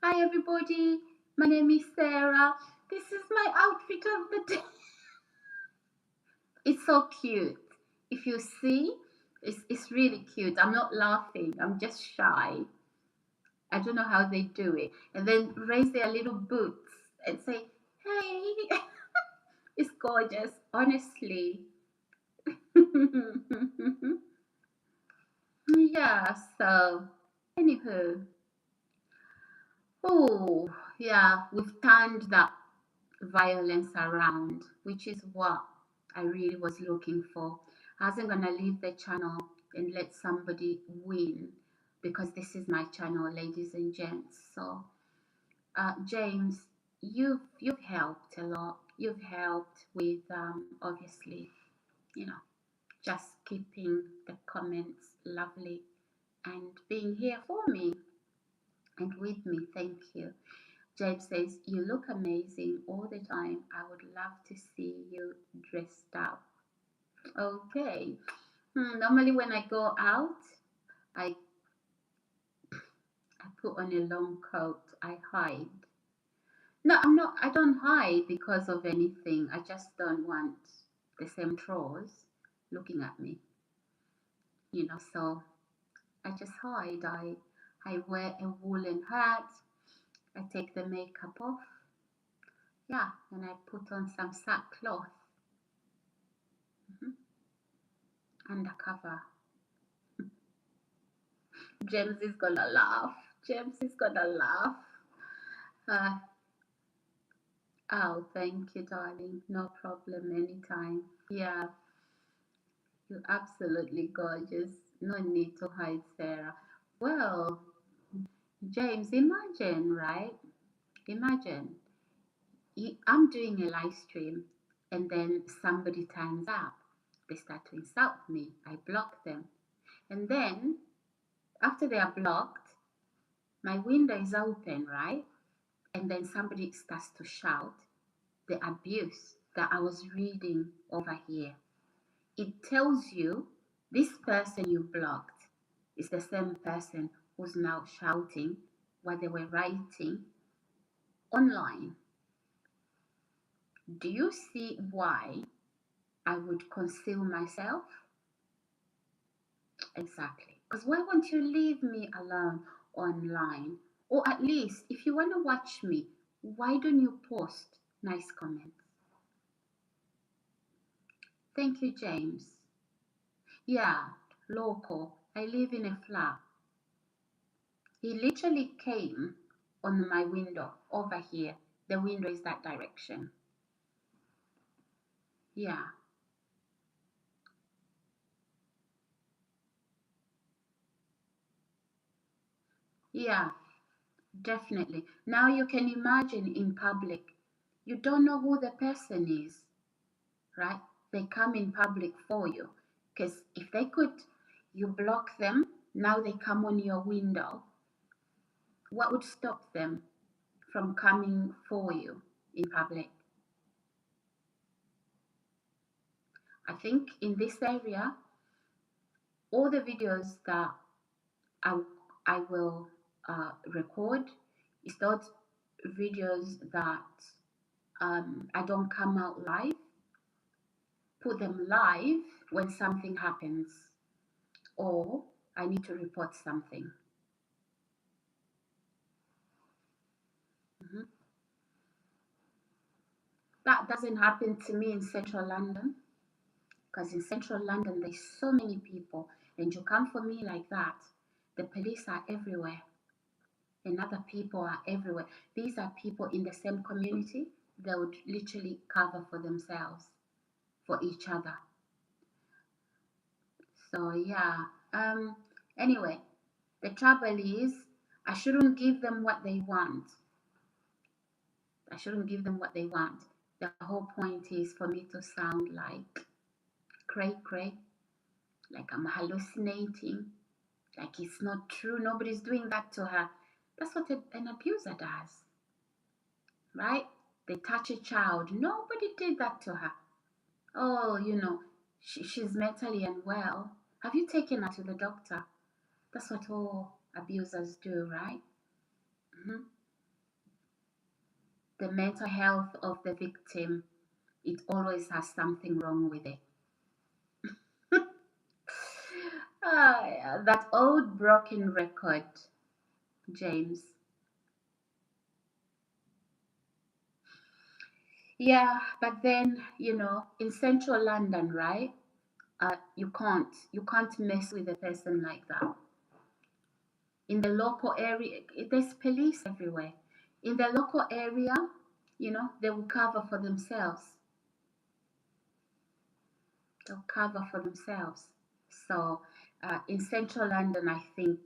hi everybody. My name is Sarah. This is my outfit of the day. It's so cute. If you see, it's really cute. I'm not laughing. I'm just shy. I don't know how they do it. And then raise their little boots and say, hey. It's gorgeous, honestly. Yeah, so anywho. Oh, yeah, we've turned that violence around, which is what I really was looking for. I wasn't gonna leave the channel and let somebody win because this is my channel, ladies and gents. So, James, you've helped a lot. You've helped with obviously, you know, just keeping the comments lovely and being here for me and with me. Thank you. James says, you look amazing all the time. I would love to see you dressed up. Okay. Normally when I go out, I I put on a long coat. I hide. No, I'm not. I don't hide because of anything. I just don't want the same trolls looking at me. So I just hide. I wear a woolen hat. I take the makeup off. Yeah, and I put on some sackcloth. Undercover. James is gonna laugh. James is gonna laugh. Uh, oh, thank you, darling. No problem, anytime. Yeah, you're absolutely gorgeous. No need to hide, Sarah. Well, James, imagine, right? Imagine I'm doing a live stream and then somebody turns up. They start to insult me. I block them. And then after they are blocked, my window is open, right? And then somebody starts to shout the abuse that I was reading over here. It tells you this person you blocked is the same person who's now shouting what they were writing online. Do you see why I would conceal myself? Exactly. Because why won't you leave me alone online? Or at least, if you want to watch me, why don't you post nice comments? Thank you, James. Yeah, local. I live in a flat. He literally came on my window over here. The window is that direction. Yeah. Yeah, definitely. Now you can imagine in public, you don't know who the person is, right? They come in public for you. Because if they could, you block them, now they come on your window. What would stop them from coming for you in public? I think in this area, all the videos that I will record is those videos that I don't come out live, put them live when something happens or I need to report something. That doesn't happen to me in central London, because in central London there's so many people, and you come for me like that, the police are everywhere and other people are everywhere. These are people in the same community. They would literally cover for themselves, for each other. So yeah. Anyway, the trouble is I shouldn't give them what they want. I shouldn't give them what they want. The whole point is for me to sound like cray cray, like I'm hallucinating, like it's not true. Nobody's doing that to her. That's what an abuser does, right? They touch a child. Nobody did that to her. Oh, she's mentally unwell. Have you taken her to the doctor? That's what all abusers do, right? The mental health of the victim, it always has something wrong with it. Yeah, that old broken record, James. Yeah, but then, in central London, right? You can't mess with a person like that. In the local area, there's police everywhere. In the local area, they will cover for themselves. They'll cover for themselves. So in central London, I think,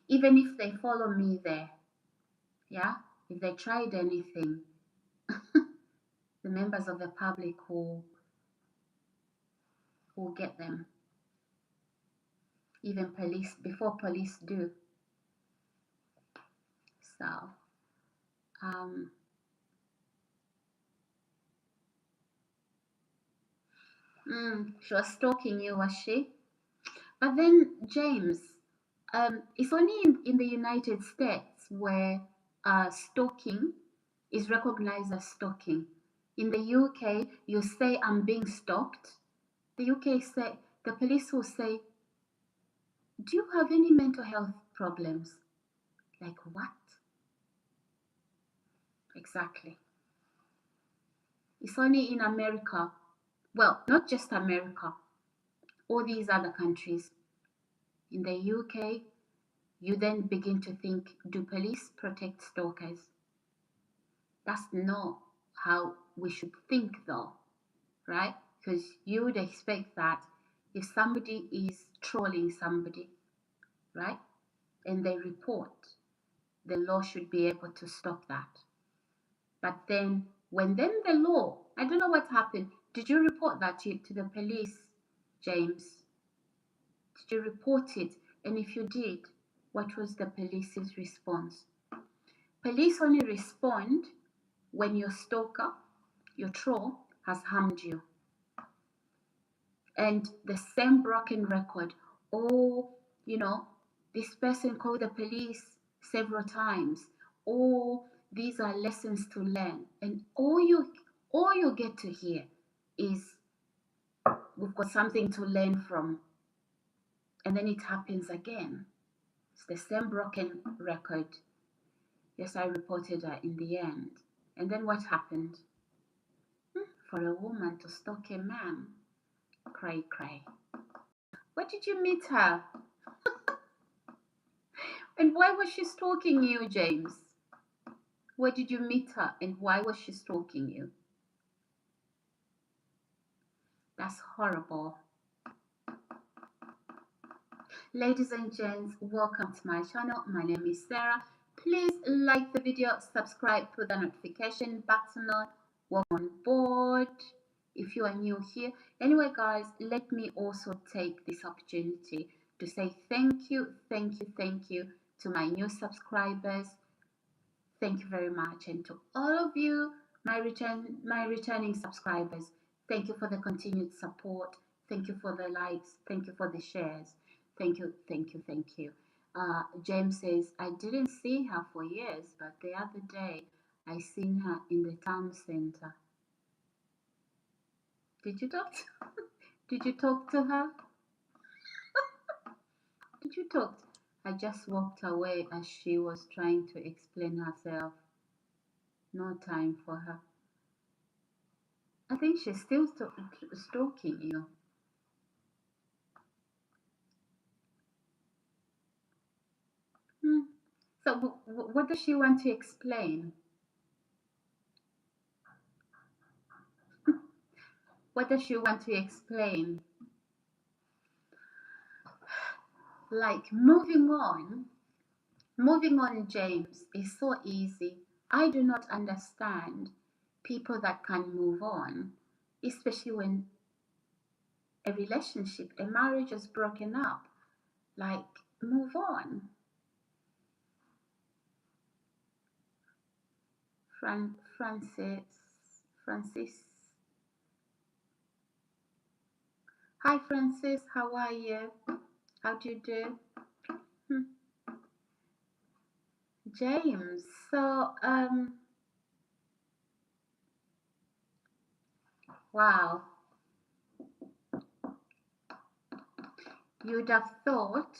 even if they follow me there, yeah, if they tried anything, the members of the public will get them. Even police, before police do. So, she was stalking you, was she? But then, James, It's only in the United States where stalking is recognized as stalking. In the UK, you say I'm being stalked. The UK say the police will say, "Do you have any mental health problems?" Like what? Exactly. It's only in America. Well, not just America. All these other countries. In the UK, you then begin to think, do police protect stalkers? That's not how we should think though, right? Because you would expect that if somebody is trolling somebody, right, and they report, the law should be able to stop that. But then when then the law, I don't know what happened. Did you report that to the police, James? Did you report it? And if you did, what was the police's response? Police only respond when your stalker, your troll, has harmed you. And the same broken record, oh, this person called the police several times, oh, these are lessons to learn. And all you get to hear is, we've got something to learn from. And then it happens again. It's the same broken record. Yes, I reported her in the end. And then what happened? For a woman to stalk a man. Cray, cray. Where did you meet her? And why was she stalking you, James? Where did you meet her and why was she stalking you? That's horrible. Ladies and gents, welcome to my channel. My name is Sarah. Please like the video, subscribe, put the notification button on, welcome on board if you are new here. Anyway, guys, let me also take this opportunity to say thank you to my new subscribers. Thank you very much. And to all of you, my returning subscribers, thank you for the continued support. Thank you for the likes. Thank you for the shares. Thank you. James says, I didn't see her for years, but the other day I seen her in the town center. Did you talk to, did you talk to her? Did you talk? I just walked away as she was trying to explain herself. No time for her. I think she's still stalking you. So what does she want to explain? What does she want to explain? Like moving on, James, is so easy. I do not understand people that can move on, especially when a relationship, a marriage is broken up. Like, move on. Francis. Hi, Francis. How are you? How do you do? James, so, wow. You'd have thought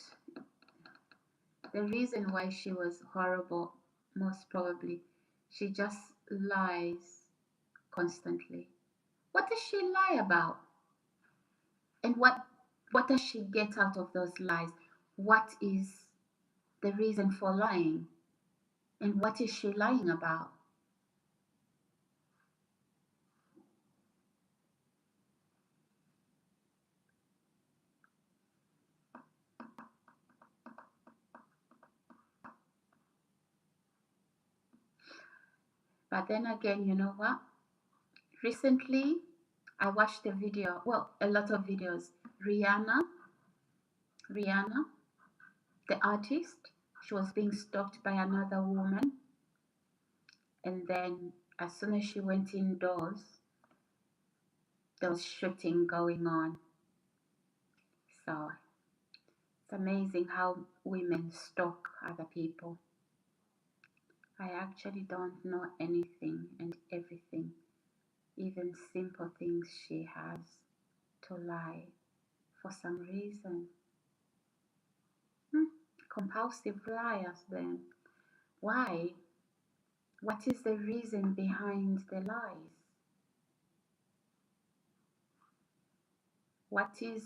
the reason why she was horrible, most probably, she just lies constantly. What does she lie about? And what does she get out of those lies? What is the reason for lying? And what is she lying about? But then again, you know what? Recently, I watched a video, well, a lot of videos. Rihanna, the artist, she was being stalked by another woman. And then as soon as she went indoors, there was shooting going on. So It's amazing how women stalk other people. I actually don't know anything and everything, even simple things she has to lie for some reason. Compulsive liars then. Why? What is the reason behind the lies? What is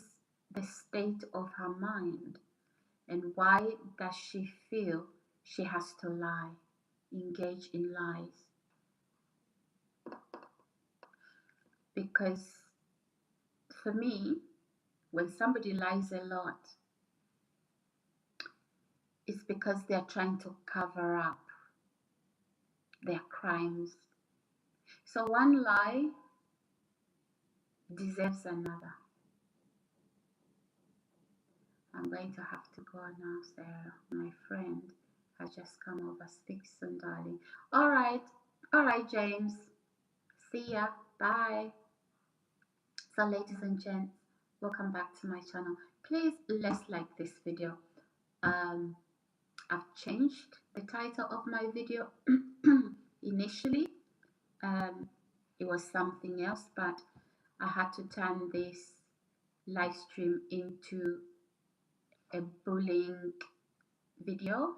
the state of her mind? And why does she feel she has to lie, engage in lies? Because for me, when somebody lies a lot, it's because they're trying to cover up their crimes. So one lie deserves another. I'm going to have to go now, Sarah. My friend has just come over. Speak soon, darling. All right, James. See ya. Bye. So, ladies and gents, welcome back to my channel. Please, let's like this video. I've changed the title of my video. Initially, it was something else, but I had to turn this live stream into a bullying video.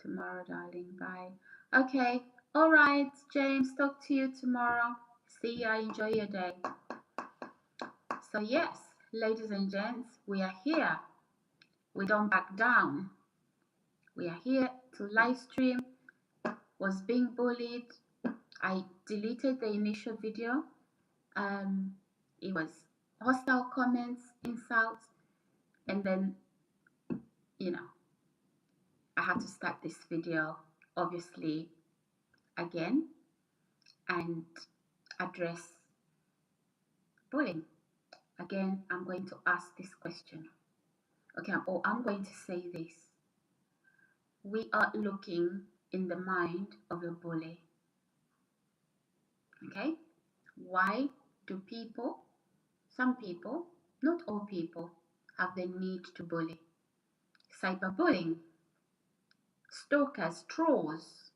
Tomorrow, darling. Bye. Okay. All right, James. Talk to you tomorrow. See ya. Enjoy your day. So yes, ladies and gents, we are here. We don't back down. We are here to live stream. Was being bullied. I deleted the initial video. It was hostile comments, insults, and then, you know, I had to start this video, obviously, again, and address bullying. Again, I'm going to ask this question. Okay, or I'm going to say this. We are looking in the mind of a bully. Okay? Why do people, some people, not all people, have the need to bully? Cyberbullying, stalkers, trolls.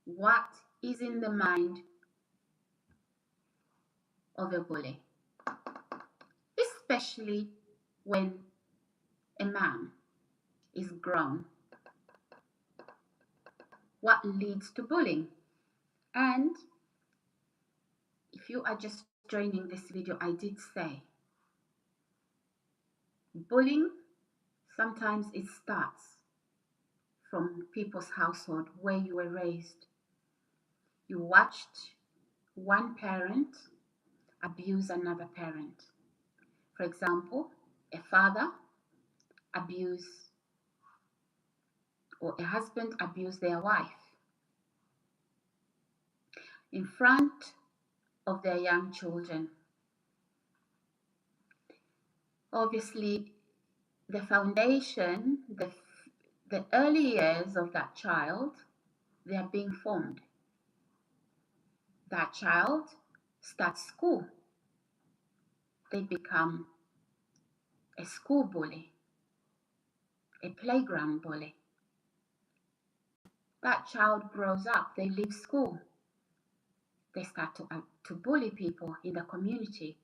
What is in the mind of a bully? Especially when a man is grown. What leads to bullying? And if you are just joining this video, I did say bullying, sometimes it starts from people's household, where you were raised. You watched one parent abuse another parent. For example, a father abuse, or a husband abuse their wife in front of their young children. Obviously, the foundation, the early years of that child, they are being formed. That child starts school. They become a school bully, a playground bully. That child grows up, they leave school. They start to bully people in the community,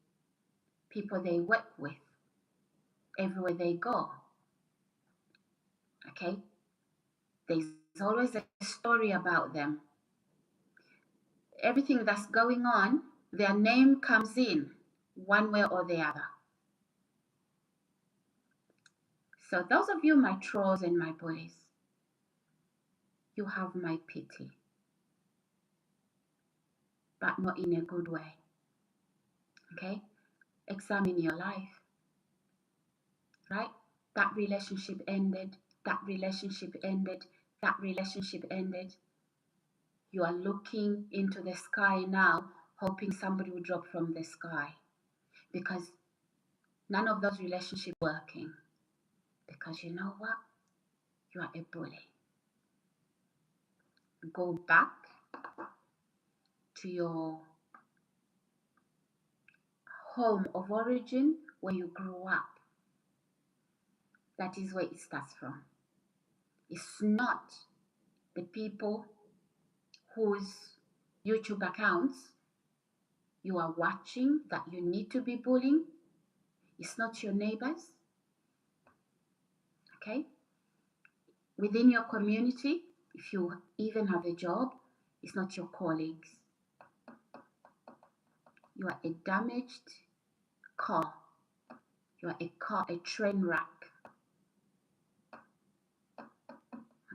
people they work with, everywhere they go. Okay? There's always a story about them. Everything that's going on, their name comes in one way or the other. So those of you, my trolls and my bullies, you have my pity, but not in a good way. Okay? Examine your life. Right? That relationship ended. That relationship ended. That relationship ended. You are looking into the sky now, hoping somebody will drop from the sky, because none of those relationships are working. Because you know what? You are a bully. Go back to your home of origin, where you grew up. That is where it starts from. It's not the people whose YouTube accounts you are watching that you need to be bullying. It's not your neighbors. Okay? Within your community, if you even have a job, it's not your colleagues. You are a damaged car. You are a train wreck.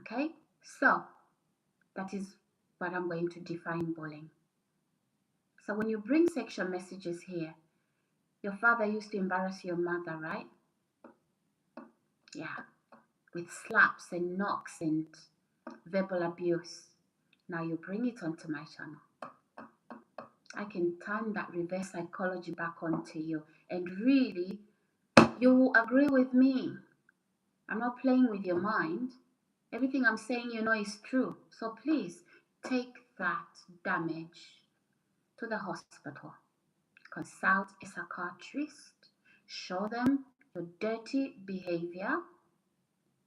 Okay? So, that is what I'm going to define bullying. So when you bring sexual messages here, your father used to embarrass your mother, right? Yeah. With slaps and knocks and verbal abuse. Now you bring it onto my channel. I can turn that reverse psychology back onto you, and really, you will agree with me. I'm not playing with your mind. Everything I'm saying, you know, is true. So please take that damage to the hospital. Consult a psychiatrist. Show them your dirty behavior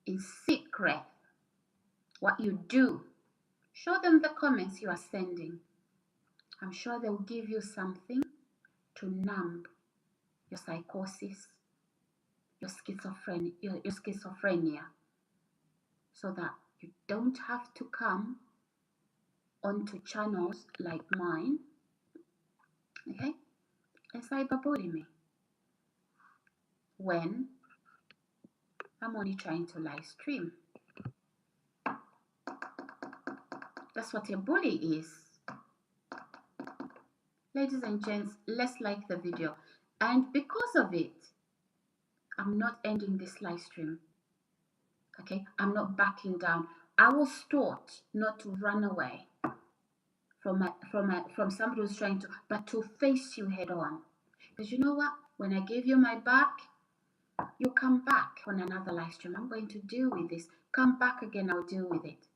in secret. What you do. Show them the comments you are sending. I'm sure they'll give you something to numb your psychosis, your schizophrenia, so that you don't have to come onto channels like mine, okay, and cyberbully me when I'm only trying to live stream. That's what a bully is. Ladies and gents, let's like the video. And because of it, I'm not ending this live stream. Okay, I'm not backing down. I was taught not to run away from somebody who's trying to, but to face you head on. Because you know what? When I give you my back, you come back on another live stream. I'm going to deal with this. Come back again, I'll deal with it.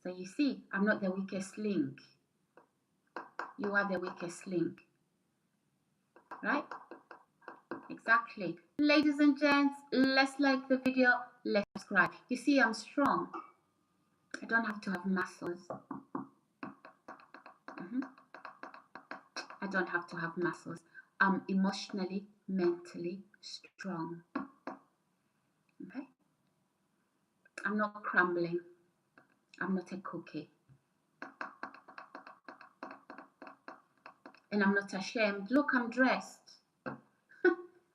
So you see, I'm not the weakest link. You are the weakest link. Right? Exactly. Ladies and gents, let's like the video. Let's subscribe. You see, I'm strong. I don't have to have muscles. I don't have to have muscles. I'm emotionally, mentally strong. Okay? I'm not crumbling. I'm not a cookie. And I'm not ashamed. Look, I'm dressed. I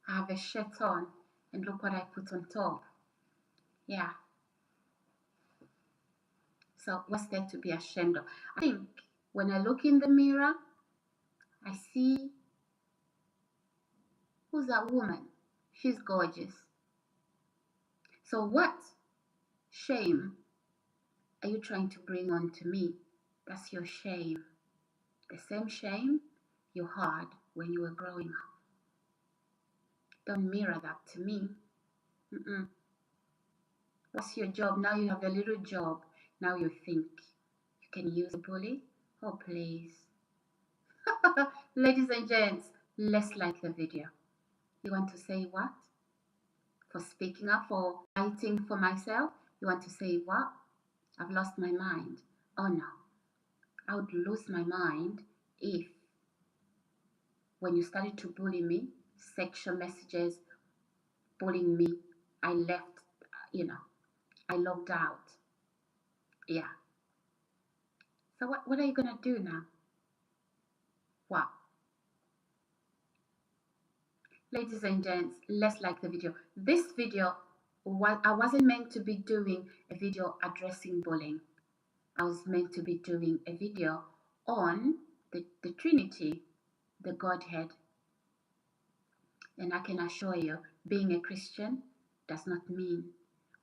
have a shirt on. And look what I put on top. Yeah. So what's there to be ashamed of? I think when I look in the mirror, I see, who's that woman? She's gorgeous. So what shame are you trying to bring on to me? That's your shame. The same shame you had when you were growing up. Don't mirror that to me. What's your job? Now you have a little job. Now you think you can use a bully? Oh, please. Ladies and gents, let's like the video. You want to say what? For speaking up, for fighting for myself? You want to say what? I've lost my mind. Oh no. I would lose my mind if, when you started to bully me, sexual messages, bullying me, I left, I logged out. Yeah. So what are you going to do now? What? Ladies and gents, let's like the video. This video, I wasn't meant to be doing a video addressing bullying. I was meant to be doing a video on the Trinity, the Godhead. And I can assure you, being a Christian does not mean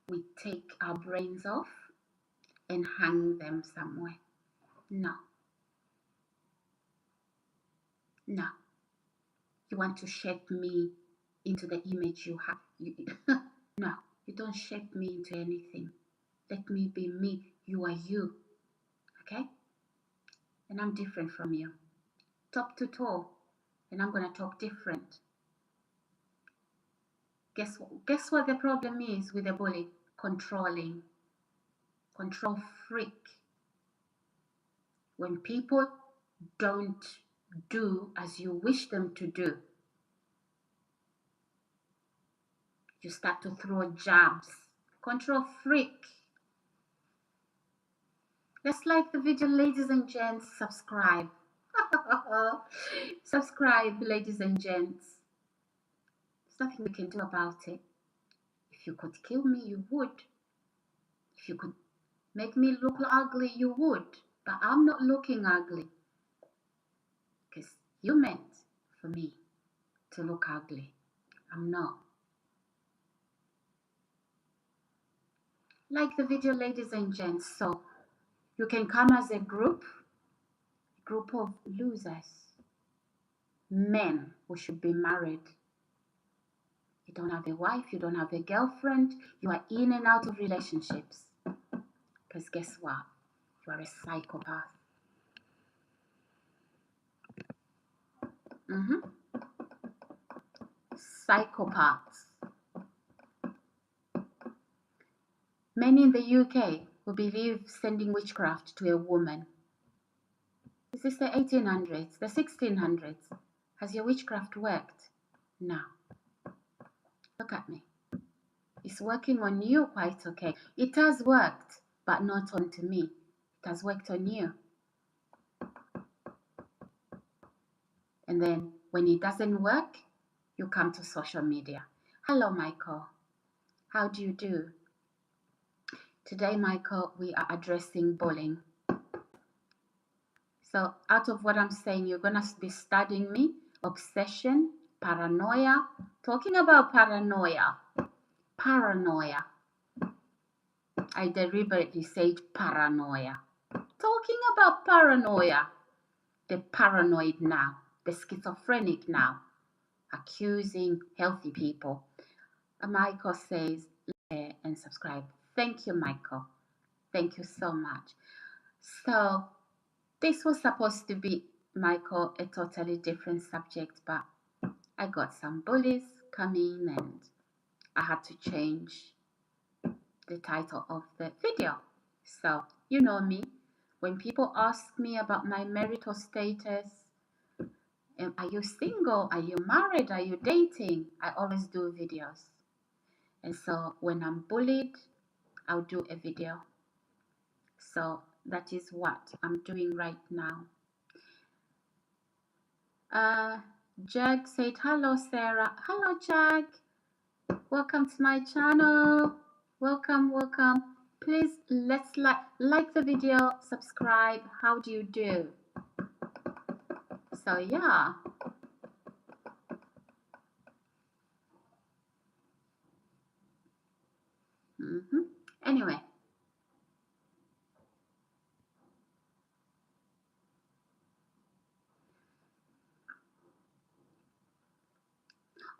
we take our brains off and hang them somewhere. No. No. You want to shape me into the image you have. No, you don't shape me into anything. Let me be me. You are you. Okay? And I'm different from you. top to toe, and I'm going to talk different. Guess what the problem is with a bully? Controlling. Control freak. When people don't do as you wish them to do, you start to throw jabs. Control freak. Let's like the video, ladies and gents. Subscribe. Subscribe, ladies and gents. There's nothing we can do about it. If you could kill me, you would. If you could make me look ugly, you would. But I'm not looking ugly, because you meant for me to look ugly. I'm not. Like the video, ladies and gents. So you can come as a group of losers, men who should be married. You don't have a wife, you don't have a girlfriend, you are in and out of relationships. Because guess what? You are a psychopath. Psychopaths. Many in the UK who believe sending witchcraft to a woman. Is this the 1800s, the 1600s? Has your witchcraft worked? No. Look at me. It's working on you quite okay. It has worked, but not onto me. It has worked on you. And then when it doesn't work, you come to social media. Hello, Michael. How do you do? Today, Michael, we are addressing bullying. So out of what I'm saying, you're going to be studying me. Obsession, paranoia. Talking about paranoia. Paranoia. I deliberately said paranoia. Talking about paranoia. The paranoid now. The schizophrenic now. Accusing healthy people. Michael says, like and subscribe. Thank you, Michael. Thank you so much. So this was supposed to be, Michael, a totally different subject, but I got some bullies coming and I had to change the title of the video. So you know me, when people ask me about my marital status, are you single, are you married, are you dating, I always do videos. And so when I'm bullied, I'll do a video. So that is what I'm doing right now. Jag said, hello, Sarah. Hello, Jag. Welcome to my channel. Welcome, welcome. Please, let's like the video, subscribe. How do you do? So, yeah. Anyway.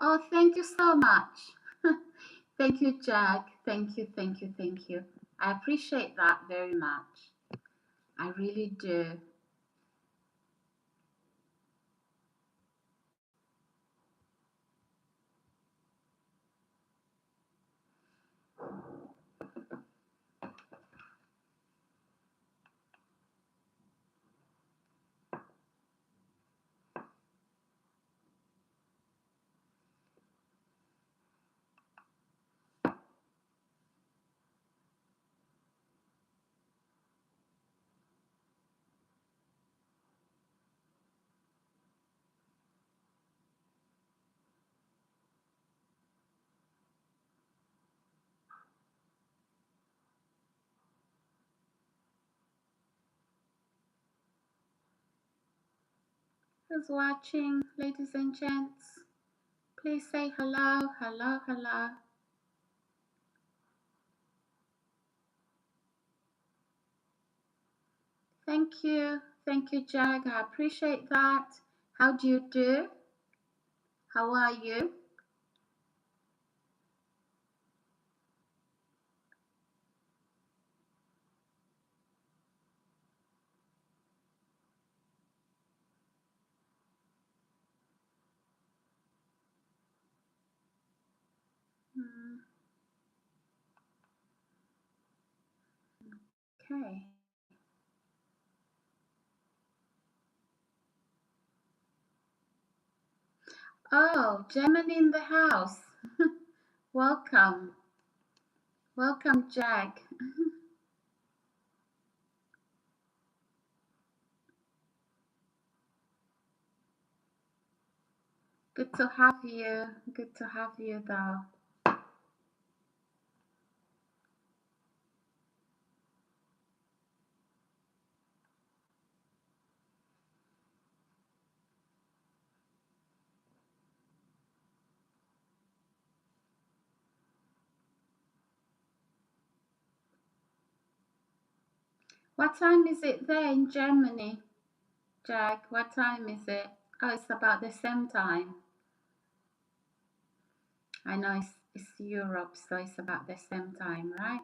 Oh, thank you so much. Thank you, Jag. Thank you, thank you, thank you. I appreciate that very much. I really do. Who's watching, ladies and gents? Please say hello, hello, hello. Thank you, Jag. I appreciate that. How do you do? How are you? Mm, okay. Oh, Germany in the house. Welcome. Welcome, Jack. Good to have you. Good to have you, though. What time is it there in Germany, Jack? What time is it? Oh, it's about the same time. I know it's Europe, so it's about the same time, right?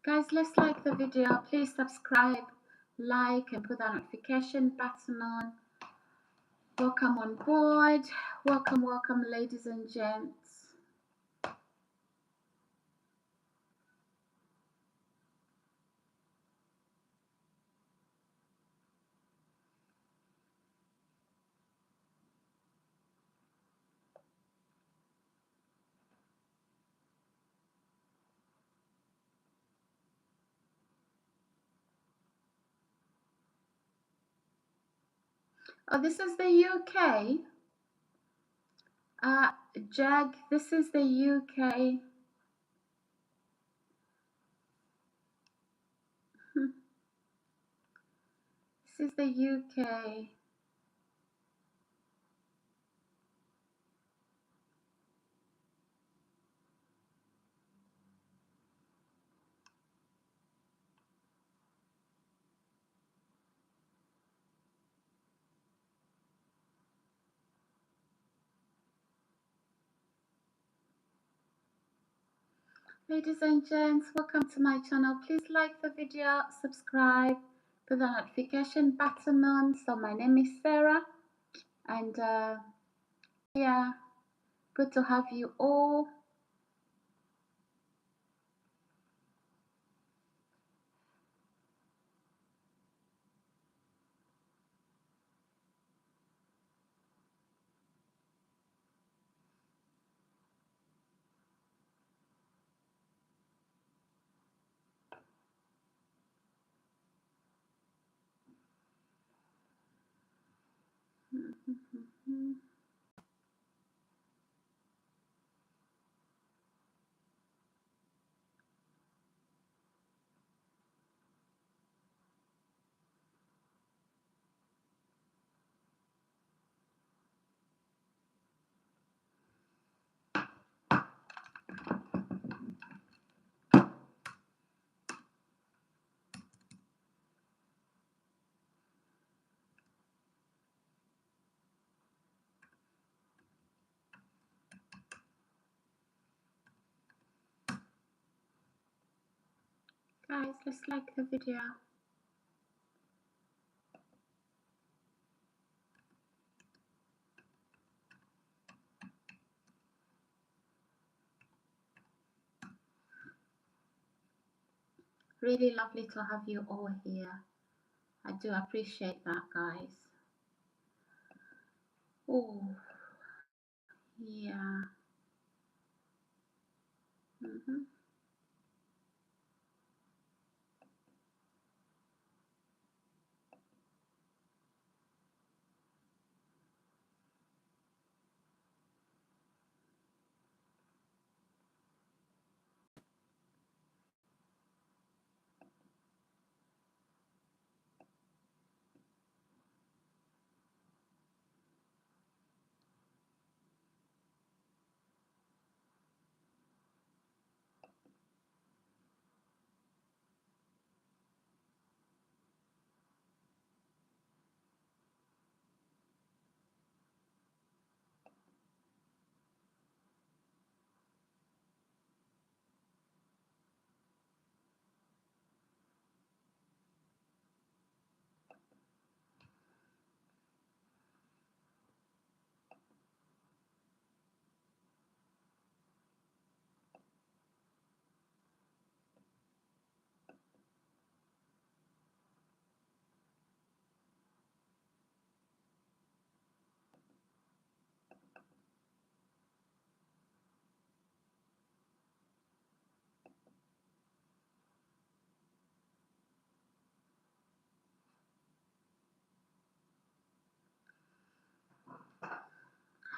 Guys, let's like the video. Please subscribe, like, and put the notification button on. Welcome on board. Welcome, welcome, ladies and gents. Oh, this is the UK. Jag, this is the UK. This is the UK. Ladies and gents, welcome to my channel. Please like the video, subscribe, put the notification button on. So my name is Sarah, and yeah, good to have you all. Guys, let's like the video. Really lovely to have you all here. I do appreciate that, guys. Oh, yeah.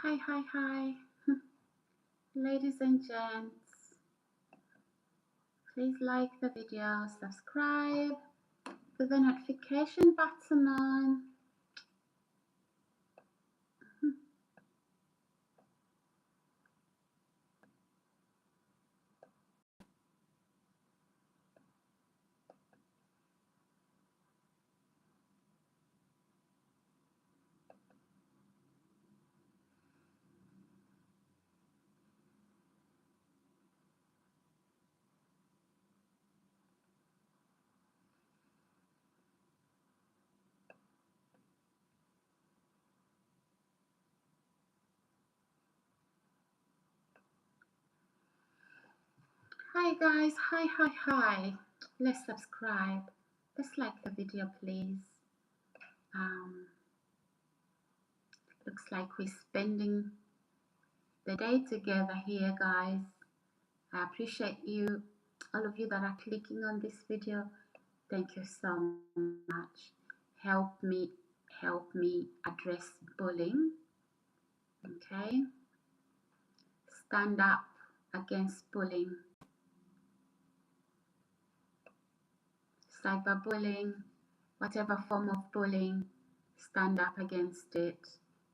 Hi. Ladies and gents, please like the video, subscribe with the notification button on. Hi guys, hi. Let's subscribe. Let's like the video, please. Looks like we're spending the day together here, guys. I appreciate you, all of you that are clicking on this video. Thank you so much. Help me address bullying. Okay, stand up against bullying, cyberbullying, whatever form of bullying. Stand up against it.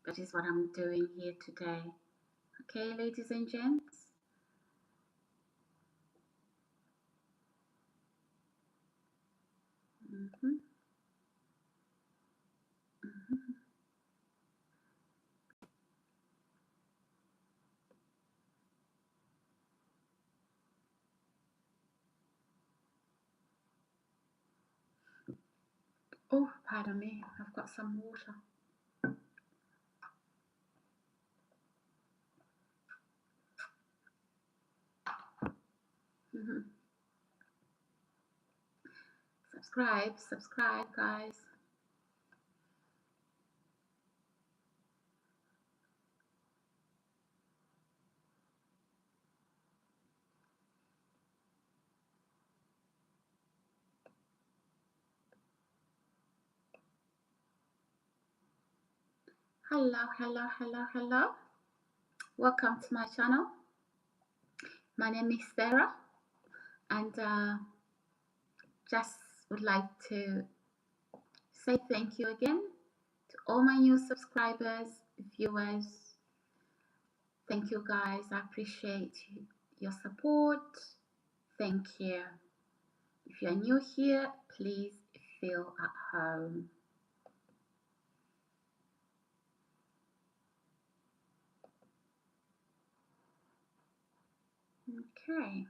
That is what I'm doing here today. Okay, ladies and gents. Oh, pardon me, I've got some water. Subscribe, guys. Hello. Welcome to my channel. My name is Sarah, and just would like to say thank you again to all my new subscribers, viewers. Thank you, guys. I appreciate your support. Thank you. If you're new here, please feel at home. Okay.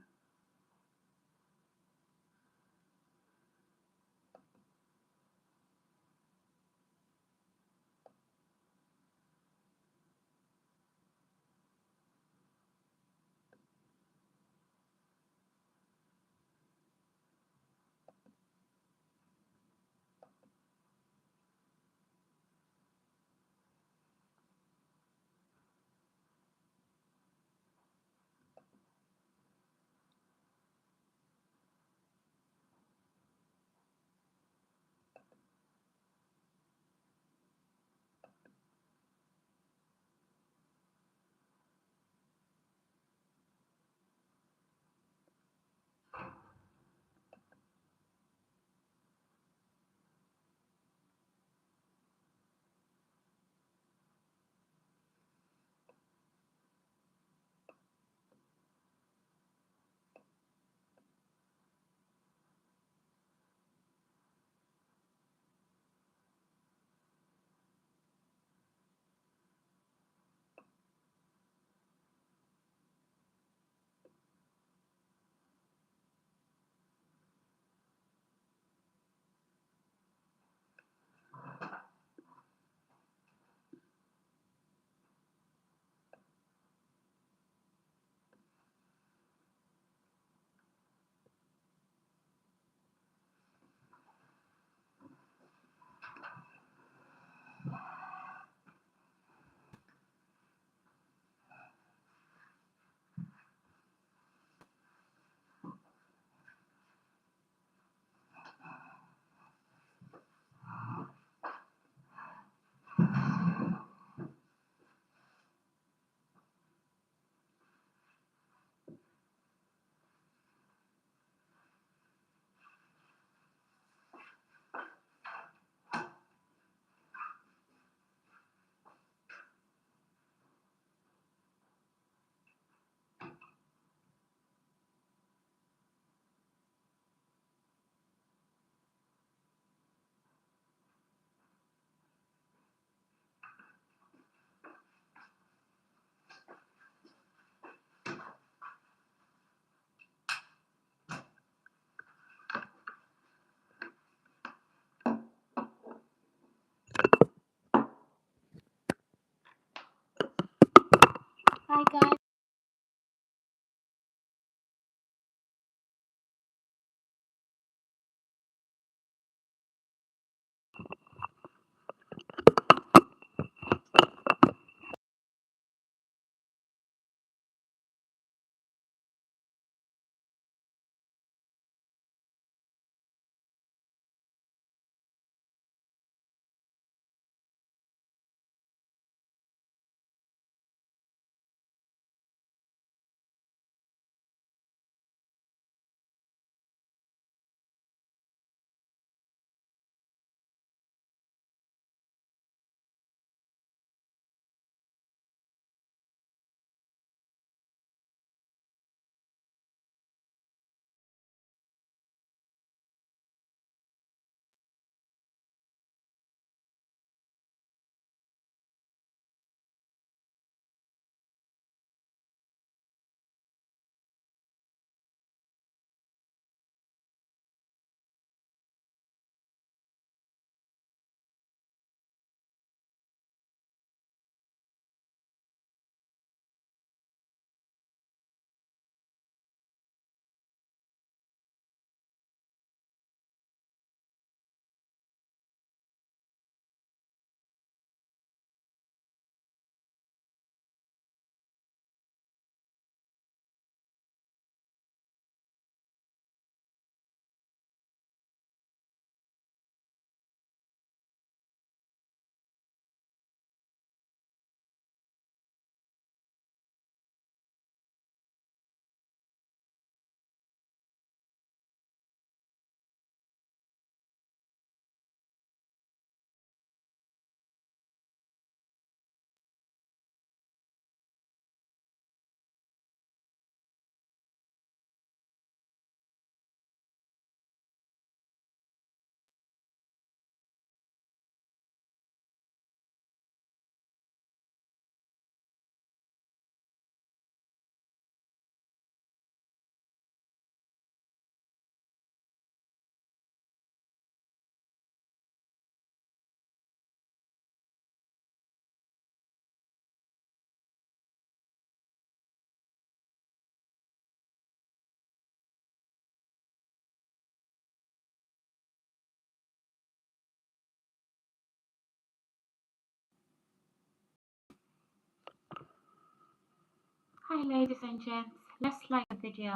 Hi ladies and gents, let's like the video.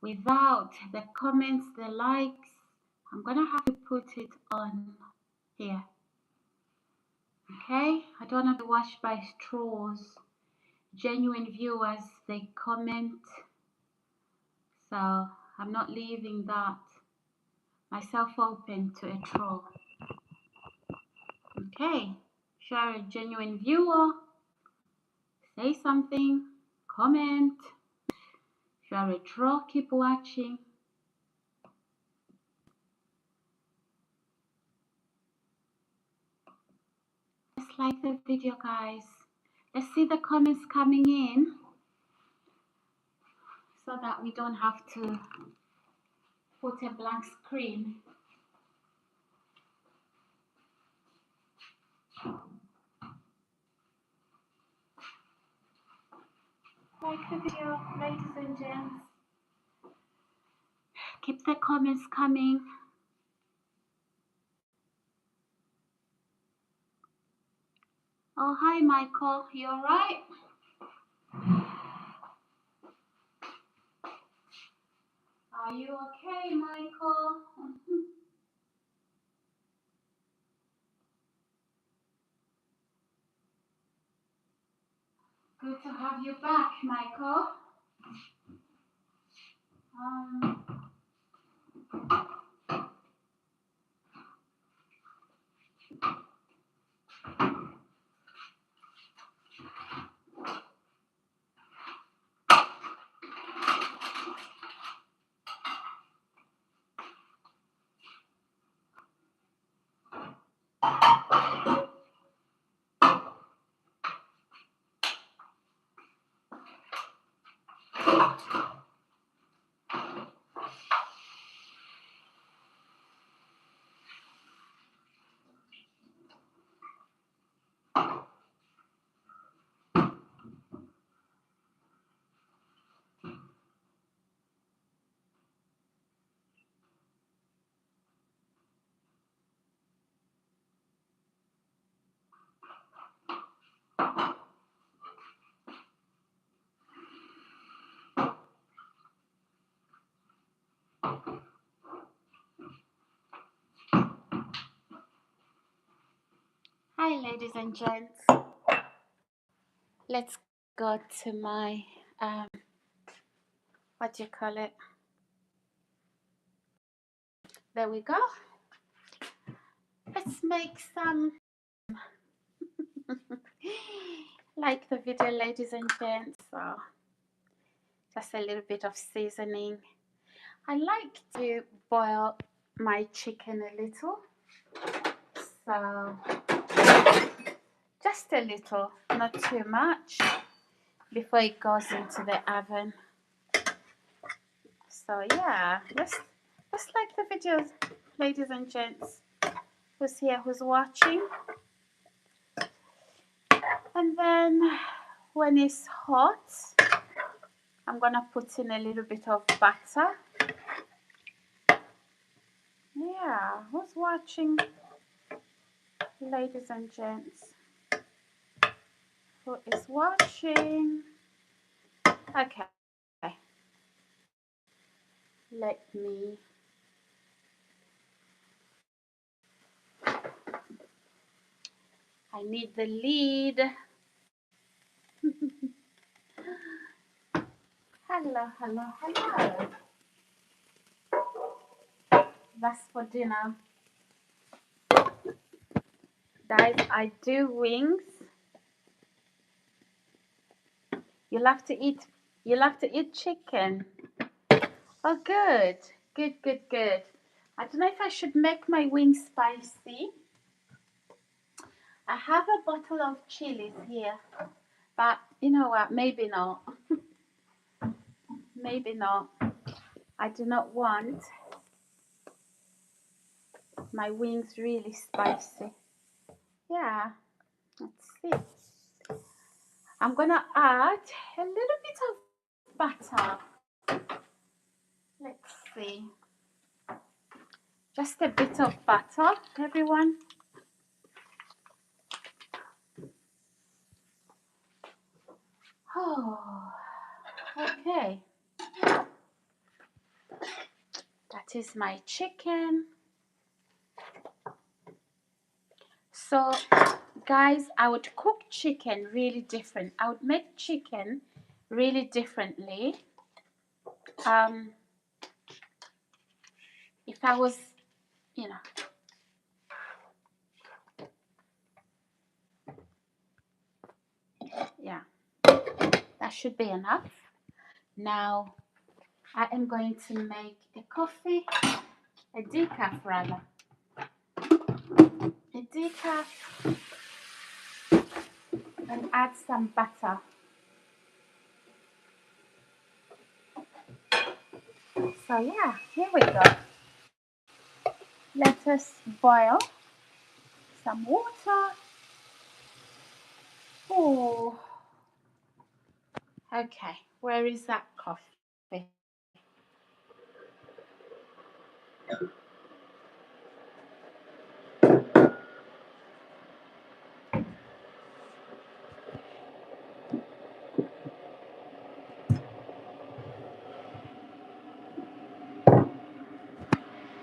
Without the comments, the likes, I'm gonna have to put it on here. Okay, I don't want to be watched by trolls. Genuine viewers, they comment, so I'm not leaving that myself open to a troll. Okay, if you're a genuine viewer, say something, comment. If you're a troll, keep watching. Let's like the video, guys. Let's see the comments coming in so that we don't have to put a blank screen. Like the video, ladies and gents. Keep the comments coming. Oh, hi, Michael. You all right? Are you okay, Michael? Good to have you back, Michael. Hi, ladies and gents. Let's go to my, what do you call it? There we go. Let's make some, like the video, ladies and gents. So just a little bit of seasoning. I like to boil my chicken a little. So just a little, not too much, before it goes into the oven. So yeah, let's like the videos, ladies and gents. Who's here, who's watching? And then when it's hot, I'm gonna put in a little bit of butter. Yeah, who's watching, ladies and gents? Who is watching? Okay. Let me I need the lead. Hello, hello, hello. That's for dinner. Guys, I do wings. You'll have to eat chicken. Oh, good. Good, good, good. I don't know if I should make my wings spicy. I have a bottle of chilies here, but you know what? Maybe not. Maybe not. I do not want my wings really spicy. Yeah, let's see. I'm gonna add a little bit of butter. Let's see. Just a bit of butter, everyone. Oh, Okay, that is my chicken. So guys, I would cook chicken really different. I would make chicken really differently if I was, you know. Yeah, that should be enough. Now I am going to make a coffee, a decaf rather, a decaf, and add some butter. So yeah, here we go. Let us boil some water. Oh, okay. Where is that coffee?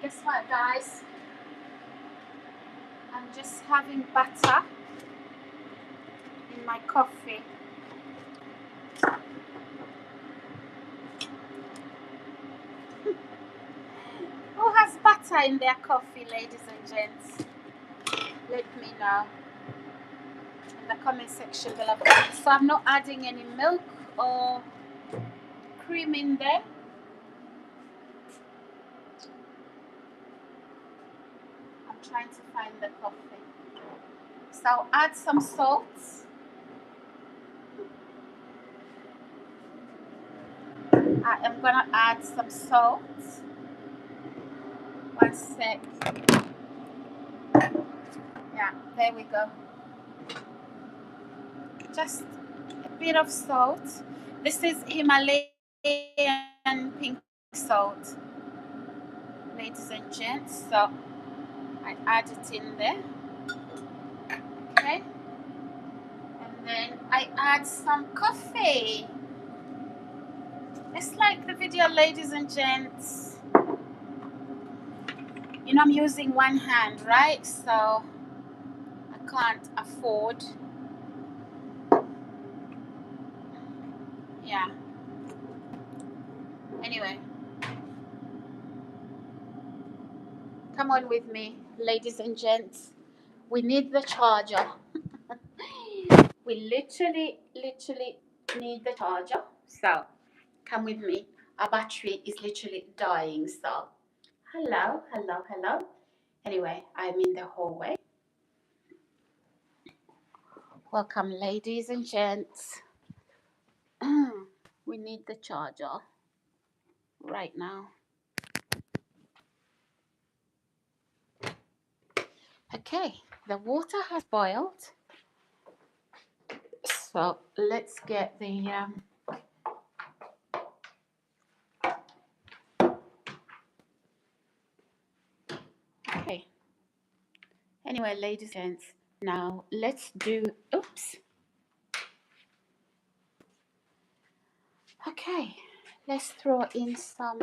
Guess what, guys? I'm just having butter in my coffee. Who has butter in their coffee, ladies and gents? Let me know in the comment section below. So I'm not adding any milk or cream in there. I'm trying to find the coffee. So I'll add some salt. I am gonna add some salt. One sec. Yeah, there we go. Just a bit of salt. This is Himalayan pink salt, ladies and gents. So I add it in there. Okay. And then I add some coffee. It's like the video, ladies and gents. You know, I'm using one hand, right? So I can't afford. Yeah. Anyway, come on with me, ladies and gents. We need the charger. We literally need the charger. So come with me. Our battery is literally dying. So hello. Anyway, I'm in the hallway. Welcome, ladies and gents. We need the charger right now. Okay, the water has boiled. So let's get the okay. Anyway, ladies and gents, now let's do, oops. Okay, let's throw in some,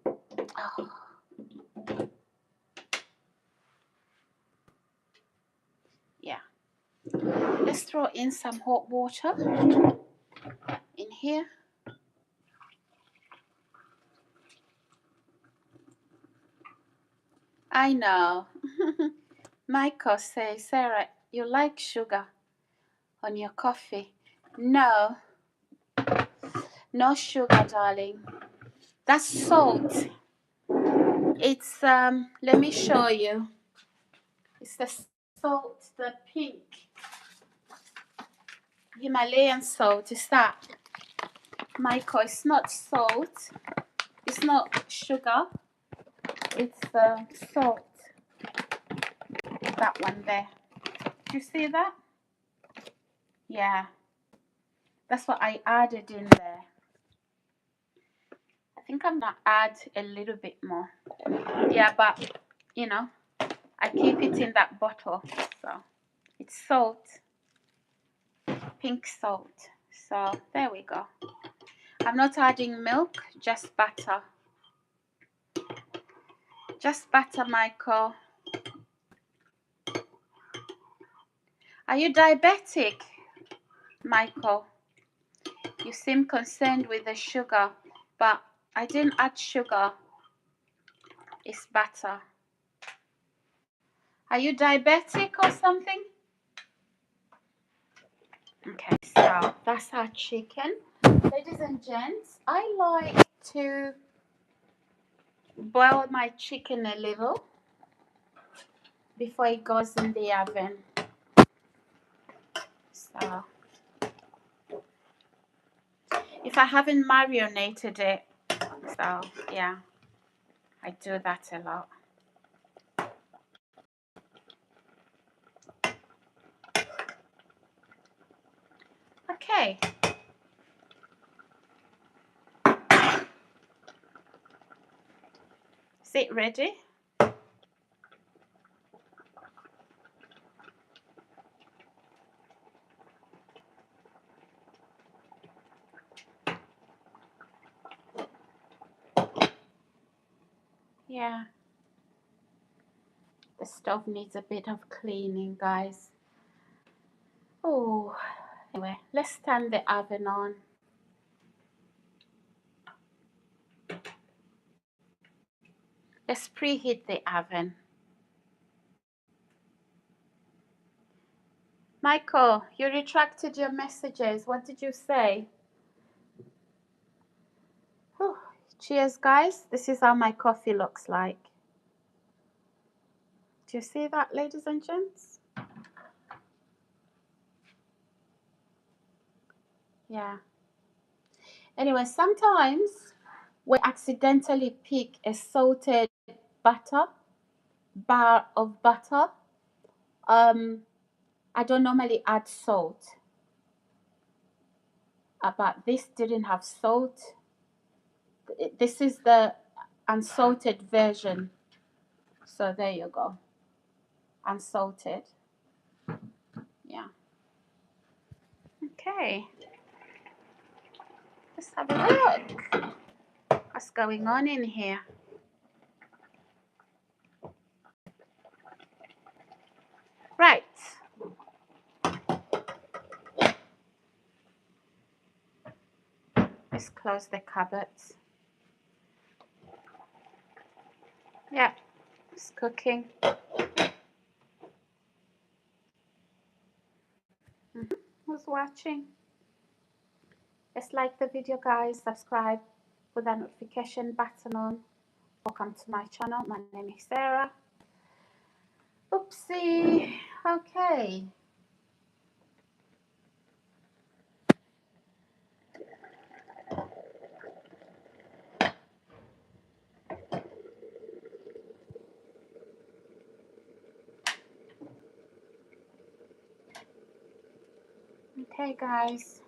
oh. Yeah. Let's throw in some hot water in here. I know. Michael says, Sarah, you like sugar on your coffee? No, no sugar, darling. That's salt. It's, let me show you. It's the salt, the pink Himalayan salt. Is that, Michael? It's not salt. It's not sugar. It's salt. That one there. Do you see that? Yeah. That's what I added in there. I think I'm gonna add a little bit more. Yeah, but you know, I keep it in that bottle. So it's salt, pink salt. So there we go. I'm not adding milk, just butter. Just butter, Michael. Are you diabetic, Michael? You seem concerned with the sugar, but I didn't add sugar. It's butter. Are you diabetic or something? Okay, so that's our chicken. Ladies and gents, I like to boil my chicken a little before it goes in the oven. So if I haven't marinated it, so yeah, I do that a lot. Okay. Is it ready? Yeah. The stove needs a bit of cleaning, guys. Oh, anyway, let's turn the oven on. Let's preheat the oven. Michael, you retracted your messages. What did you say? Oh, cheers, guys. This is how my coffee looks like. Do you see that, ladies and gents? Yeah. Anyway, sometimes we accidentally pick a salted bar of butter. I don't normally add salt, but this didn't have salt. This is the unsalted version. So there you go. Unsalted. Yeah. Okay. Let's have a look. What's going on in here? Right. Let's close the cupboards. Yeah, it's cooking. Who's watching? Let's like the video, guys. Subscribe with that notification button on. Welcome to my channel. My name is Sarah. Oopsie. Okay. Okay, guys.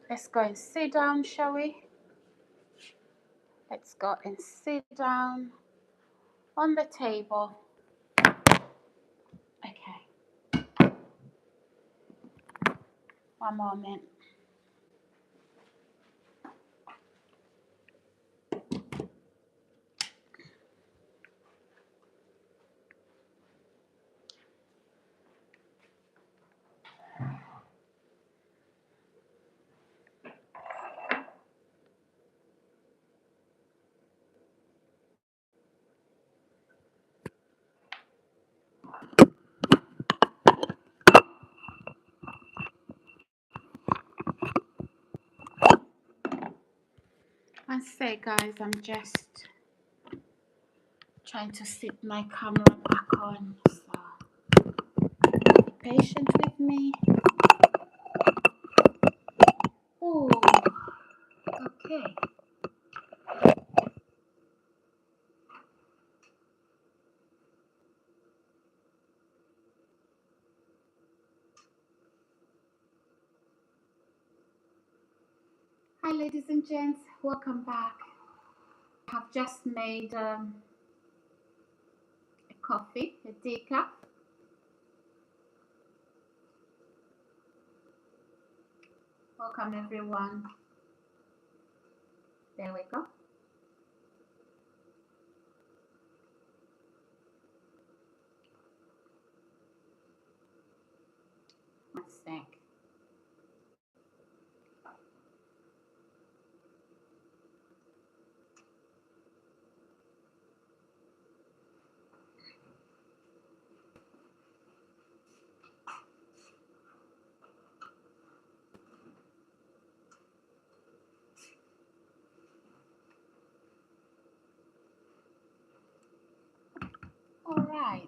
Let's go and sit down, shall we? Let's go and sit down on the table. Okay. One moment. One sec, guys. I'm just trying to sit my camera back on. So be patient with me. Oh, okay. Hi, ladies and gents. Welcome back. I've just made a coffee, a decaf. Welcome everyone. There we go. One sec. All right.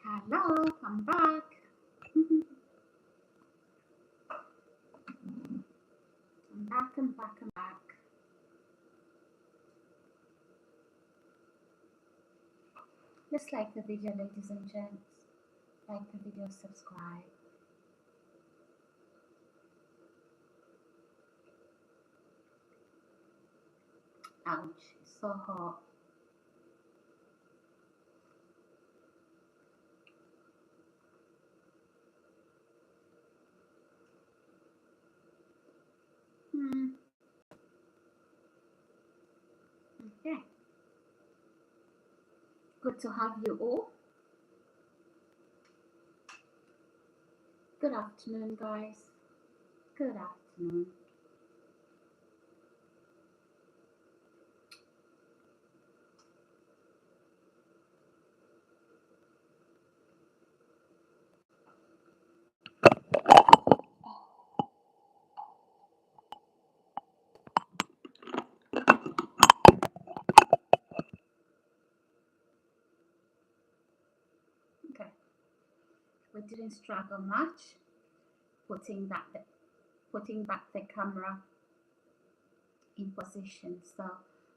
Hello, I'm back. I'm back. Just like the video, ladies and gents. Like the video, subscribe. Ouch, it's so hot. Okay. Good to have you all. Good afternoon, guys. Good afternoon. Okay. We didn't struggle much putting back the camera in position. So,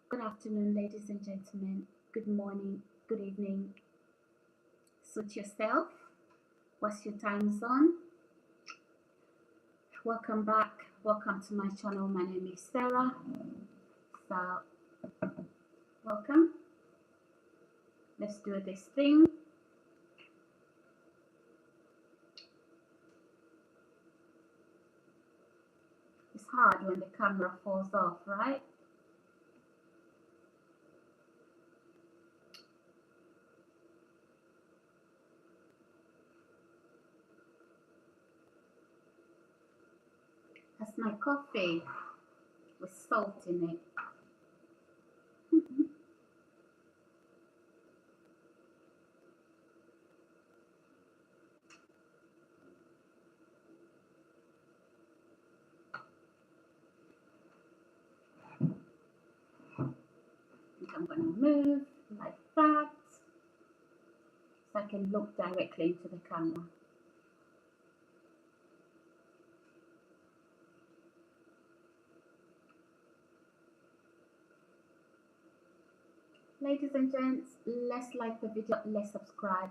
good afternoon, ladies and gentlemen. Good morning, good evening. Suit yourself. What's your time zone? Welcome back. Welcome to my channel. My name is Sarah. So, welcome. Let's do this thing. It's hard when the camera falls off, right? That's my coffee with salt in it. I'm going to move like that so I can look directly into the camera. Ladies and gents, let's like the video, let's subscribe,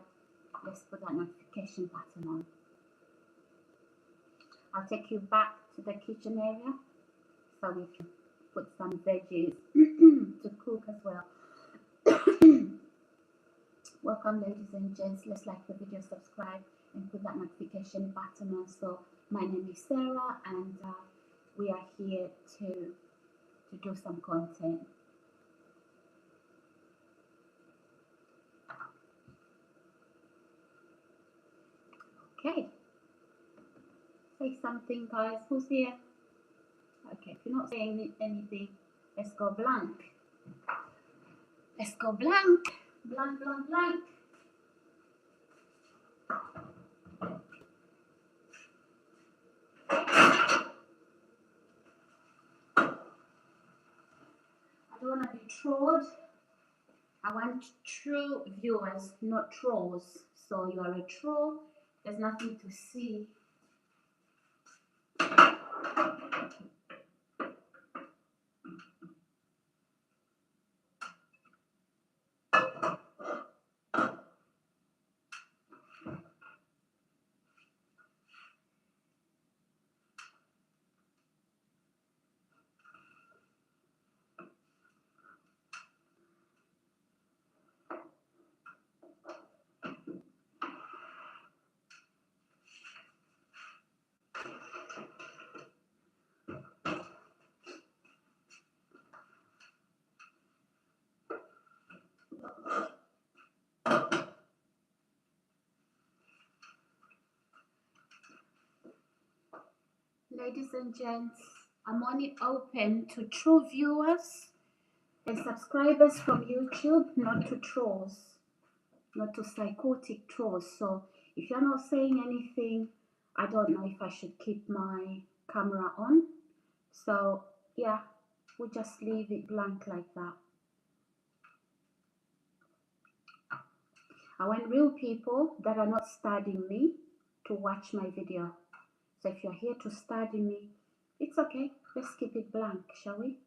let's put that notification button on. I'll take you back to the kitchen area so we can put some veggies to cook as well. Welcome, ladies and gents. Let's like the video, subscribe, and put that notification button on. So my name is Sarah, and we are here to do some content. Okay. Say something, guys. Who's here? Okay, if you're not saying anything, let's go blank. Let's go blank. Blank, blank, blank. I don't want to be trolled. I want true viewers, not trolls. So you are a troll, there's nothing to see. ladies and gents, I'm only open to true viewers and subscribers from YouTube, not to trolls, not to psychotic trolls. So if you're not saying anything, I don't know if I should keep my camera on. So yeah, we'll just leave it blank like that. I want real people that are not studying me to watch my video. So if you're here to study me, it's okay. Let's keep it blank, shall we?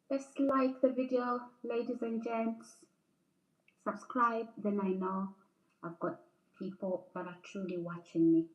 Let's like the video, ladies and gents. Subscribe, then I know I've got people that are truly watching me.